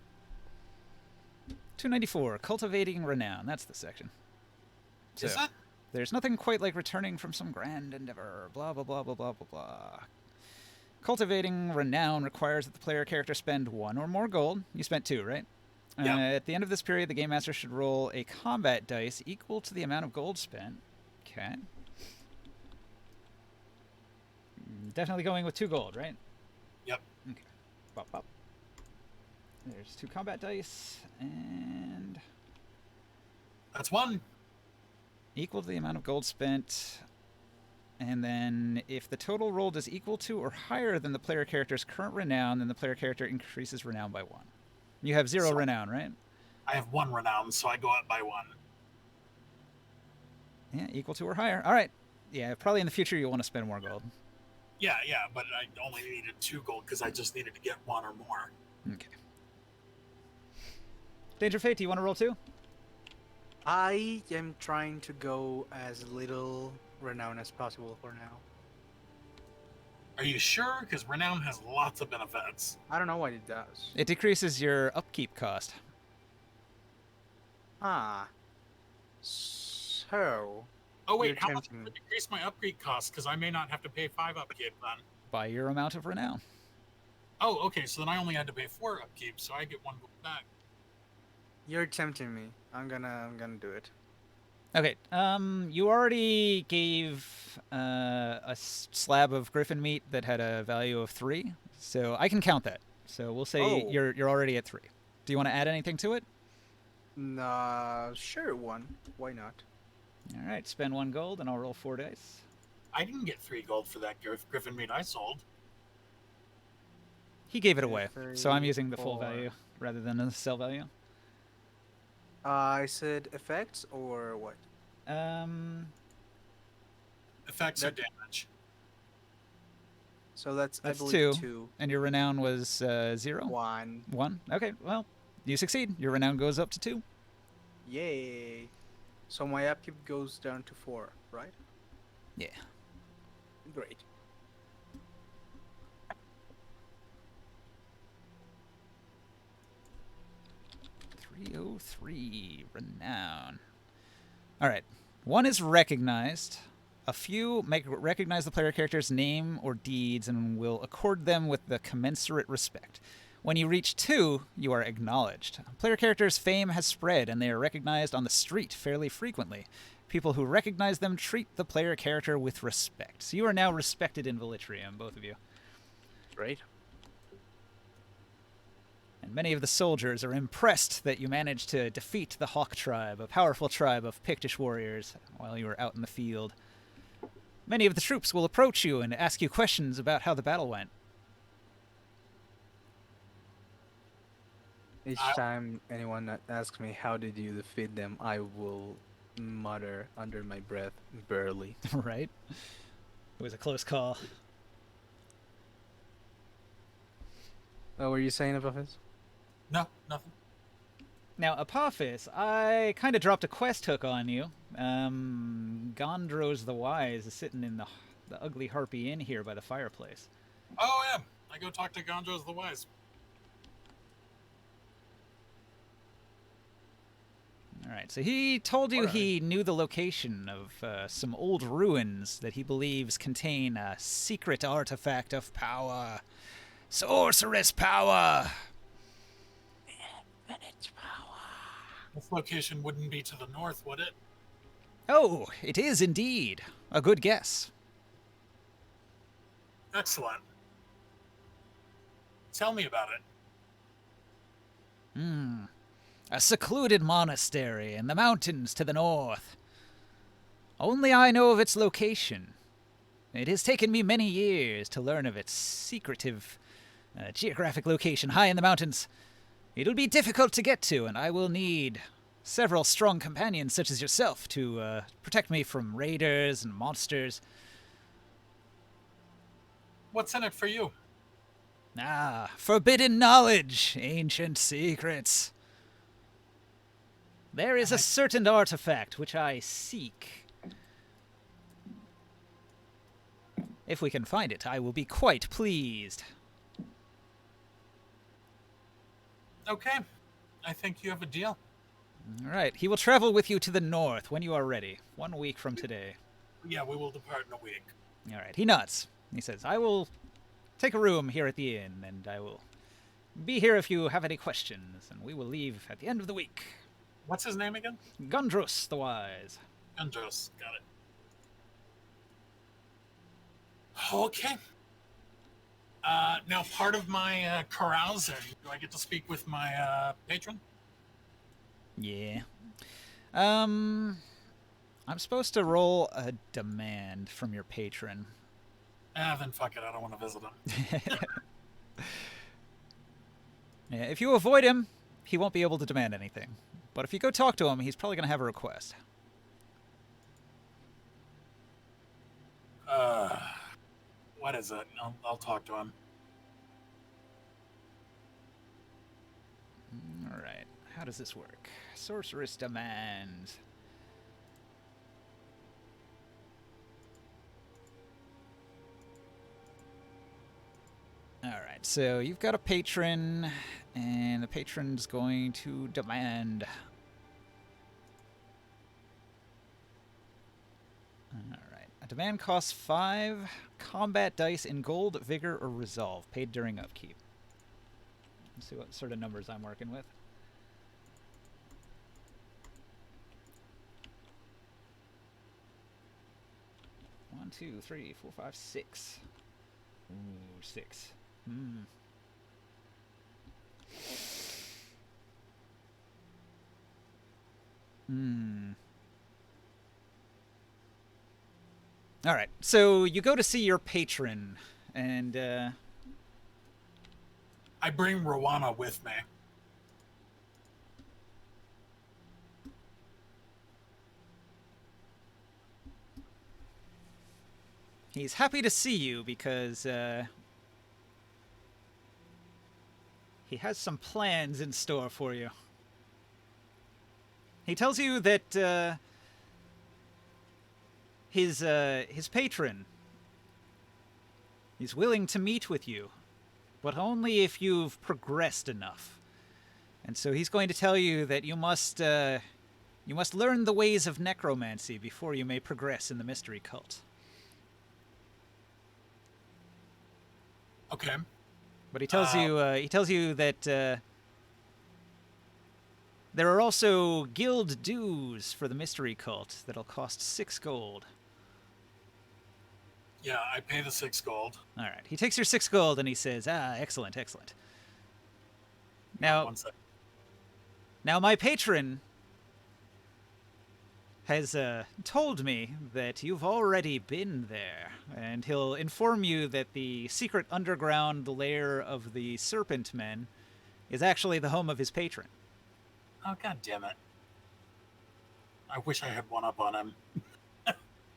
294, cultivating renown. That's the section. So, Is it? there's nothing quite like returning from some grand endeavor. Blah, blah, blah, blah, blah, blah, blah. Cultivating renown requires that the player character spend 1 or more gold. You spent 2, right? Yeah. At the end of this period, the game master should roll a combat dice equal to the amount of gold spent. Okay. Definitely going with 2 gold, right? Yep. Okay. Bop, bop. There's 2 combat dice, and That's 1. equal to the amount of gold spent. And then if the total rolled is equal to or higher than the player character's current renown, then the player character increases renown by 1. You have 0 renown, right? I have 1 renown, so I go up by 1. Yeah, equal to or higher. All right. Yeah, probably in the future you'll want to spend more gold. Yeah, but I only needed 2 gold because I just needed to get 1 or more. Okay. Danger Fate, do you want to roll 2? I am trying to go as little renown as possible for now. Are you sure? Because renown has lots of benefits. I don't know what it does. It decreases your upkeep cost. Ah. So. Oh wait, You're how much tempting would me. it decrease my upgrade cost? Because I may not have to pay 5 upkeep then. By your amount of renown. Oh, okay, so then I only had to pay 4 upkeep, so I get 1 gold back. You're tempting me. I'm gonna do it. Okay, you already gave a slab of griffin meat that had a value of 3, so I can count that. So we'll say Oh. you're already at 3. Do you want to add anything to it? Nah, sure, 1. Why not? All right, spend 1 gold, and I'll roll 4 dice. I didn't get 3 gold for that griffin meat I sold. He gave it Two, away, three, so I'm using the full 4. value rather than the sell value. I said effects or what? Effects or That- damage. So that's, That's I believe 2. 2. And your renown was 0? 1. 1? Okay, well, you succeed. Your renown goes up to 2. Yay. So my upkeep goes down to 4, right? Yeah. Great. .303 renown. All right. 1 is recognized. A few recognize the player character's name or deeds and will accord them with the commensurate respect. When you reach 2, you are acknowledged. Player character's fame has spread and they are recognized on the street fairly frequently. People who recognize them treat the player character with respect. So you are now respected in Velitrium, both of you. Great. And many of the soldiers are impressed that you managed to defeat the Hawk tribe, a powerful tribe of Pictish warriors, while you were out in the field. Many of the troops will approach you and ask you questions about how the battle went. Each I- time anyone asks me how did you defeat them, I will mutter under my breath, barely. Right? It was a close call. What were you saying about this? No, nothing. Now, Apophis, I kind of dropped a quest hook on you. Gondros the Wise is sitting in the ugly harpy inn here by the fireplace. Oh, yeah. I go talk to Gondros the Wise. All right, so he told you he knew the location of some old ruins that he believes contain a secret artifact of power. Sorceress power! Infinite power. This location wouldn't be to the north, would it? Oh, it is indeed. A good guess. Excellent. Tell me about it. A secluded monastery in the mountains to the north. Only I know of its location. It has taken me many years to learn of its secretive geographic location high in the mountains. It'll be difficult to get to, and I will need several strong companions such as yourself to protect me from raiders and monsters. What's in it for you? Ah, forbidden knowledge, ancient secrets. There is a certain artifact which I seek. If we can find it, I will be quite pleased. Okay. I think you have a deal. All right, he will travel with you to the north when you are ready, 1 week from today. Yeah, we will depart in a week. All right, he nods. He says, I will take a room here at the inn, and I will be here if you have any questions, and we will leave at the end of the week. What's his name again? Gondros the Wise. Gondros. Got it. Okay. Now, part of my carousing, do I get to speak with my patron? Yeah. I'm supposed to roll a demand from your patron. Then fuck it. I don't want to visit him. Yeah, if you avoid him, he won't be able to demand anything. But if you go talk to him, he's probably going to have a request. What is it? I'll talk to him. All right. How does this work? Sorceress demands. All right. So you've got a patron, and the patron's going to demand. All right. A demand costs 5 combat dice in gold, vigor, or resolve, paid during upkeep. Let's see what sort of numbers I'm working with. One, 2, 3, 4, 5, 6. Ooh, 6. All right, so you go to see your patron, and I bring Rowana with me. he's happy to see you because he has some plans in store for you. He tells you that his patron is willing to meet with you, but only if you've progressed enough. And so he's going to tell you that you must learn the ways of necromancy before you may progress in the mystery cult. Okay. But he tells you that there are also guild dues for the mystery cult that'll cost 6 gold. Yeah, I pay the 6 gold. All right. He takes your 6 gold and he says, excellent, excellent. Now, 1 second. my patron has told me that you've already been there, and he'll inform you that the secret underground lair of the Serpent Men is actually the home of his patron. Oh, god damn it. I wish I had one up on him.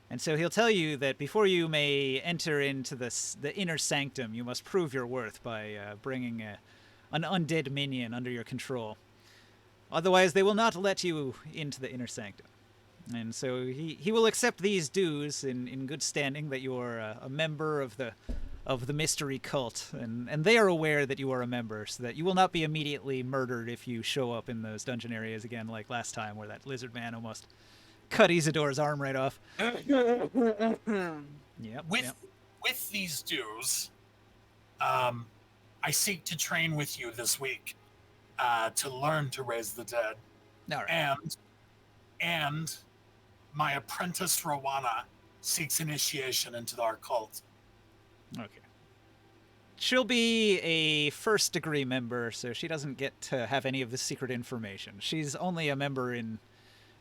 And so he'll tell you that before you may enter into the inner sanctum, you must prove your worth by bringing an undead minion under your control. Otherwise, they will not let you into the inner sanctum. And so he will accept these dues in good standing that you are a member of the mystery cult, and they are aware that you are a member, so that you will not be immediately murdered if you show up in those dungeon areas again, like last time, where that lizard man almost cut Isidor's arm right off. Yep. With these dues, I seek to train with you this week to learn to raise the dead. All right. And my apprentice Rowana seeks initiation into our cult. Okay. She'll be a first-degree member, so she doesn't get to have any of the secret information. She's only a member in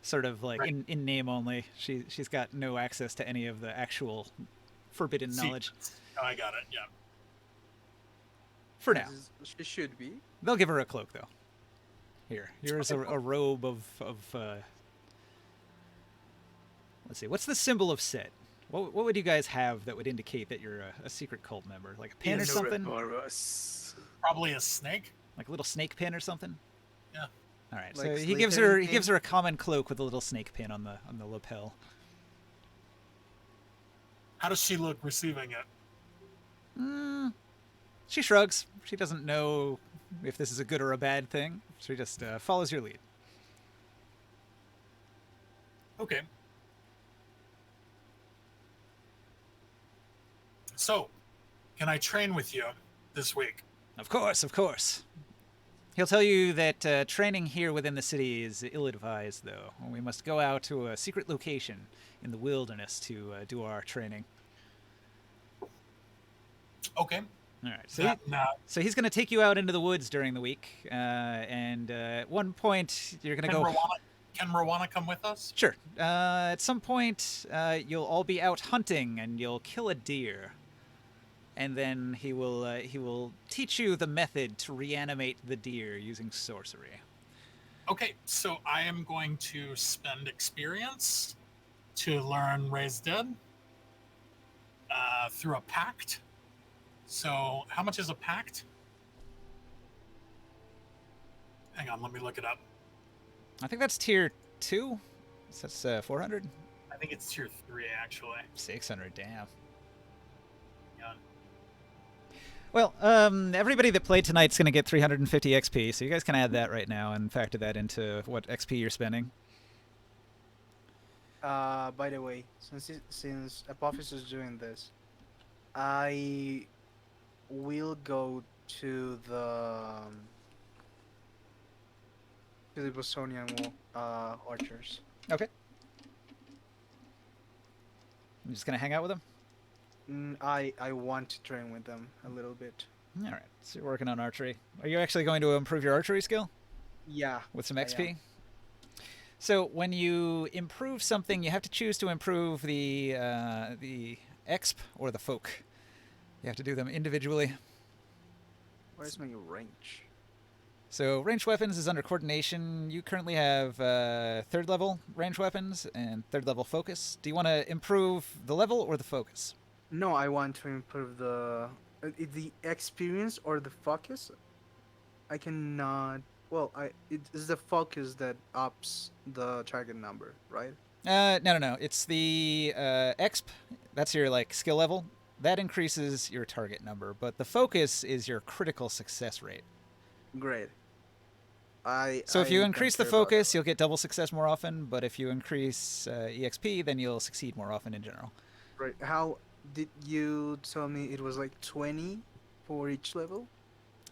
sort of like Right. in name only. She's got no access to any of the actual forbidden knowledge. Oh, I got it, yeah. For now. She should be. They'll give her a cloak, though. Here's a robe of let's see, what's the symbol of Set? What would you guys have that would indicate that you're a secret cult member? Like a pin or something? Probably a snake. Like a little snake pin or something? Yeah. All right. Like So he gives her a common cloak with a little snake pin on the lapel. How does she look receiving it? She shrugs. She doesn't know if this is a good or a bad thing. She just follows your lead. Okay. So, can I train with you this week? Of course, of course. He'll tell you that training here within the city is ill-advised, though. We must go out to a secret location in the wilderness to do our training. Okay. All right. So he's going to take you out into the woods during the week, and at one point you're going to go. Can Rowana come with us? Sure. At some point, you'll all be out hunting, and you'll kill a deer. And then he will teach you the method to reanimate the deer using sorcery. Okay, so I am going to spend experience to learn Raise Dead through a pact. So, how much is a pact? Hang on, let me look it up. I think that's tier 2. So that's 400? I think it's tier 3, actually. 600, damn. Yeah. Well, everybody that played tonight's going to get 350 XP, so you guys can add that right now and factor that into what XP you're spending. By the way, since Apophis is doing this, I will go to the Bostonian archers. Okay. I'm just going to hang out with them? I want to train with them a little bit. All right, so you're working on archery. Are you actually going to improve your archery skill? Yeah. With some XP? So when you improve something, you have to choose to improve the exp or the folk. You have to do them individually. Where's my range? So ranged weapons is under coordination. You currently have 3rd level ranged weapons and 3rd level focus. Do you want to improve the level or the focus? No, I want to improve the experience or the focus. I cannot. Well, it is the focus that ups the target number, right? No. It's the exp. That's your skill level. That increases your target number, but the focus is your critical success rate. Great. So if you increase the focus, you'll get double success more often, but if you increase EXP, then you'll succeed more often in general. Right. How did you tell me it was like 20 for each level?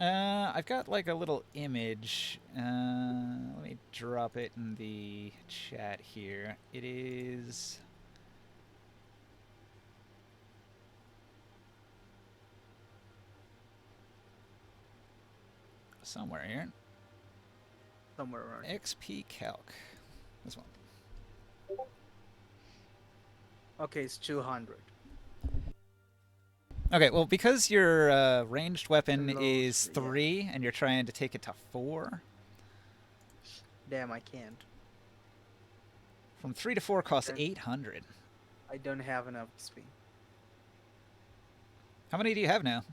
I've got a little image. Let me drop it in the chat here. It is... somewhere here. Somewhere around. XP Calc. This one. Okay, it's 200. Okay, well, because your ranged weapon The is lowest, yeah. 3 and you're trying to take it to 4, Damn, I can't. from 3 to 4 costs Don't- 800. I don't have enough speed. How many do you have now?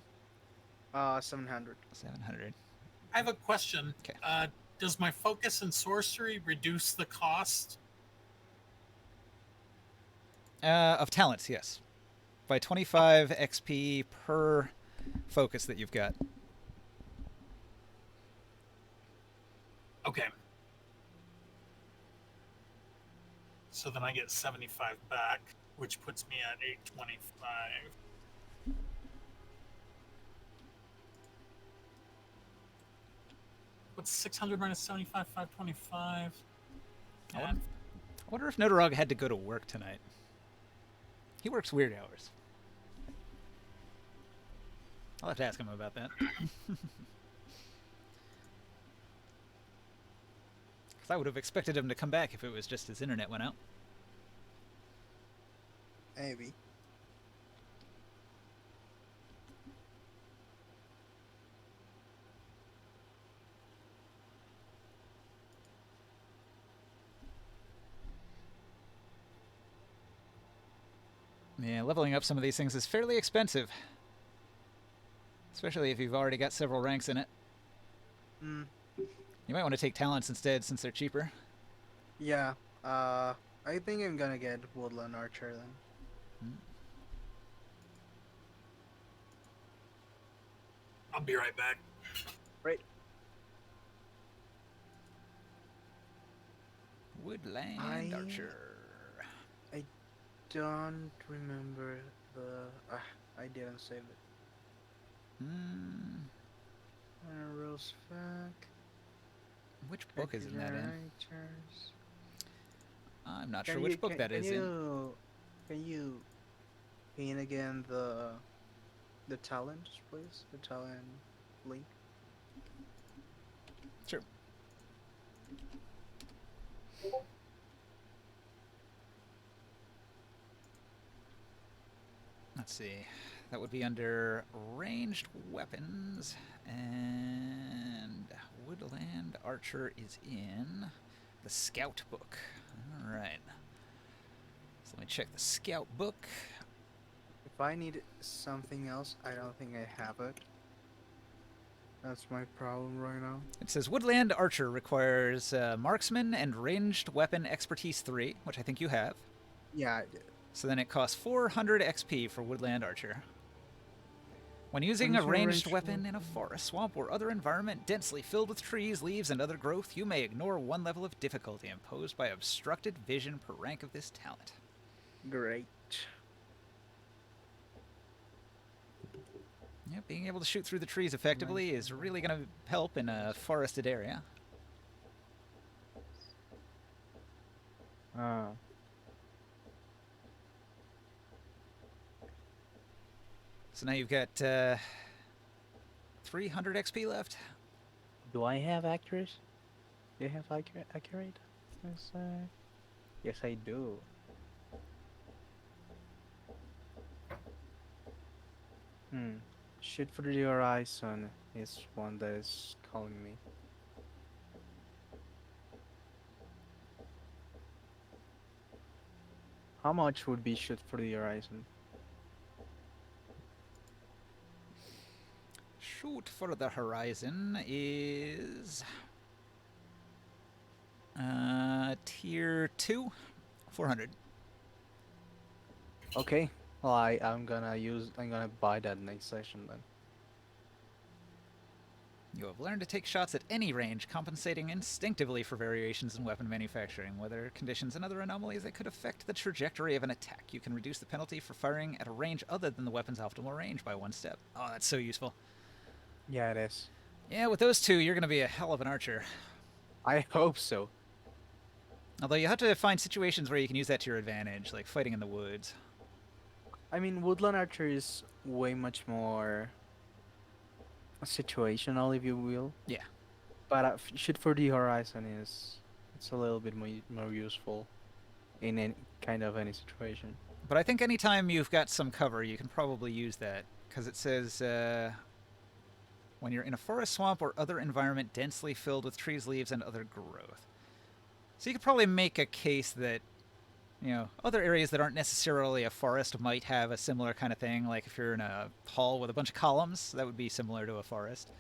700. 700. I have a question. Okay. Does my focus and sorcery reduce the cost? Of talents, yes. By 25 XP per focus that you've got. Okay. So then I get 75 back, which puts me at 825. What's 600 minus 75? 525. I wonder if Notorog had to go to work tonight. He works weird hours. I'll have to ask him about that. Because I would have expected him to come back if it was just his internet went out. Maybe. Yeah, leveling up some of these things is fairly expensive. Especially if you've already got several ranks in it. Hmm. You might want to take talents instead since they're cheaper. Yeah. I think I'm gonna get Woodland Archer then. I'll be right back. Right. Woodland Archer. Don't remember the. I didn't save it. Rosefac. Which book is that in? Writers. I'm not sure which book that is in. Can you paint again the talent, please? The talent link. Sure. Let's see. That would be under ranged weapons, and Woodland Archer is in the Scout book. All right. So let me check the Scout book. If I need something else, I don't think I have it. That's my problem right now. It says Woodland Archer requires marksman and ranged weapon expertise 3, which I think you have. Yeah, I did. So then it costs 400 XP for Woodland Archer. When using a ranged weapon in a forest, swamp, or other environment densely filled with trees, leaves, and other growth, you may ignore one level of difficulty imposed by obstructed vision per rank of this talent. Great. Yeah, being able to shoot through the trees effectively is really going to help in a forested area. So now you've got 300 XP left. Do I have accurate? Do you have accurate? Yes, I do. Shoot for the horizon is one that is calling me. How much would be shoot for the horizon? Shoot for the horizon is tier 2, 400. Okay. Well, I'm gonna buy that next session then. You have learned to take shots at any range, compensating instinctively for variations in weapon manufacturing, weather conditions, and other anomalies that could affect the trajectory of an attack. You can reduce the penalty for firing at a range other than the weapon's optimal range by 1 step. Oh, that's so useful. Yeah, it is. Yeah, with those two, you're going to be a hell of an archer. I hope so. Although you have to find situations where you can use that to your advantage, like fighting in the woods. I mean, Woodland Archer is way much more situational, if you will. Yeah. But shoot for the horizon it's a little bit more useful. in any kind of any situation. But I think anytime you've got some cover, you can probably use that because it says when you're in a forest, swamp, or other environment densely filled with trees, leaves, and other growth. So you could probably make a case that other areas that aren't necessarily a forest might have a similar kind of thing. Like if you're in a hall with a bunch of columns, that would be similar to a forest.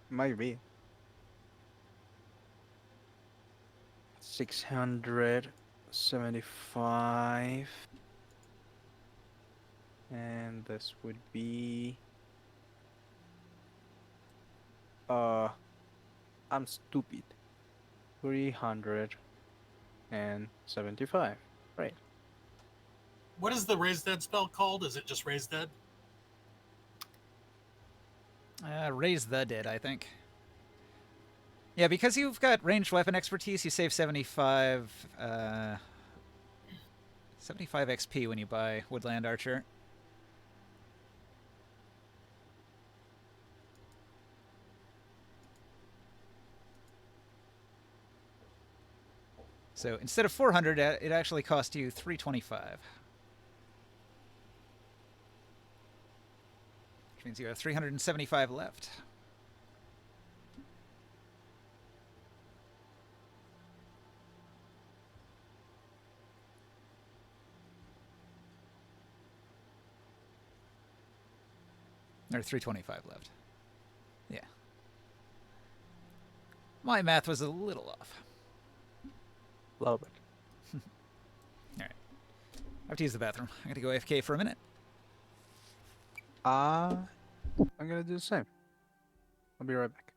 Might be. 675. And this would be uh I'm stupid. 375. Right. What is the Raise Dead spell called? Is it just Raise Dead? Raise the dead, I think. Yeah, because you've got ranged weapon expertise, you save 75 XP when you buy Woodland Archer. So instead of 400, it actually cost you 325. Which means you have 375 left. Or 325 left. Yeah. My math was a little off. Love it. Alright. I have to use the bathroom. I gotta go AFK for a minute. I'm gonna do the same. I'll be right back.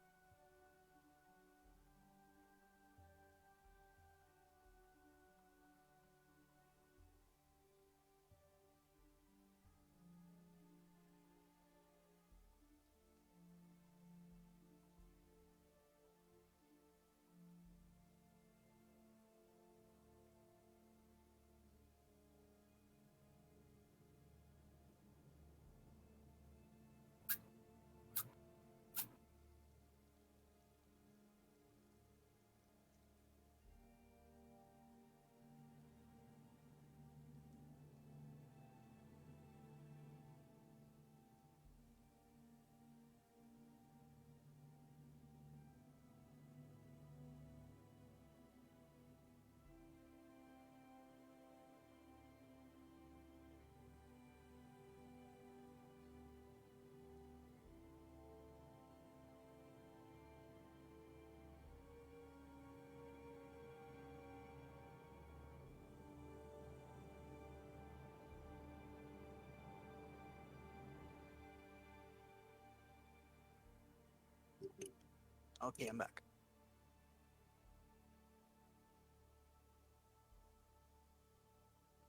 Okay, I'm back.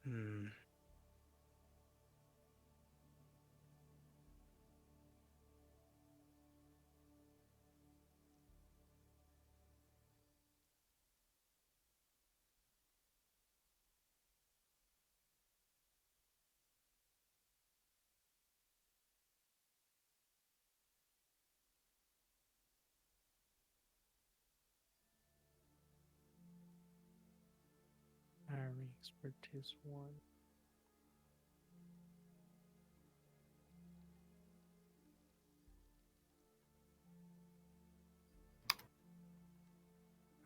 Hmm. Army expertise 1.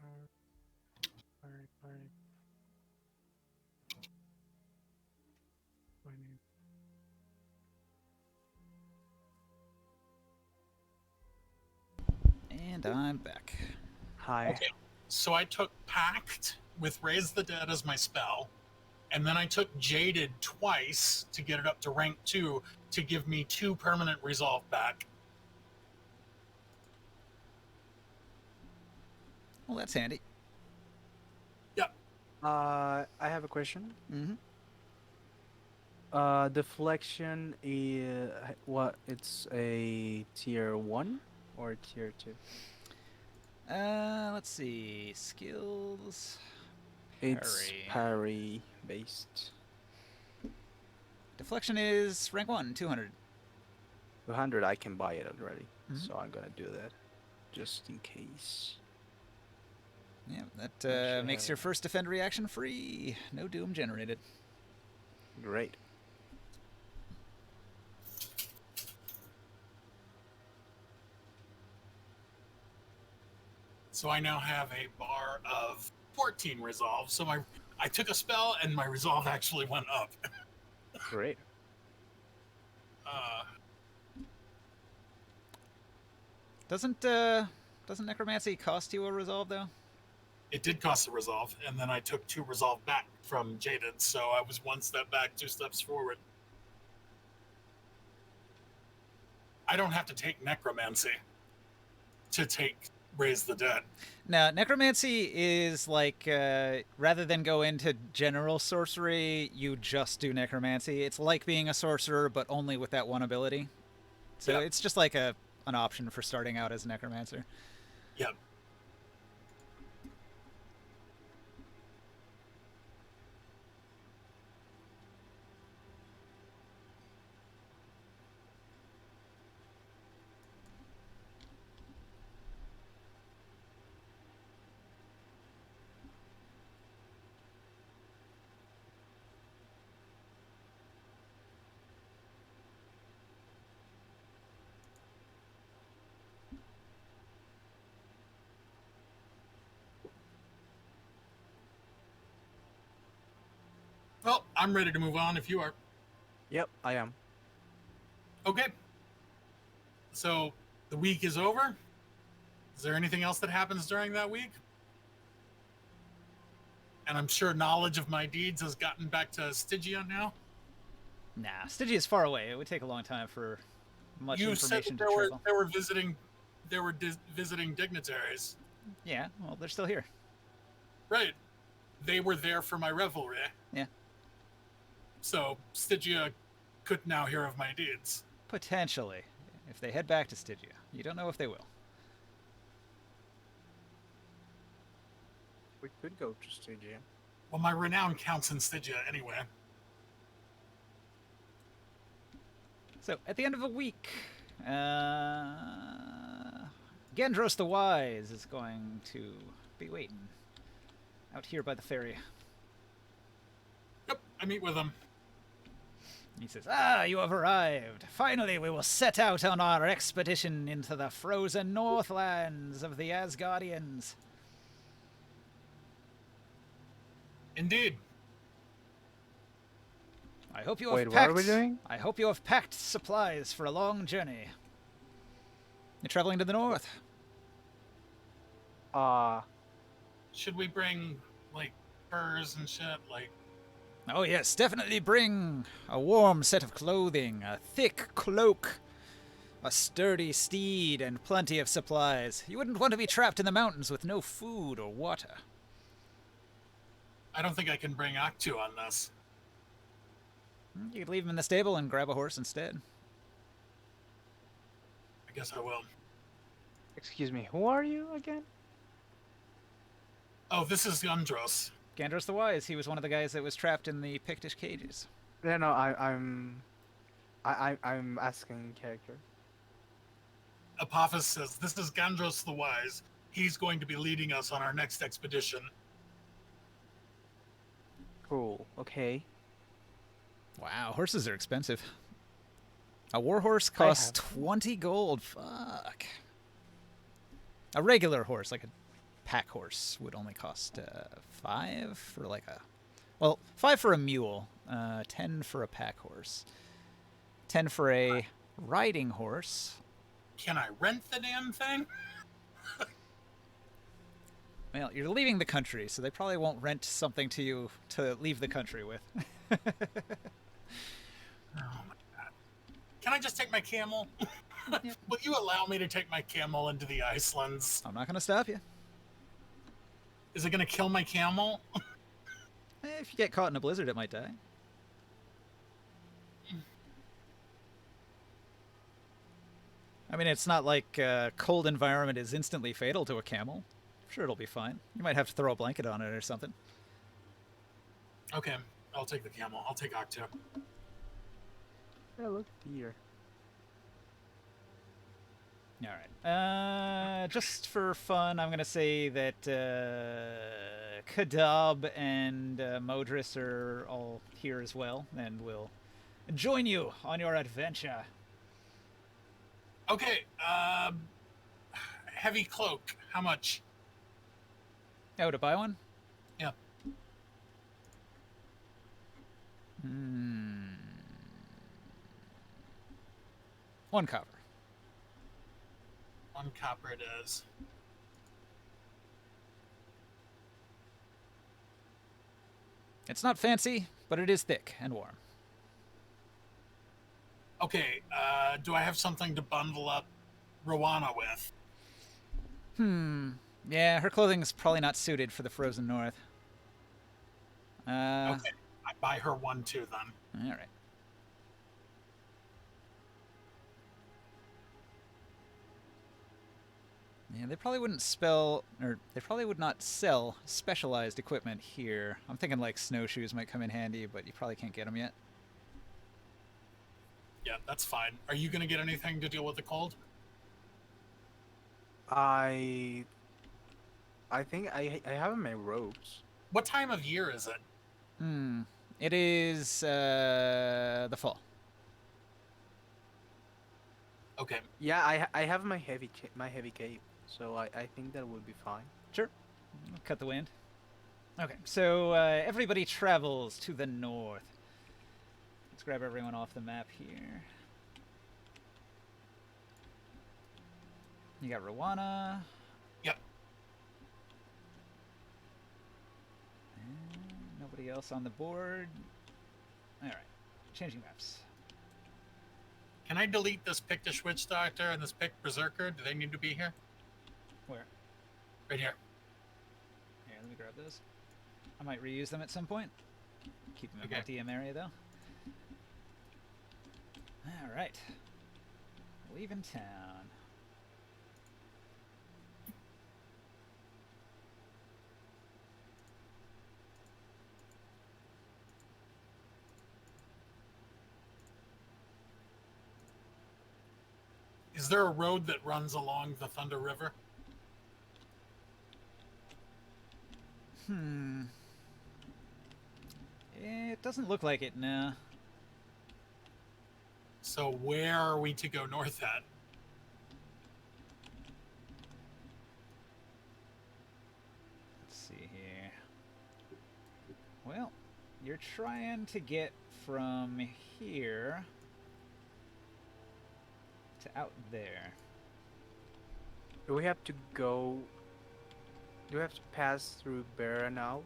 Alright. And I'm back. Hi. Okay. So I took Pact with Raise the Dead as my spell, and then I took Jaded twice to get it up to rank 2 to give me 2 permanent resolve back. Well, that's handy. Yep. I have a question. Mm-hmm. Deflection is what? It's a tier 1 or tier 2? Let's see. Skills. It's Parry. parry based. Deflection is rank 1, 200. 200, I can buy it already, Mhm. so I'm gonna do that just in case. Yeah, that Actually makes have your it. first defend reaction free. No doom generated. Great. So I now have a bar of 14 resolve. So I took a spell and my resolve actually went up. Great. Uh, Doesn't necromancy cost you a resolve though? it did cost a resolve, and then I took 2 resolve back from Jaded, so I was 1 step back, 2 steps forward. I don't have to take necromancy to take Raise the Dead. Now, necromancy is like rather than go into general sorcery, you just do necromancy. It's like being a sorcerer, but only with that one ability. So Yep. it's just like an option for starting out as a necromancer. Yep. Well, I'm ready to move on if you are. Yep, I am. Okay. So the week is over. Is there anything else that happens during that week? And I'm sure knowledge of my deeds has gotten back to Stygia now. Nah, Stygia is far away. It would take a long time for much You said information that to travel. there were visiting dignitaries. Yeah, well, they're still here. Right. They were there for my revelry. Yeah. So Stygia could now hear of my deeds. Potentially, if they head back to Stygia. You don't know if they will. We could go to Stygia. Well, my renown counts in Stygia anyway. So, at the end of a week, Gendros the Wise is going to be waiting out here by the ferry. Yep, I meet with him. He says, "Ah, you have arrived. Finally, we will set out on our expedition into the frozen northlands of the Asgardians." Indeed. I hope you Wait, have what are packed. we doing? I hope you have packed supplies for a long journey. You're traveling to the north. Should we bring, like, furs and shit? Like, Oh yes, definitely bring a warm set of clothing, a thick cloak, a sturdy steed, and plenty of supplies. You wouldn't want to be trapped in the mountains with no food or water. I don't think I can bring Aktu on this. You could leave him in the stable and grab a horse instead. I guess I will. Excuse me, who are you again? Oh, this is Gundros. Gandros the Wise, he was one of the guys that was trapped in the Pictish cages. Yeah, no, I'm asking character. Apophis says, "This is Gandros the Wise. He's going to be leading us on our next expedition." Cool. Okay. Wow, horses are expensive. A war horse costs 20 gold. Fuck. A regular horse, like a pack horse, would only cost 5 for like a... Well, 5 for a mule, 10 for a pack horse, 10 for a riding horse. Can I rent the damn thing? Well, you're leaving the country, so they probably won't rent something to you to leave the country with. Oh my god. Can I just take my camel? Will you allow me to take my camel into the Icelands? I'm not going to stop you. Is it going to kill my camel? If you get caught in a blizzard, it might die. I mean, it's not like a cold environment is instantly fatal to a camel. I'm sure it'll be fine. You might have to throw a blanket on it or something. Okay, I'll take the camel. I'll take Aktu. Yeah, look here. All right. just for fun, I'm gonna say that Kadab and Modris are all here as well, and will join you on your adventure. Okay. Heavy cloak. How much? Oh, to buy one? Yeah. Hmm. One copper. 1 copper it is. It's not fancy, but it is thick and warm. Okay. Do I have something to bundle up Rowana with? Yeah, her clothing is probably not suited for the frozen north. Okay. I buy her one too then. All right. Yeah, they probably wouldn't they probably would not sell specialized equipment here. I'm thinking like snowshoes might come in handy, but you probably can't get them yet. Yeah, that's fine. Are you gonna get anything to deal with the cold? I think I have my robes. What time of year is it? It is the fall. Okay. Yeah, I have my heavy cape, so I think that would be fine. Sure. Cut the wind. Okay, so everybody travels to the north. Let's grab everyone off the map here. You got Rowana. Yep. And nobody else on the board. All right, changing maps. Can I delete this Pictish Witch Doctor and this Pict Berserker? Do they need to be here? Where? Right here. Here, let me grab those. I might reuse them at some point. Keep them in my Okay. DM area, though. All right. Leaving town. Is there a road that runs along the Thunder River? It doesn't look like it, no. So where are we to go north at? Let's see here. Well, you're trying to get from here to out there. Do we have to go? Do we have to pass through Bear now?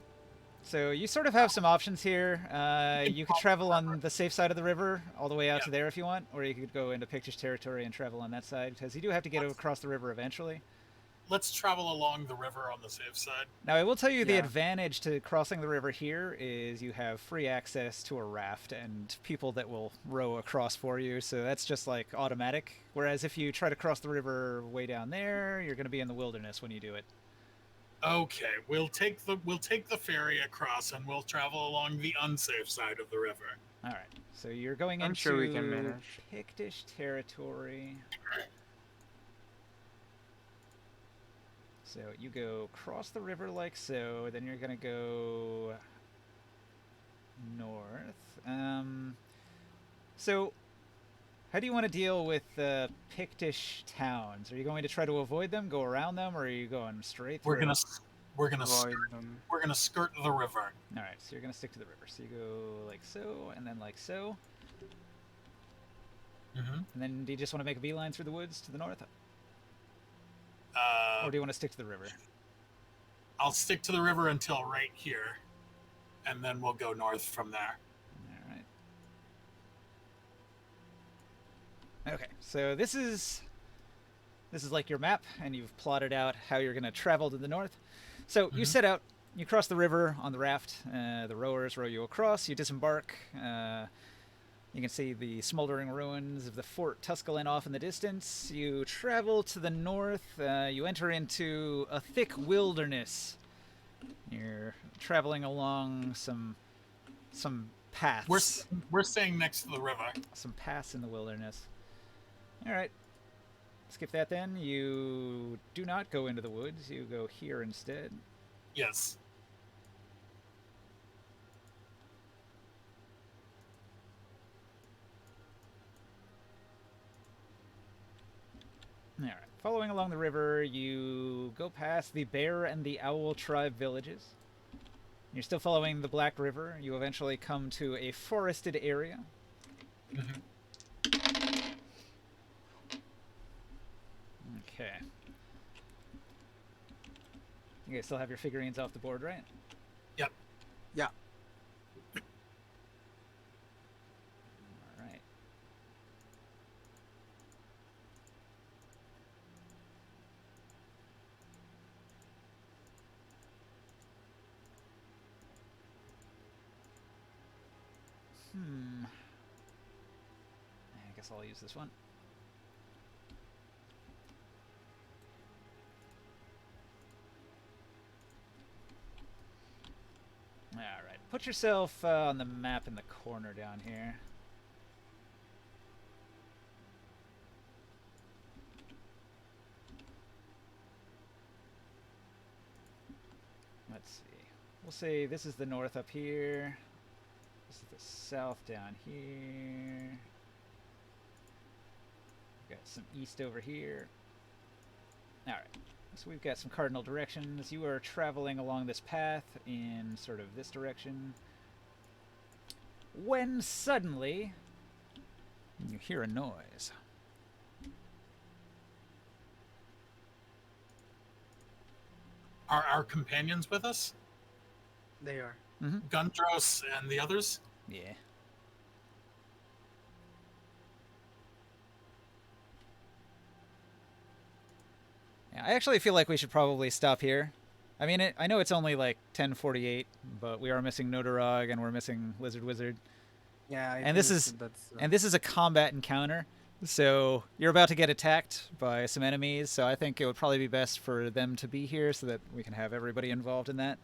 So you sort of have some options here. You could travel on the safe side of the river all the way out to there if you want, or you could go into Pictish territory and travel on that side, because you do have to get across the river eventually. Let's travel along the river on the safe side. Now, I will tell you the Yeah. advantage to crossing the river here is you have free access to a raft and people that will row across for you, so that's just like automatic. Whereas if you try to cross the river way down there, you're going to be in the wilderness when you do it. Okay, we'll take the ferry across and we'll travel along the unsafe side of the river. All right, so you're going I'm into sure we can manage. Pictish territory. So you go cross the river like so, then you're going to go north. So how do you want to deal with Pictish towns? Are you going to try to avoid them, go around them, or are you going straight through? We're gonna Avoid them. we're gonna skirt the river. All right, so you're going to stick to the river. So you go like so, and then like so. Mm-hmm. And then do you just want to make a beeline through the woods to the north? Or do you want to stick to the river? I'll stick to the river until right here, and then we'll go north from there. All right. Okay, so this is like your map, and you've plotted out how you're going to travel to the north. So you set out, you cross the river on the raft. The rowers row you across. You disembark. You can see the smoldering ruins of the Fort Tusculin off in the distance. You travel to the north. You enter into a thick wilderness. You're traveling along some paths. We're staying next to the river. Some paths in the wilderness. All right. skip that then. You do not go into the woods. You go here instead. Yes. All right. Following along the river, you go past the Bear and the Owl tribe villages. You're still following the Black River. You eventually come to a forested area. Mhm. Okay. You guys still have your figurines off the board, right? Yep. Yeah. All right. I guess I'll use this one. Alright, put yourself on the map in the corner down here. Let's see. We'll say this is the north up here. This is the south down here. We've got some east over here. Alright. So we've got some cardinal directions. You are traveling along this path in sort of this direction. When suddenly you hear a noise. Are our companions with us? They are. Gundros and the others? Yeah. Yeah, I actually feel like we should probably stop here. I mean, I know it's only like 10:48, but we are missing Nodorog and we're missing Lizard Wizard. Yeah, I And think this is that's and this is a combat encounter, so you're about to get attacked by some enemies. So I think it would probably be best for them to be here so that we can have everybody involved in that.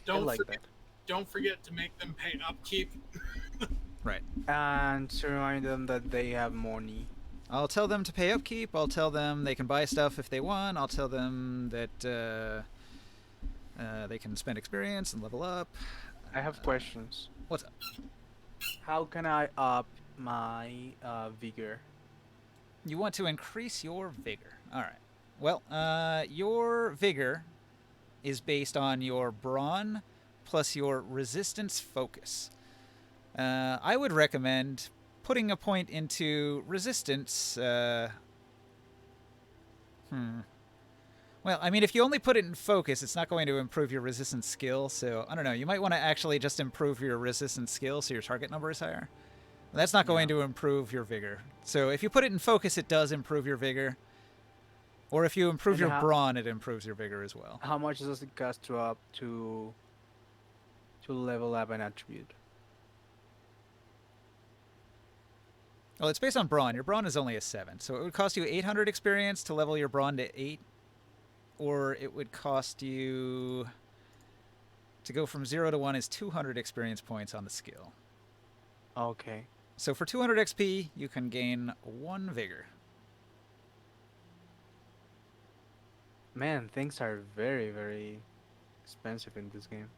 Don't like forget, don't forget to make them pay upkeep. Right. and to remind them that they have money. I'll tell them to pay upkeep. I'll tell them they can buy stuff if they want. I'll tell them that they can spend experience and level up. I have questions. What's up? How can I up my vigor? You want to increase your vigor. All right. Well, your vigor is based on your brawn plus your resistance focus. I would recommend putting a point into resistance. Well, I mean, if you only put it in focus, it's not going to improve your resistance skill. So, I don't know. You might want to actually just improve your resistance skill so your target number is higher. That's not going to improve your vigor. So, if you put it in focus, it does improve your vigor. Or if you improve And your brawn, it improves your vigor as well. How much does it cost to up to level up an attribute? Well, it's based on brawn. Your brawn is only a 7. So, it would cost you 800 experience to level your brawn to 8. Or it would cost you to go from 0 to 1 is 200 experience points on the skill. Okay. So for 200 XP, you can gain 1 vigor. Man, things are very, very expensive in this game.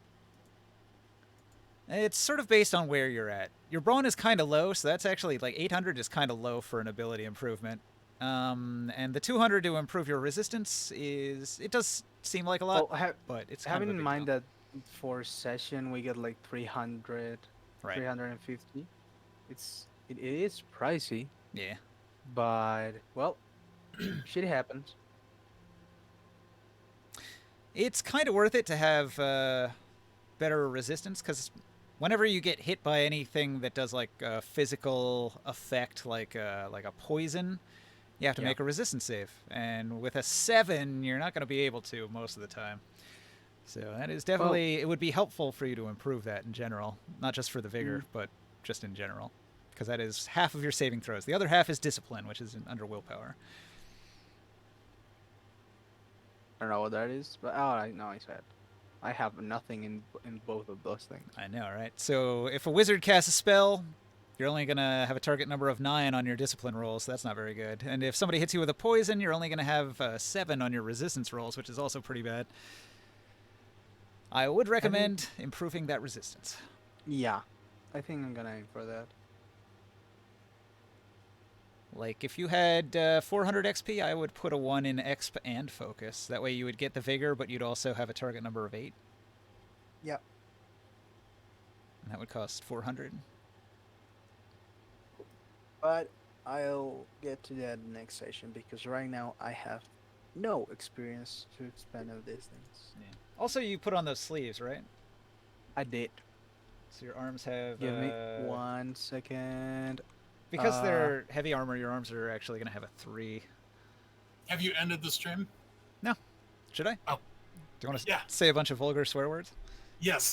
It's sort of based on where you're at. Your brawn is kind of low, so that's actually like 800 is kind of low for an ability improvement. And the 200 to improve your resistance it does seem like a lot, but it's kind having of a in big mind deal. that for session we get like 300, Right. 350. It is pricey, Yeah. but well, shit happens. It's kind of worth it to have better resistance, because whenever you get hit by anything that does like a physical effect, like a poison, you have to make a resistance save. And with a 7, you're not going to be able to most of the time. So that is definitely, it would be helpful for you to improve that in general. Not just for the vigor, but just in general. Because that is half of your saving throws. The other half is discipline, which is under willpower. I don't know what that is, but I know I said. I have nothing in both of those things. I know, right? So if a wizard casts a spell, You're only going to have a target number of 9 on your discipline rolls, so that's not very good. And if somebody hits you with a poison, you're only going to have 7 on your resistance rolls, which is also pretty bad. I would recommend improving that resistance. Yeah, I think I'm gonna aim for that. Like, if you had 400 XP, I would put a 1 in Exp and Focus. That way you would get the Vigor, but you'd also have a target number of 8. Yep. And that would cost 400. But I'll get to that next session because right now I have no experience to expand of these things. Yeah. Also, you put on those sleeves, right? I did. So your arms have... Give me 1 second. Because they're heavy armor, your arms are actually going to have a 3. Have you ended the stream? No. Should I? Oh. Do you want to Yeah. say a bunch of vulgar swear words? Yes.